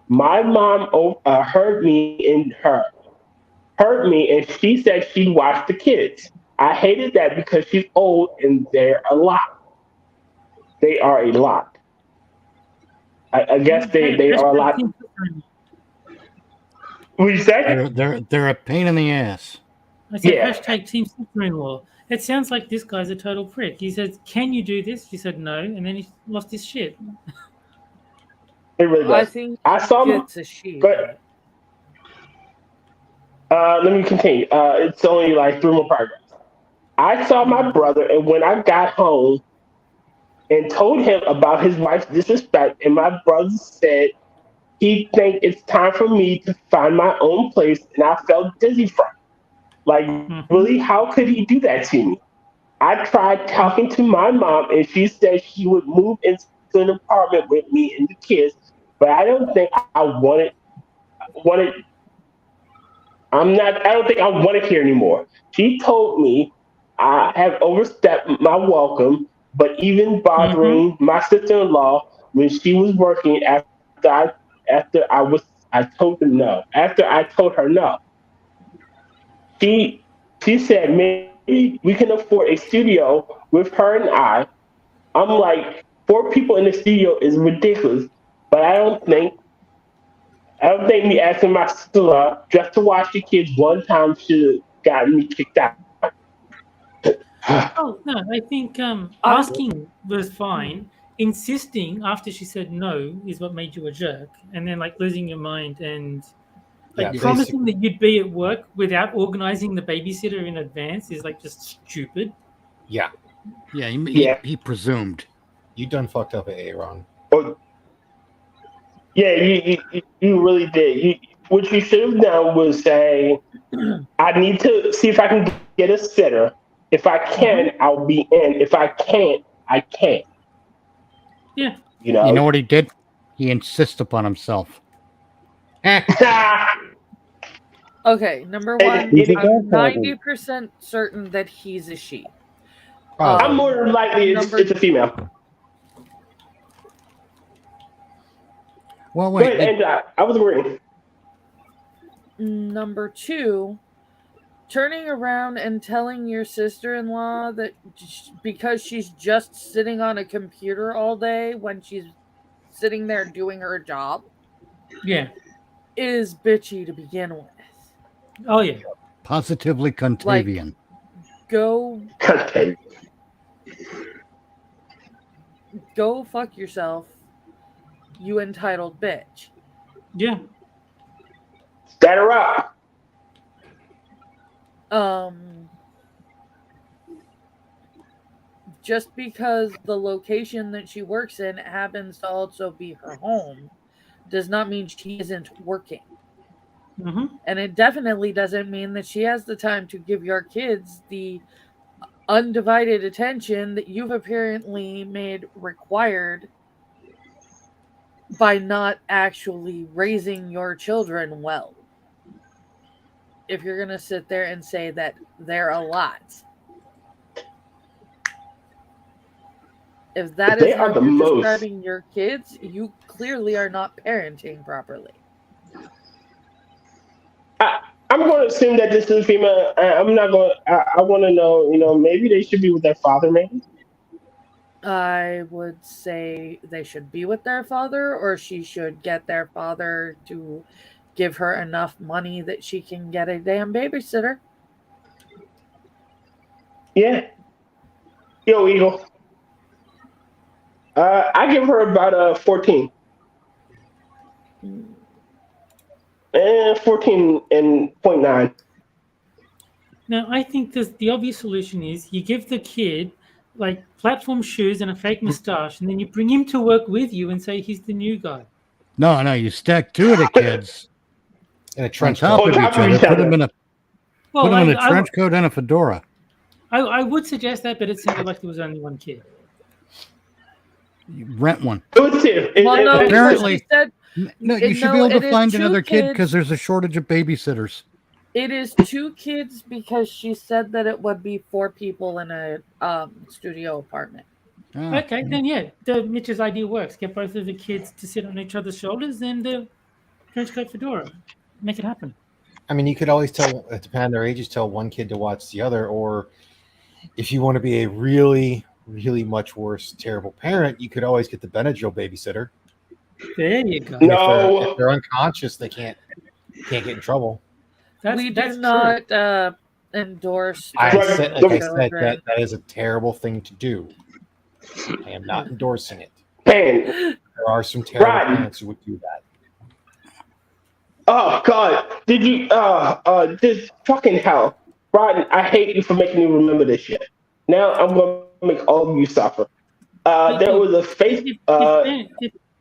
My mom heard me and she said she'd watch the kids. I hated that because she's old and they're a lot. They are a lot. I guess they are a lot. What you say? They're a pain in the ass. I said Yeah. hashtag team sister-in-law. It sounds like this guy's a total prick. He says, "Can you do this?" She said no, and then he lost his shit. It really I does. think I saw my, it's a she. but let me continue. It's only like 3 more paragraphs. I saw my brother, and when I got home and told him about his wife's disrespect, and my brother said he think it's time for me to find my own place, and I felt dizzy from it. Like, really, how could he do that to me? I tried talking to my mom, and she said she would move into an apartment with me and the kids, but I don't think I wanted. I'm not. I don't think I want it here anymore. She told me I have overstepped my welcome, but even bothering my sister-in-law when she was working I after I was I told her no. After I told her no, she she said maybe we can afford a studio with her and I. I'm like 4 people in the studio is ridiculous, but I don't think me asking my sister just to watch the kids one time should have gotten me kicked out. Oh no, I think asking was fine. Insisting after she said no is what made you a jerk, and then like losing your mind and Like promising that you'd be at work without organizing the babysitter in advance is like just stupid. Yeah. Yeah, he presumed. You done fucked up at Aaron. Oh, yeah, you really did. What you should have done was say, I need to see if I can get a sitter. If I can, I'll be in. If I can't, I can't. Yeah. You know what he did? He insists upon himself. Okay, number one, I'm 90% certain that he's a she. I'm more than likely it's a female. Well, wait. And I was agreeing. Number two, turning around and telling your sister-in-law that because she's just sitting on a computer all day when she's sitting there doing her job, is bitchy to begin with. Oh yeah, positively contagion. Go fuck yourself, you entitled bitch. Yeah. Set her up. Just because the location that she works in happens to also be her home does not mean she isn't working. And it definitely doesn't mean that she has the time to give your kids the undivided attention that you've apparently made required by not actually raising your children well. If you're going to sit there and say that they're a lot. If that is how you're describing your kids, you clearly are not parenting properly. I'm going to assume that this is female. I'm not going to, I want to know, maybe they should be with their father, maybe? I would say they should be with their father, or she should get their father to give her enough money that she can get a damn babysitter. Yeah. Yo, Eagle. I give her about 14. 14.9. Now, I think the obvious solution is you give the kid like platform shoes and a fake mustache, and then you bring him to work with you and say he's the new guy. No, you stack two of the kids in a trench coat on top of each other. Put them in a trench coat and a fedora. I would suggest that, but it sounded like there was only one kid. You rent one. Apparently, you should be able to find another kid because there's a shortage of babysitters. It is 2 kids because she said that it would be 4 people in a studio apartment. Okay, then Mitch's idea works. Get both of the kids to sit on each other's shoulders and the trench coat fedora. Make it happen. I mean, you could always tell, depending on their ages, tell one kid to watch the other, or if you want to be a really, really much worse, terrible parent, you could always get the Benadryl babysitter. There you go. No, if they're unconscious, they can't get in trouble. We do not endorse. I said that is a terrible thing to do. I am not endorsing it. There are some terrible parents who would do that. Oh God! Did you? This fucking hell, Rodney! I hate you for making me remember this shit. Now I'm gonna make all of you suffer. There was a face.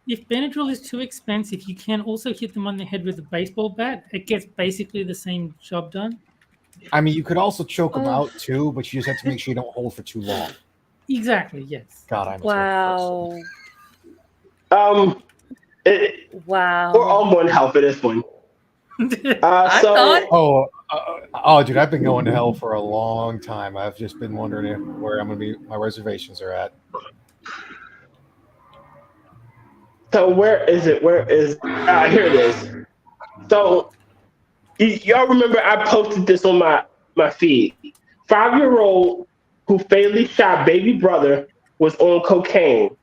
If Benadryl is too expensive, you can also hit them on the head with a baseball bat. It gets basically the same job done. I mean, you could also choke them out too, but you just have to make sure you don't hold for too long. Exactly. Yes. God, I'm wow. Wow. We're all going to hell for this one. Dude, I've been going to hell for a long time. I've just been wondering where I'm going to be. My reservations are at. So where is it? Here it is. So y'all remember I posted this on my feed. 5-year-old who fatally shot baby brother was on cocaine.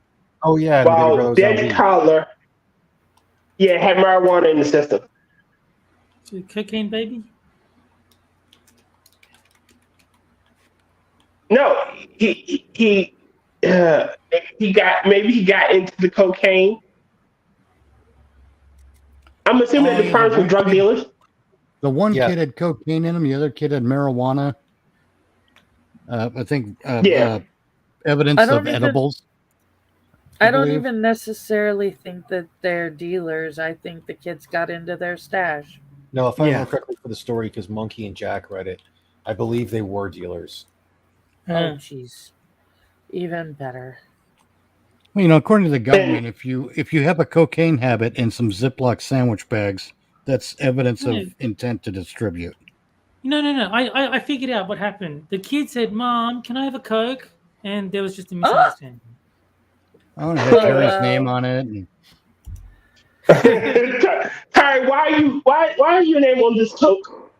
Oh yeah. While dead toddler, had marijuana in the system. So cocaine baby? No, he got into the cocaine. I'm assuming that the parents were drug dealers. The one kid had cocaine in him. The other kid had marijuana. I think evidence of edibles. I don't even necessarily think that they're dealers. I think the kids got into their stash. No, if I remember correctly for the story, because Monkey and Jack read it, I believe they were dealers. Oh, jeez. Even better. Well, according to the government, if you have a cocaine habit and some Ziploc sandwich bags, that's evidence of intent to distribute. No. I figured out what happened. The kid said, "Mom, can I have a Coke?" And there was just a misunderstanding. Oh, it had Terry's name on it. And... Terry, why are your name on this Coke?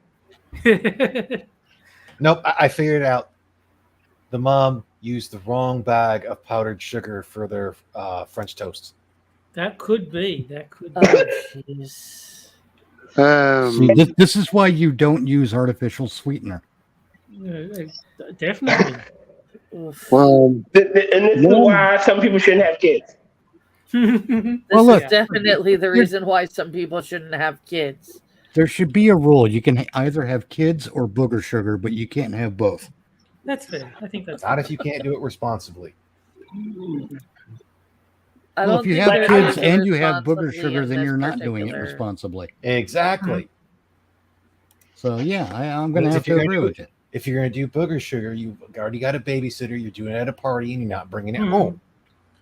Nope, I figured it out. The mom used the wrong bag of powdered sugar for their French toast. That could be. See, this is why you don't use artificial sweetener. Definitely. Well, and this is why some people shouldn't have kids. This is definitely the reason why some people shouldn't have kids. There should be a rule. You can either have kids or booger sugar, but you can't have both. That's fair. I think that's not if you can't do it responsibly. Well, if you have kids and you have booger sugar, then you're not doing it responsibly. Exactly. So yeah, I'm going to have to agree with you. If you're going to do booger sugar, you've already got a babysitter. You're doing it at a party, and you're not bringing it home.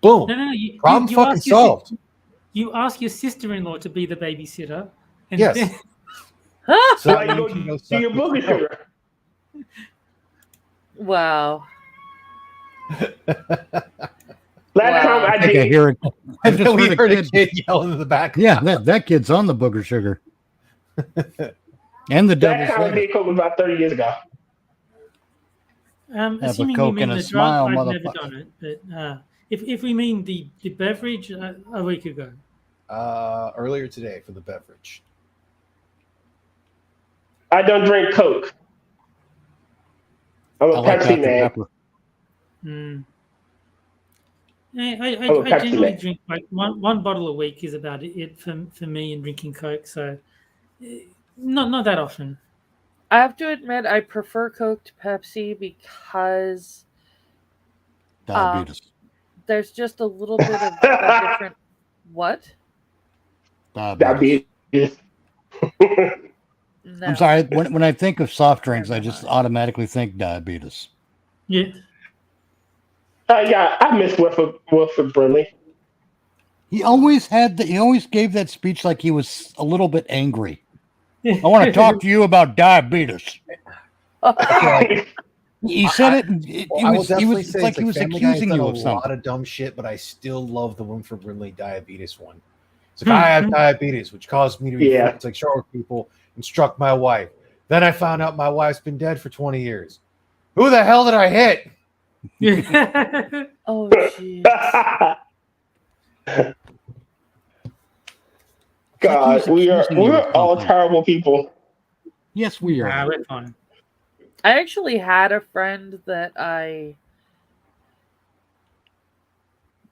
Boom. No. Problem fucking solved. You ask your sister-in-law to be the babysitter. And yes. Then... So you go do your booger sugar. Wow. Last time I did. I hear it. And then we heard a kid yelling in the back. Yeah, that kid's on the booger sugar. And the devil's Last time I did Coke was about 30 years ago. Assuming Coke you mean and a the smile, drug, I've never done it. But if we mean the beverage, a week ago. Earlier today for the beverage. I don't drink Coke. I'm a Pepsi man. I generally drink like one bottle a week is about it for me in drinking Coke. So not that often. I have to admit, I prefer Coke to Pepsi because diabetes. There's just a little bit of a different what? Diabetes. No. I'm sorry. When I think of soft drinks, I just automatically think diabetes. Yeah. Yeah, I miss Wilford Brimley. He always gave that speech like he was a little bit angry. I want to talk to you about diabetes. He said it. He was like he was accusing you of something. A lot of dumb shit, but I still love the Wilford Brimley diabetes one. It's like I have diabetes, which caused me to be friends like short people and struck my wife. Then I found out my wife's been dead for 20 years. Who the hell did I hit? Oh, jeez. God, we're all terrible people. Yes, we are. Nah, we're fine. I actually had a friend that I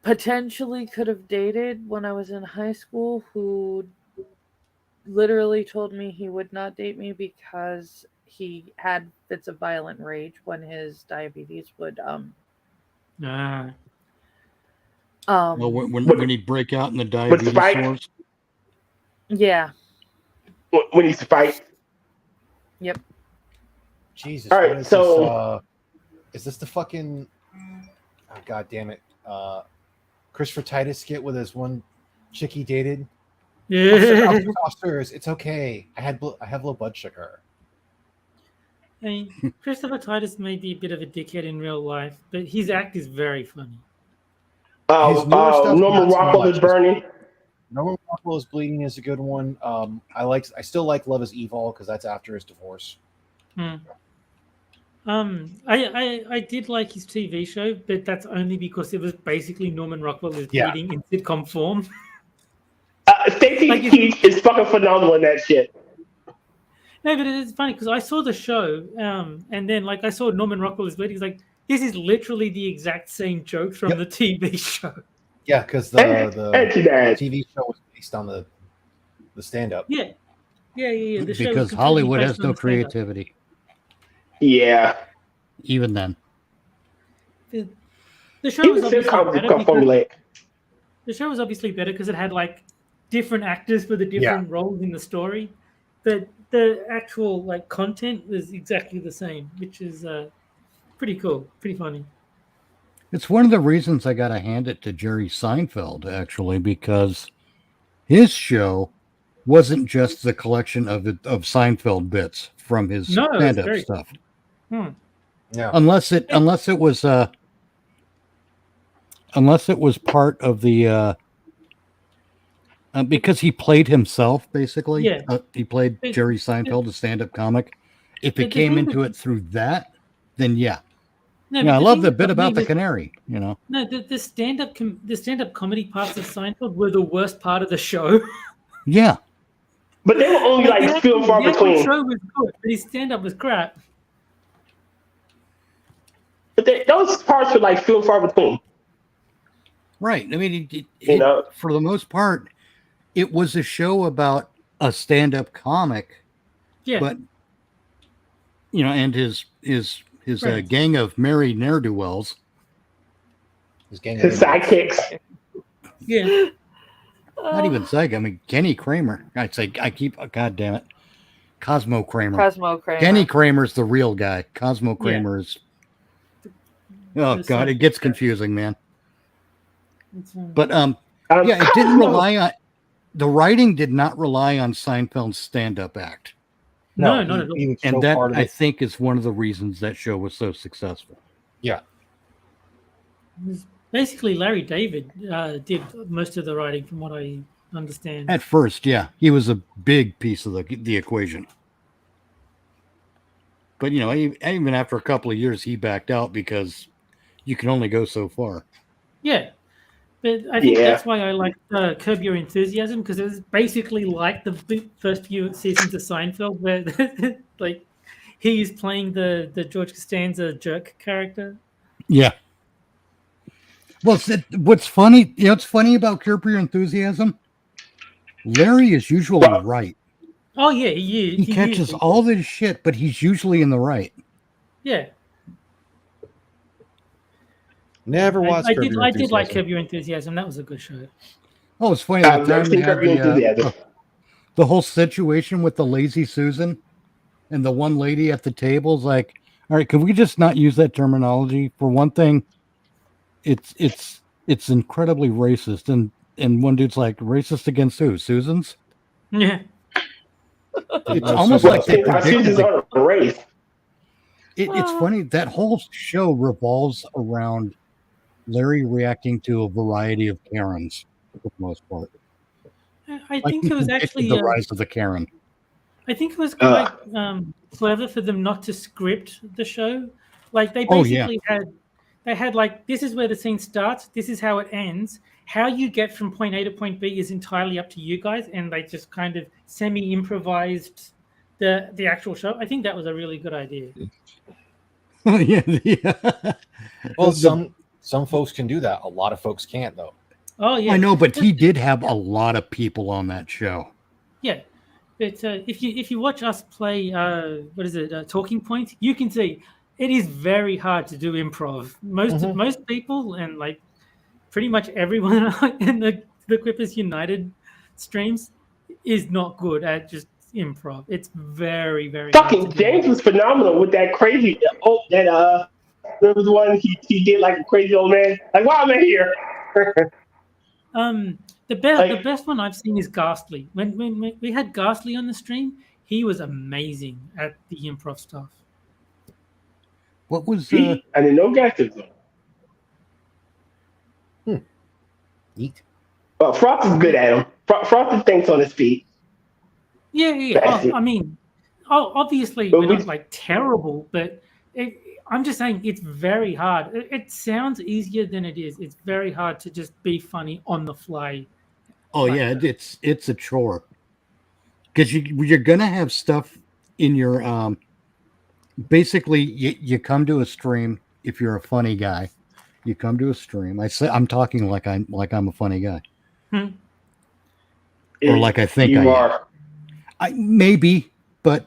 potentially could have dated when I was in high school who literally told me he would not date me because he had fits of violent rage when his diabetes would well, when he'd break out in the diabetes sores. Yeah. When he spiked. Yep. Jesus. All right, so is this the fucking God damn it. Christopher Titus skit with his one chick he dated? Yeah. Officers, it's okay. I have low blood sugar. I mean, Christopher Titus may be a bit of a dickhead in real life, but his act is very funny. Norman Rockwell is burning. Norman Rockwell's Bleeding is a good one. I still like Love is Evil because that's after his divorce. I did like his TV show, but that's only because it was basically Norman Rockwell is bleeding in sitcom form. Stacey Keach is fucking phenomenal in that shit. No, but it's funny because I saw the show, and then I saw Norman Rockwell is bleeding. He's like, this is literally the exact same joke from the TV show. Yeah, because the TV show was based on the stand-up. Yeah. Yeah. The show was Because completely Hollywood based has on no the stand-up. creativity. Yeah. Even then. The show Even was obviously sitcoms better become because formulaic. the show was obviously better because it had like different actors for the different roles in the story, but the actual like content was exactly the same, which is pretty cool, pretty funny. It's one of the reasons I got to hand it to Jerry Seinfeld, actually, because his show wasn't just the collection of Seinfeld bits from his No, it's stand-up very stuff. Yeah. Unless it was part of the because he played himself basically. Yeah. He played It- Jerry Seinfeld, a stand-up comic. If The it came thing into with- it through that, then yeah. No, Yeah, but I the love thing the that bit got about me the was- canary, you know. No, the stand-up comedy parts of Seinfeld were the worst part of the show. Yeah. But they were only The like few actual- and far the actual between. show was good, but his stand-up was crap. But those parts were like few and far between. Right. I mean, You know? for the most part, it was a show about a stand-up comic, Yeah. but you know, and his Right. gang of merry ne'er-do-wells. His gang His sidekicks. Yeah. Not even Zeg. I mean, Kenny Kramer. God damn it, Cosmo Kramer. Cosmo Kramer. Kenny Kramer's the real guy. Cosmo Yeah. Kramer is. Oh The God, it sidekick gets guy. confusing, man. It's, But yeah, it didn't Cosmo. rely on the writing. Did not rely on Seinfeld's stand-up act. No, not at all. He was And so that, part of I it. think, is one of the reasons that show was so successful. Yeah. Basically, Larry David did most of the writing, from what I understand. At first, yeah, he was a big piece of the equation. But, you know, even after a couple of years, he backed out because you can only go so far. Yeah. But I think Yeah. that's why I like Curb Your Enthusiasm, because it was basically like the first few seasons of Seinfeld, where like he's playing the George Costanza jerk character. Yeah. Well, what's funny, you know, what's funny about Curb Your Enthusiasm? Larry is usually right. Oh yeah, he He catches usually- all this shit, but he's usually in the right. Yeah, Never watched. I Curb did. Your I did like Enthusiasm. Curb Your Enthusiasm. That was a good show. Oh, it's funny. That I've never time seen we had Curb Your Enthusiasm. the whole situation with the lazy Susan and the one lady at the table is like, all right, can we just not use that terminology? For one thing, it's incredibly racist. And one dude's like, racist against who? Susans? Yeah, It's almost Well, like they our predicted seasons are a race. It's funny. That whole show revolves around Larry reacting to a variety of Karens for the most part. I think it was predicted actually. the rise of the Karen. I think it was quite clever for them not to script the show. Like they Oh, yeah. basically had like, this is where the scene starts, this is how it ends. How you get from point A to point B is entirely up to you guys, and they just kind of semi-improvised the actual show. I think that was a really good idea. yeah. Well, some folks can do that. A lot of folks can't, though. Oh yeah, I know, but he did have a lot of people on that show. yeah. But if you watch us play, what is it, Talking Points, you can see it is very hard to do improv. Most people, and like pretty much everyone in the Quippers United streams, is not good at just improv. It's very, very hard Fucking to do. James was phenomenal with that crazy. There was one he did like a crazy old man. Like, why am I here? The best one I've seen is Ghastly. When we had Ghastly on the stream, he was amazing at the improv stuff. What was I didn't know Ghastly was on. Eat. Well, Frost is good at him. Frost thinks on his feet. Yeah. Bastard. I mean, obviously But we're we- not like terrible, but I'm just saying it's very hard. It sounds easier than it is. It's very hard to just be funny on the fly. Oh yeah, it's a chore because you're gonna have stuff in your basically you come to a stream if you're a funny guy. You come to a stream. I'm talking like I'm a funny guy, or like I think you I am. are. Maybe, but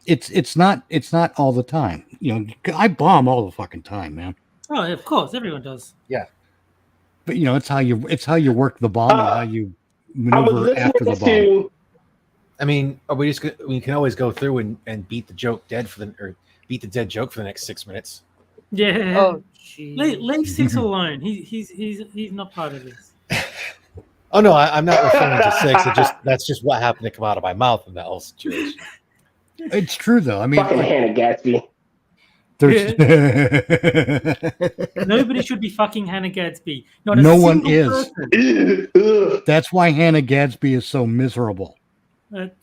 it's not all the time. You know, I bomb all the fucking time, man. Oh, of course, everyone does. Yeah. But you know, it's how you work the bomb and how you maneuver after the bomb. I mean, we can always go through and beat the joke dead or beat the dead joke for the next 6 minutes. Yeah. Oh, jeez. Leave Six alone. He's not part of this. Oh no, I'm not referring to Six. That's just what happened to come out of my mouth in that whole situation. It's true though. I mean, Fucking Hannah Gatsby. Nobody should be fucking Hannah Gadsby. No one is. That's why Hannah Gadsby is so miserable.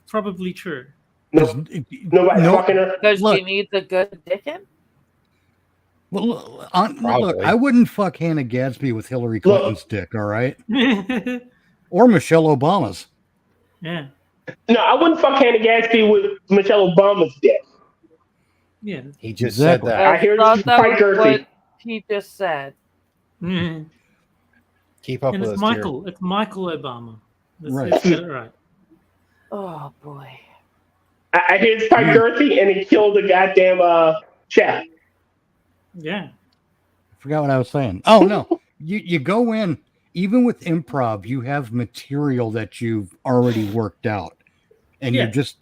Probably true. Nobody's fucking her. Because she needs a good dickin'? Well, look, I wouldn't fuck Hannah Gadsby with Hillary Clinton's dick, all right? Or Michelle Obama's. Yeah. No, I wouldn't fuck Hannah Gadsby with Michelle Obama's dick. Yeah. He just said that. I hear thought this that quite was girthy. what he just said. Keep up and with it's us, Michael. It's Michael Obama. Right. Let's get it right. Oh, boy. I hear it's quite girthy, and he killed the goddamn chef. Yeah. I forgot what I was saying. Oh, no. You go in, even with improv, you have material that you've already worked out. And you're just,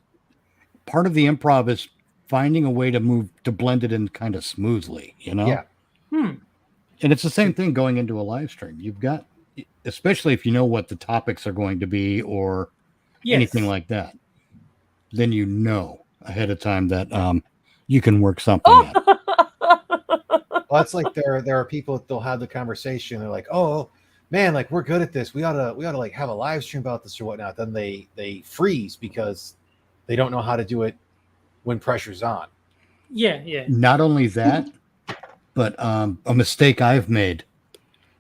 part of the improv is finding a way to blend it in kind of smoothly, you know? Yeah. And it's the same thing going into a live stream. You've got, especially if you know what the topics are going to be or anything like that, then you know ahead of time that you can work something out. Well, it's like there are people that they'll have the conversation. They're like, "Oh, man, like we're good at this. We ought to like have a live stream about this or whatnot." Then they freeze because they don't know how to do it when pressure's on. Yeah. Not only that, but a mistake I've made,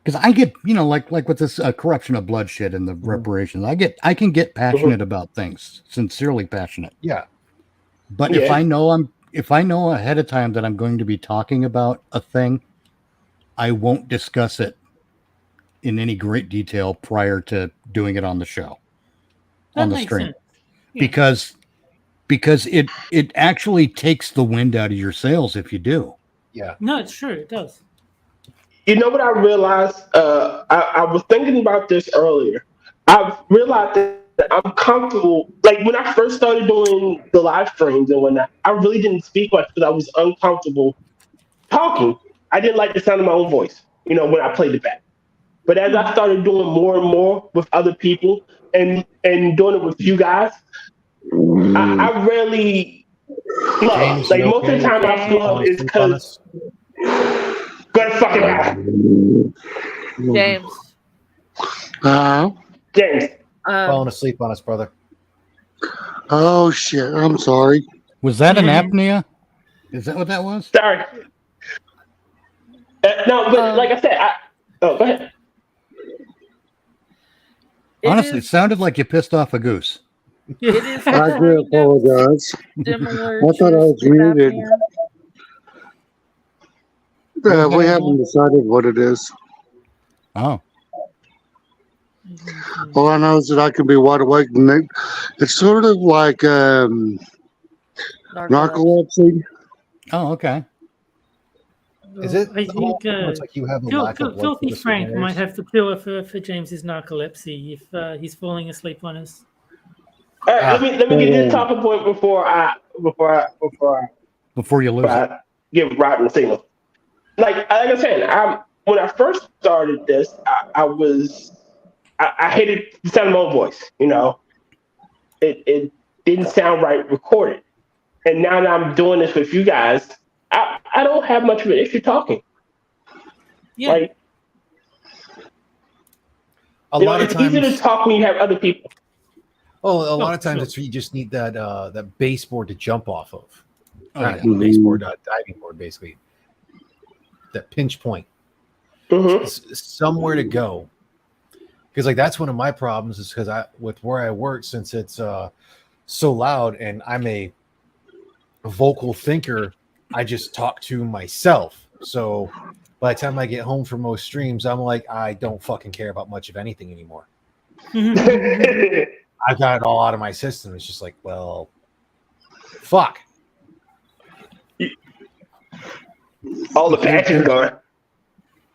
because I get, you know, like with this corruption of bloodshed and the reparations, I can get passionate about things, sincerely passionate. Yeah. But if I know ahead of time that I'm going to be talking about a thing, I won't discuss it in any great detail prior to doing it on the show, on the stream, because it actually takes the wind out of your sails if you do. Yeah. No, it's true. It does. You know what I realized? I was thinking about this earlier. I've realized that I'm comfortable. Like when I first started doing the live streams and whatnot, I really didn't speak much because I was uncomfortable talking. I didn't like the sound of my own voice, you know, when I played it back. But as I started doing more and more with other people and doing it with you guys, I rarely flow. James, like most of the time I flow is because go to fucking house. James. James. Falling asleep on us, brother. Oh shit! I'm sorry. Was that an apnea? Is that what that was? Sorry. No, but like I said, go ahead. Honestly, it sounded like you pissed off a goose. It is I do apologize. similar. I thought I was muted. We haven't decided what it is. Oh. All I know is that I can be wide awake, and it's sort of like narcolepsy. Oh, okay. Is it? I think it's like you have a lack of blood Filthy for the Frank skin might areas? have the cure for James's narcolepsy if he's falling asleep on us. All right, let me get this talking point before you lose it. Give Rotten a signal. Like I said, when I first started this, I hated the sound of my own voice. You know, it didn't sound right recorded. And now that I'm doing this with you guys, I don't have much of an issue talking. Yeah. Like, it's easier to talk when you have other people. Oh, a lot of times you just need that baseboard to jump off of. Baseboard, diving board, basically. That pinch point. Mm-hmm. Somewhere to go. Because like that's one of my problems is because with where I work, since it's so loud and I'm a vocal thinker, I just talk to myself. So by the time I get home from most streams, I'm like, I don't fucking care about much of anything anymore. I got it all out of my system. It's just like, well, fuck. All the patches gone.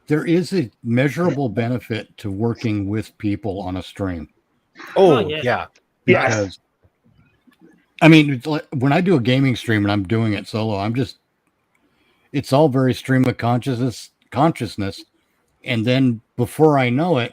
There is a measurable benefit to working with people on a stream. Oh, yeah. yeah. Because, I mean, it's like, when I do a gaming stream and I'm doing it solo, it's all very stream of consciousness. And then before I know it,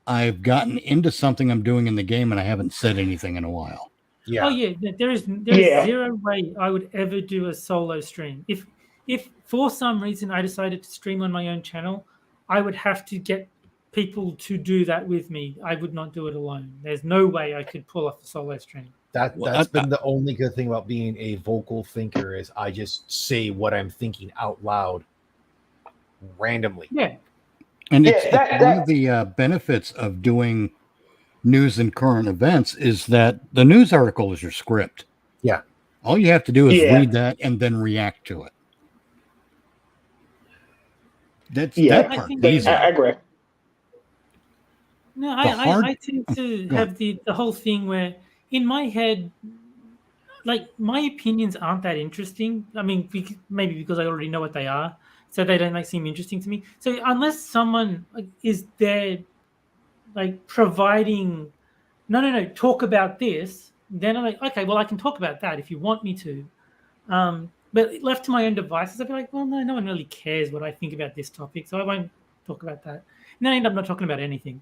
I've gotten into something I'm doing in the game and I haven't said anything in a while. Yeah. Oh yeah, there is zero way I would ever do a solo stream. If for some reason I decided to stream on my own channel, I would have to get people to do that with me. I would not do it alone. There's no way I could pull off a solo stream. That's been the only good thing about being a vocal thinker is I just say what I'm thinking out loud randomly. Yeah. And it's one of the benefits of doing news and current events is that the news article is your script. Yeah. All you have to do is read that and then react to it. That part's easy. I agree. No, I tend to have the whole thing where in my head, like my opinions aren't that interesting. I mean, maybe because I already know what they are, so they don't seem interesting to me. So unless someone is there, like providing, no, talk about this, then I'm like, okay, well I can talk about that if you want me to. But left to my own devices, I'd be like, well, no one really cares what I think about this topic, so I won't talk about that. And then I end up not talking about anything.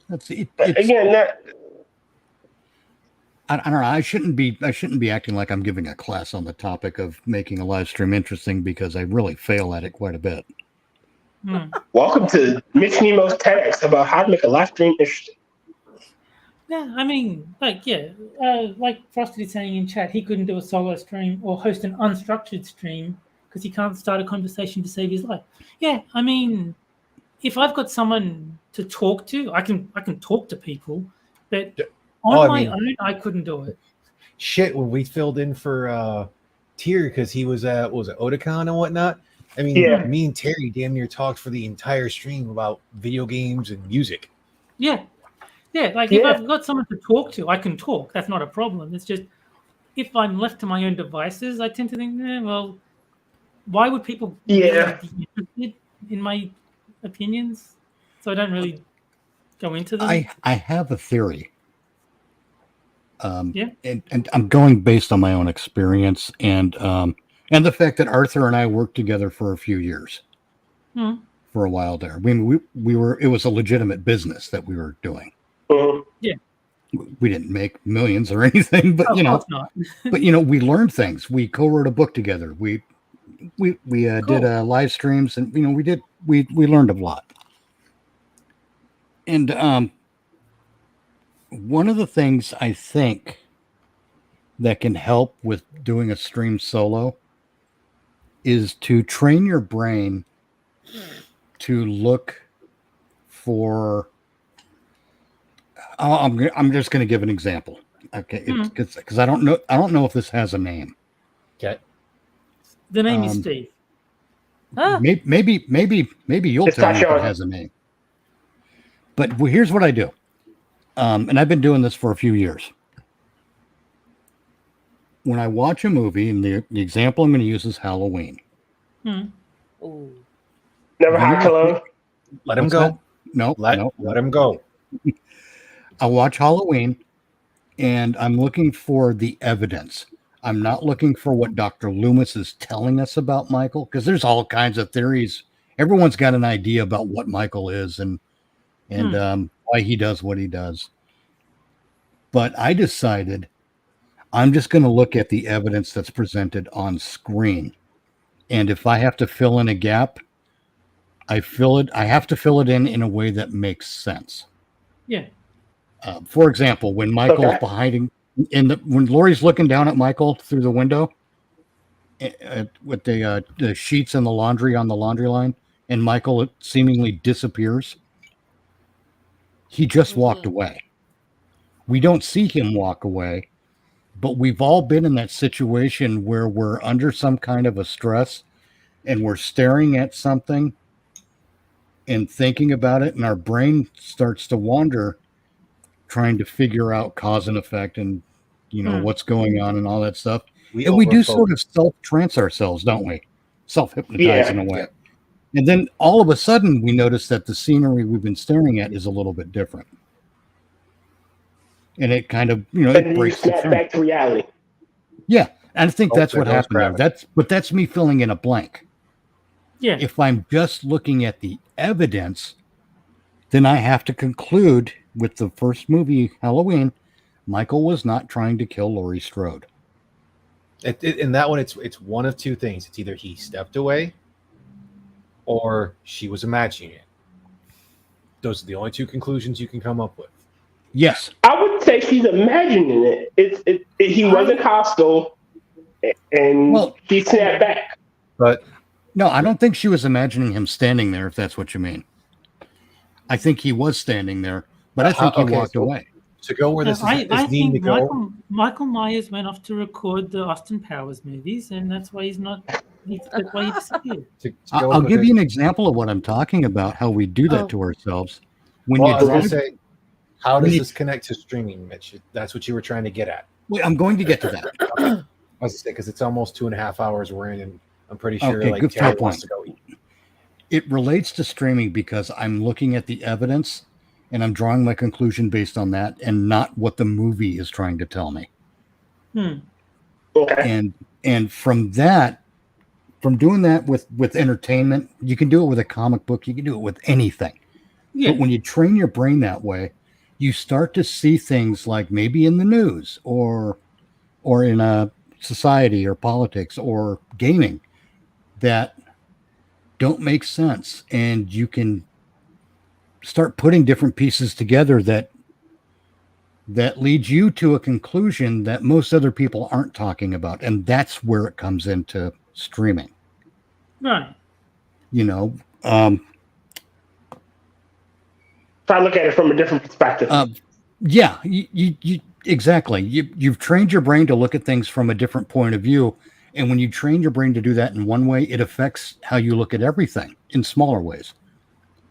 Again, I don't know. I shouldn't be acting like I'm giving a class on the topic of making a live stream interesting because I really fail at it quite a bit. Welcome to Mitch Nemo's TEDx about how to make a live stream interesting. Yeah, I mean, like Frosty is saying in chat, he couldn't do a solo stream or host an unstructured stream because he can't start a conversation to save his life. Yeah, I mean, if I've got someone to talk to, I can talk to people, but on my own, I couldn't do it. Shit, when we filled in for Tier because he was at Otakon and whatnot. I mean, me and Terry damn near talked for the entire stream about video games and music. Yeah. If I've got someone to talk to, I can talk. That's not a problem. It's just if I'm left to my own devices, I tend to think, well, why would people really be interested in my opinions? So I don't really go into them. I have a theory. And I'm going based on my own experience and the fact that Arthur and I worked together for a few years, for a while there. I mean, it was a legitimate business that we were doing. Yeah, we didn't make millions or anything, but but we learned things. We co-wrote a book together. We did live streams, and we learned a lot. And one of the things I think that can help with doing a stream solo is to train your brain to look for. I'm just going to give an example, okay? Because I don't know if this has a name. Okay. The name is Steve. Maybe you'll tell me if it has a name. But here's what I do, and I've been doing this for a few years. When I watch a movie, and the example I'm going to use is Halloween. Never hot cologne. Let him go. No, let him go. I watch Halloween, and I'm looking for the evidence. I'm not looking for what Dr. Loomis is telling us about Michael, because there's all kinds of theories. Everyone's got an idea about what Michael is and why he does what he does. But I decided I'm just going to look at the evidence that's presented on screen. And if I have to fill in a gap, I have to fill it in a way that makes sense. Yeah. For example, when Michael's behind when Laurie's looking down at Michael through the window with the sheets and the laundry on the laundry line, and Michael seemingly disappears, he just walked away. We don't see him walk away, but we've all been in that situation where we're under some kind of a stress and we're staring at something and thinking about it, and our brain starts to wander. trying to figure out cause and effect and what's going on and all that stuff. We And we do sort overfocus. of self-trance ourselves, don't we? Self-hypnotize in a way. Yeah. And then all of a sudden we notice that the scenery we've been staring at is a little bit different. And it kind of, And it then you breaks the snap frame. back to reality. Yeah. And I think that's there what goes happened there. gravity. That's me filling in a blank. Yeah. If I'm just looking at the evidence, then I have to conclude with the first movie, Halloween, Michael was not trying to kill Laurie Strode. In that one, it's one of two things. It's either he stepped away or she was imagining it. Those are the only two conclusions you can come up with. Yes. I would say she's imagining it. He wasn't hostile, and she snapped back. But no, I don't think she was imagining him standing there, if that's what you mean. I think he was standing there, but I think he walked away. To go where this I is needing to think go. Michael Myers went off to record the Austin Powers movies, and that's why he's not. That's why he disappeared. I'll give you an example of what I'm talking about. How we do that to ourselves. When Well, you I was going drive, to say, how does this connect to streaming, Mitch? That's what you were trying to get at. wait, I'm going to get to that. I was going to say, because it's almost 2.5 hours we're in, and I'm pretty sure Okay, like good Terry point. wants to go eat. It relates to streaming because I'm looking at the evidence and I'm drawing my conclusion based on that and not what the movie is trying to tell me. Okay. And from that, from doing that with entertainment, you can do it with a comic book, you can do it with anything. Yeah. But when you train your brain that way, you start to see things like maybe in the news or in a society or politics or gaming that don't make sense, and you can start putting different pieces together that leads you to a conclusion that most other people aren't talking about, and that's where it comes into streaming. Right. Try to look at it from a different perspective. Yeah, you exactly. You've trained your brain to look at things from a different point of view. And when you train your brain to do that in one way, it affects how you look at everything in smaller ways.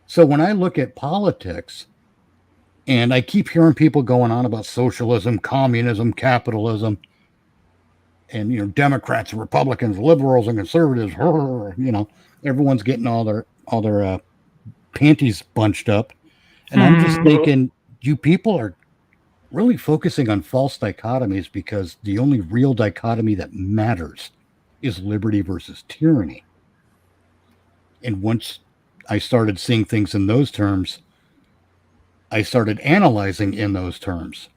So when I look at politics, and I keep hearing people going on about socialism, communism, capitalism, and Democrats and Republicans, liberals and conservatives, everyone's getting all their panties bunched up. And I'm just thinking, you people are really focusing on false dichotomies because the only real dichotomy that matters is liberty versus tyranny. And once I started seeing things in those terms, I started analyzing in those terms.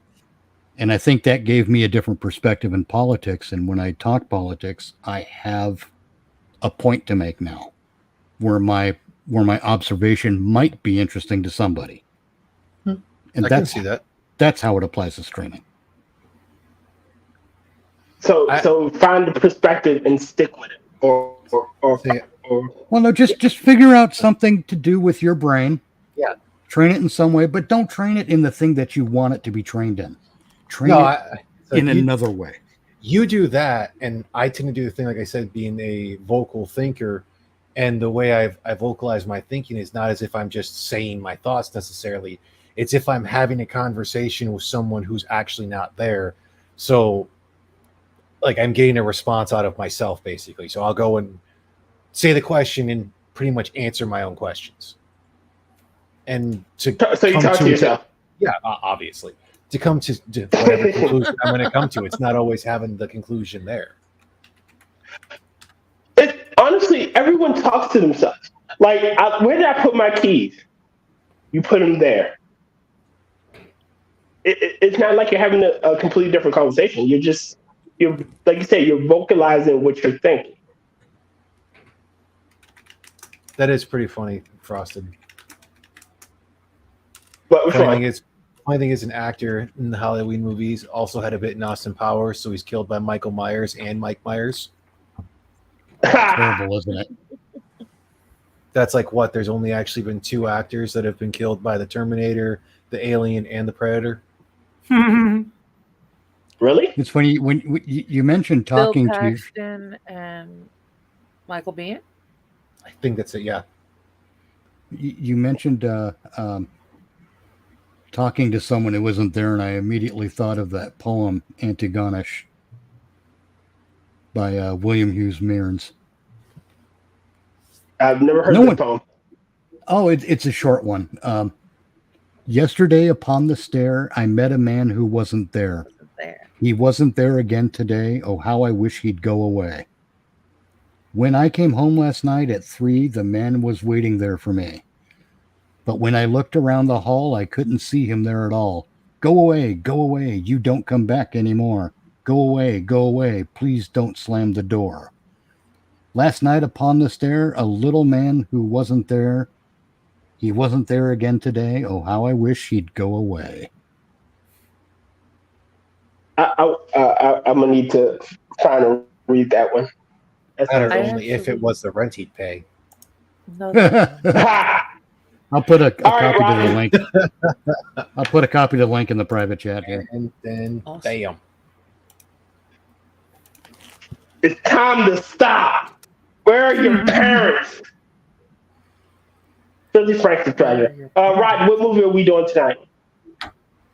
And I think that gave me a different perspective in politics. And when I talk politics, I have a point to make now where my observation might be interesting to somebody. And I can see that. That's how it applies to streaming. So find the perspective and stick with it, or well, no, just figure out something to do with your brain. Yeah. Train it in some way, but don't train it in the thing that you want it to be trained in. Train it in another way. You do that, and I tend to do the thing, like I said, being a vocal thinker. And the way I vocalize my thinking is not as if I'm just saying my thoughts necessarily. It's if I'm having a conversation with someone who's actually not there. So, like, I'm getting a response out of myself, basically. So I'll go and say the question and pretty much answer my own questions. And so you talk to yourself. Yeah, obviously. To come to whatever conclusion I'm going to come to. It's not always having the conclusion there. Honestly, everyone talks to themselves. Like, where did I put my keys? You put them there. It's not like you're having a completely different conversation. You're like you say, you're vocalizing what you're thinking. That is pretty funny, Frosted. But funny thing is, an actor in the Halloween movies also had a bit in Austin Powers, so he's killed by Michael Myers and Mike Myers. Terrible, isn't it? That's like what? There's only actually been 2 actors that have been killed by the Terminator, the Alien, and the Predator. Really? It's funny when you mentioned talking Bill to Paxton and Michael Biehn. I think that's it. Yeah. You mentioned talking to someone who wasn't there, and I immediately thought of that poem, Antigonish, by William Hughes Mearns. I've never heard the poem. Oh, it's a short one. Yesterday upon the stair, I met a man who wasn't there. He wasn't there again today. Oh, how I wish he'd go away. When I came home last night at 3, the man was waiting there for me. But when I looked around the hall, I couldn't see him there at all. Go away, you don't come back anymore. Go away, please don't slam the door. Last night upon the stair, a little man who wasn't there. He wasn't there again today. Oh, how I wish he'd go away. I'm gonna need to try to read that one. Only if it was the rent he'd pay. No, I'll put a copy to the link. I'll put a copy to the link in the private chat here. And then, bam. It's time to stop. Where are your parents? Philly Frank's the treasure. Rod, what movie are we doing tonight?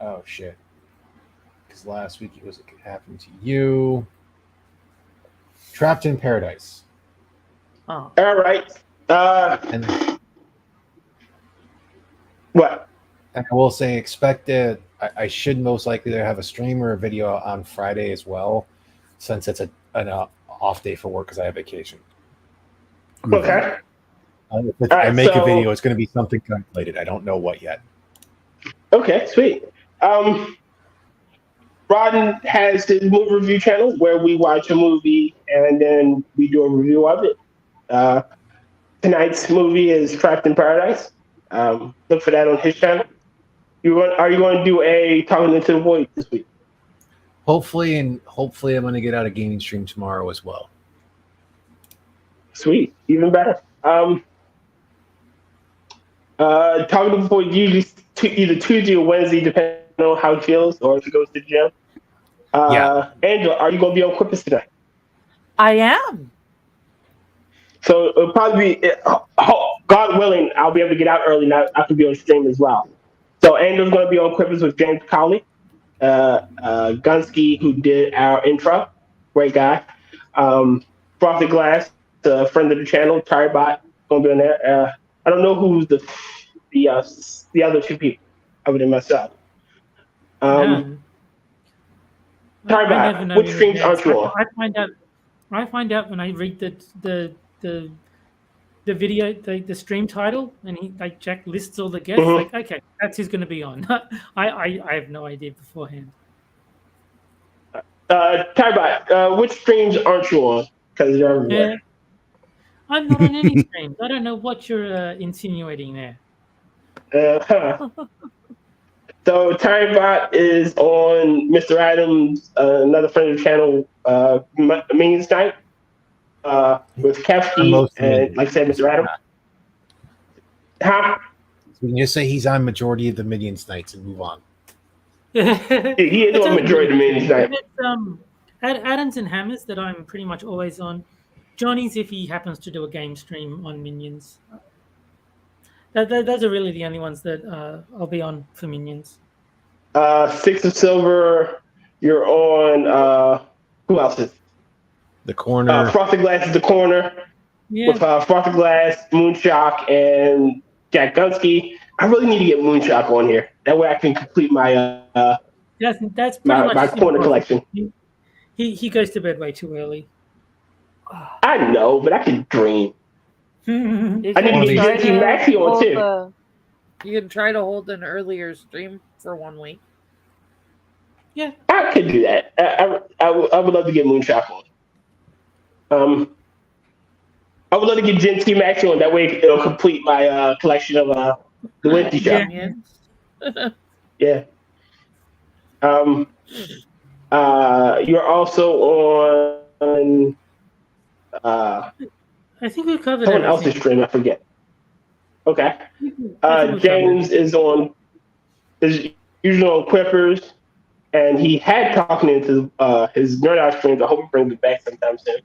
Oh, shit. Because last week it was It Could Happen to You. Trapped in Paradise. Oh. All right. And what? And I will say, expect it. I should most likely have a stream or a video on Friday as well, since it's an off day for work because I have vacation. Okay. If I make a video, it's going to be something calculated. I don't know what yet. Okay, sweet. Rodden has his movie review channel where we watch a movie and then we do a review of it. Tonight's movie is Trapped in Paradise. Look for that on his channel. Are you going to do a Talking Into the Void this week? Hopefully I'm going to get out a gaming stream tomorrow as well. Sweet, even better. Talking to the Void usually either Tuesday or Wednesday, depending on how he feels or if he goes to the gym. Yeah. Angela, are you going to be on Quippers tonight? I am. So it'll probably be, God willing, I'll be able to get out early. Now I can be on stream as well. So Angela's going to be on Quippers with James Colley, Gunski, who did our intro, great guy. Frosted Glass, a friend of the channel, Tyribot, going to be on there. I don't know who's the other two people other than myself. Tyribot, which streams aren't you on? I find out when I read the video, the stream title, and Jack lists all the guests. Mm-hmm. Like, okay, that's who's going to be on. I have no idea beforehand. Tyribot, which streams aren't you on? Because you're everywhere. I'm not on any streams. I don't know what you're insinuating there. So Tyribot is on Mr. Adams, another friend of the channel, Minions Night, with Kefki and, like I said, Mr. Adams. So you just say he's on majority of the Minions Nights and move on. He is on majority of the Minions Night. It's Adams and Hammers that I'm pretty much always on. Johnny's if he happens to do a game stream on Minions. Those are really the only ones that I'll be on for Minions. Six of Silver, you're on. Who else is? The Corner. Frosted Glass is The Corner. Yeah. With Frosted Glass, Moonshock, and Jack Gunski. I really need to get Moonshock on here. That way I can complete my that's pretty my much corner collection. He goes to bed way too early. I know, but I can dream. I need to get TMaxi on too. You can try to hold an earlier stream for 1 week. Yeah, I could do that. I would love to get Moonshock on. I would love to get Gen TMaxi on. That way it'll complete my collection of the Wednesday show. Yeah. You're also on. I think we covered someone else's stream. I forget. Okay. James is usually on Quippers, and he had talking into his Nerd Out streams. I hope he brings it back sometime soon.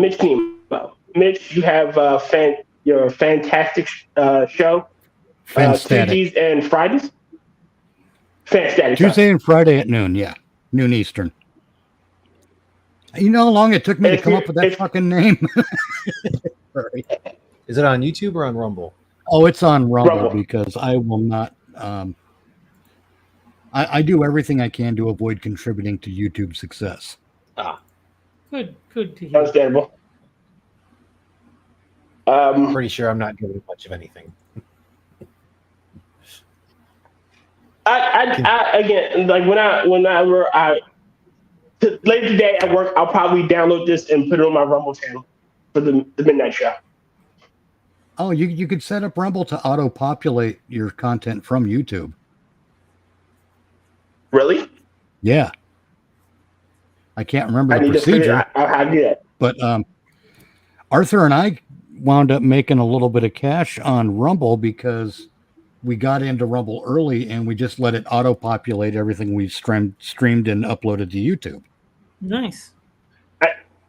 Mitch Nemo. Mitch, you have your fantastic show Tuesdays and Fridays. Fantastic. Tuesday and Friday at noon. Yeah, noon Eastern. You know how long it took me to come up with that fucking name? Sorry. Is it on YouTube or on Rumble? Oh, it's on Rumble because I will not. I do everything I can to avoid contributing to YouTube success. Good to hear. Understandable. Pretty sure I'm not giving much of anything. I again, like whenever later today at work, I'll probably download this and put it on my Rumble channel for the midnight show. Oh, you could set up Rumble to auto-populate your content from YouTube. Really? Yeah. I can't remember the procedure. How to do that. But Arthur and I wound up making a little bit of cash on Rumble because we got into Rumble early and we just let it auto-populate everything we streamed and uploaded to YouTube. Nice.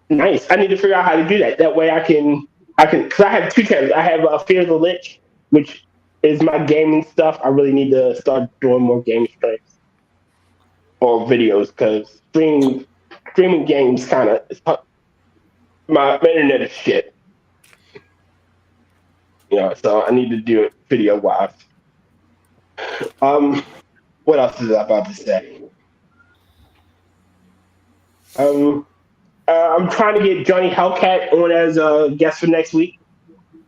Nice. I need to figure out how to do that. That way I can, because I have two channels. I have Fear the Lich, which is my gaming stuff. I really need to start doing more game streams or videos because streaming games kind of, my internet is shit. So I need to do it video wise. What else is I about to say? I'm trying to get Johnny Hellcat on as a guest for next week,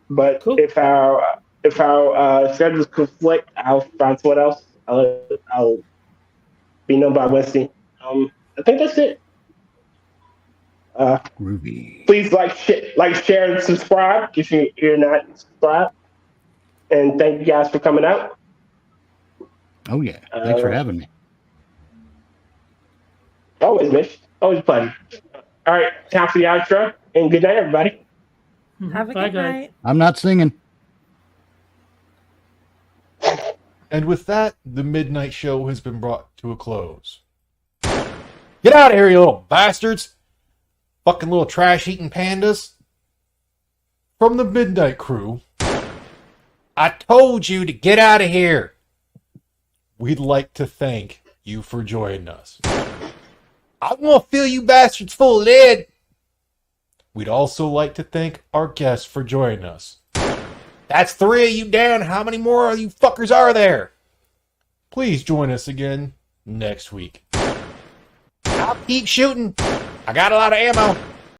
but cool. if our schedules conflict, I'll find someone else. I'll be known by Wednesday. I think that's it. Groovy. Please like, share, and subscribe if you're not subscribed. And thank you guys for coming out. Oh yeah, thanks for having me. Always, Mitch. Always a pleasure. All right, time for the outro, and good night, everybody. Have a good night. I'm not singing. And with that, the midnight show has been brought to a close. Get out of here, you little bastards! Fucking little trash-eating pandas. From the Midnight Crew, I told you to get out of here. We'd like to thank you for joining us. I want to fill you bastards full of lead. We'd also like to thank our guests for joining us. That's 3 of you down. How many more of you fuckers are there? Please join us again next week. I'll keep shooting. I got a lot of ammo.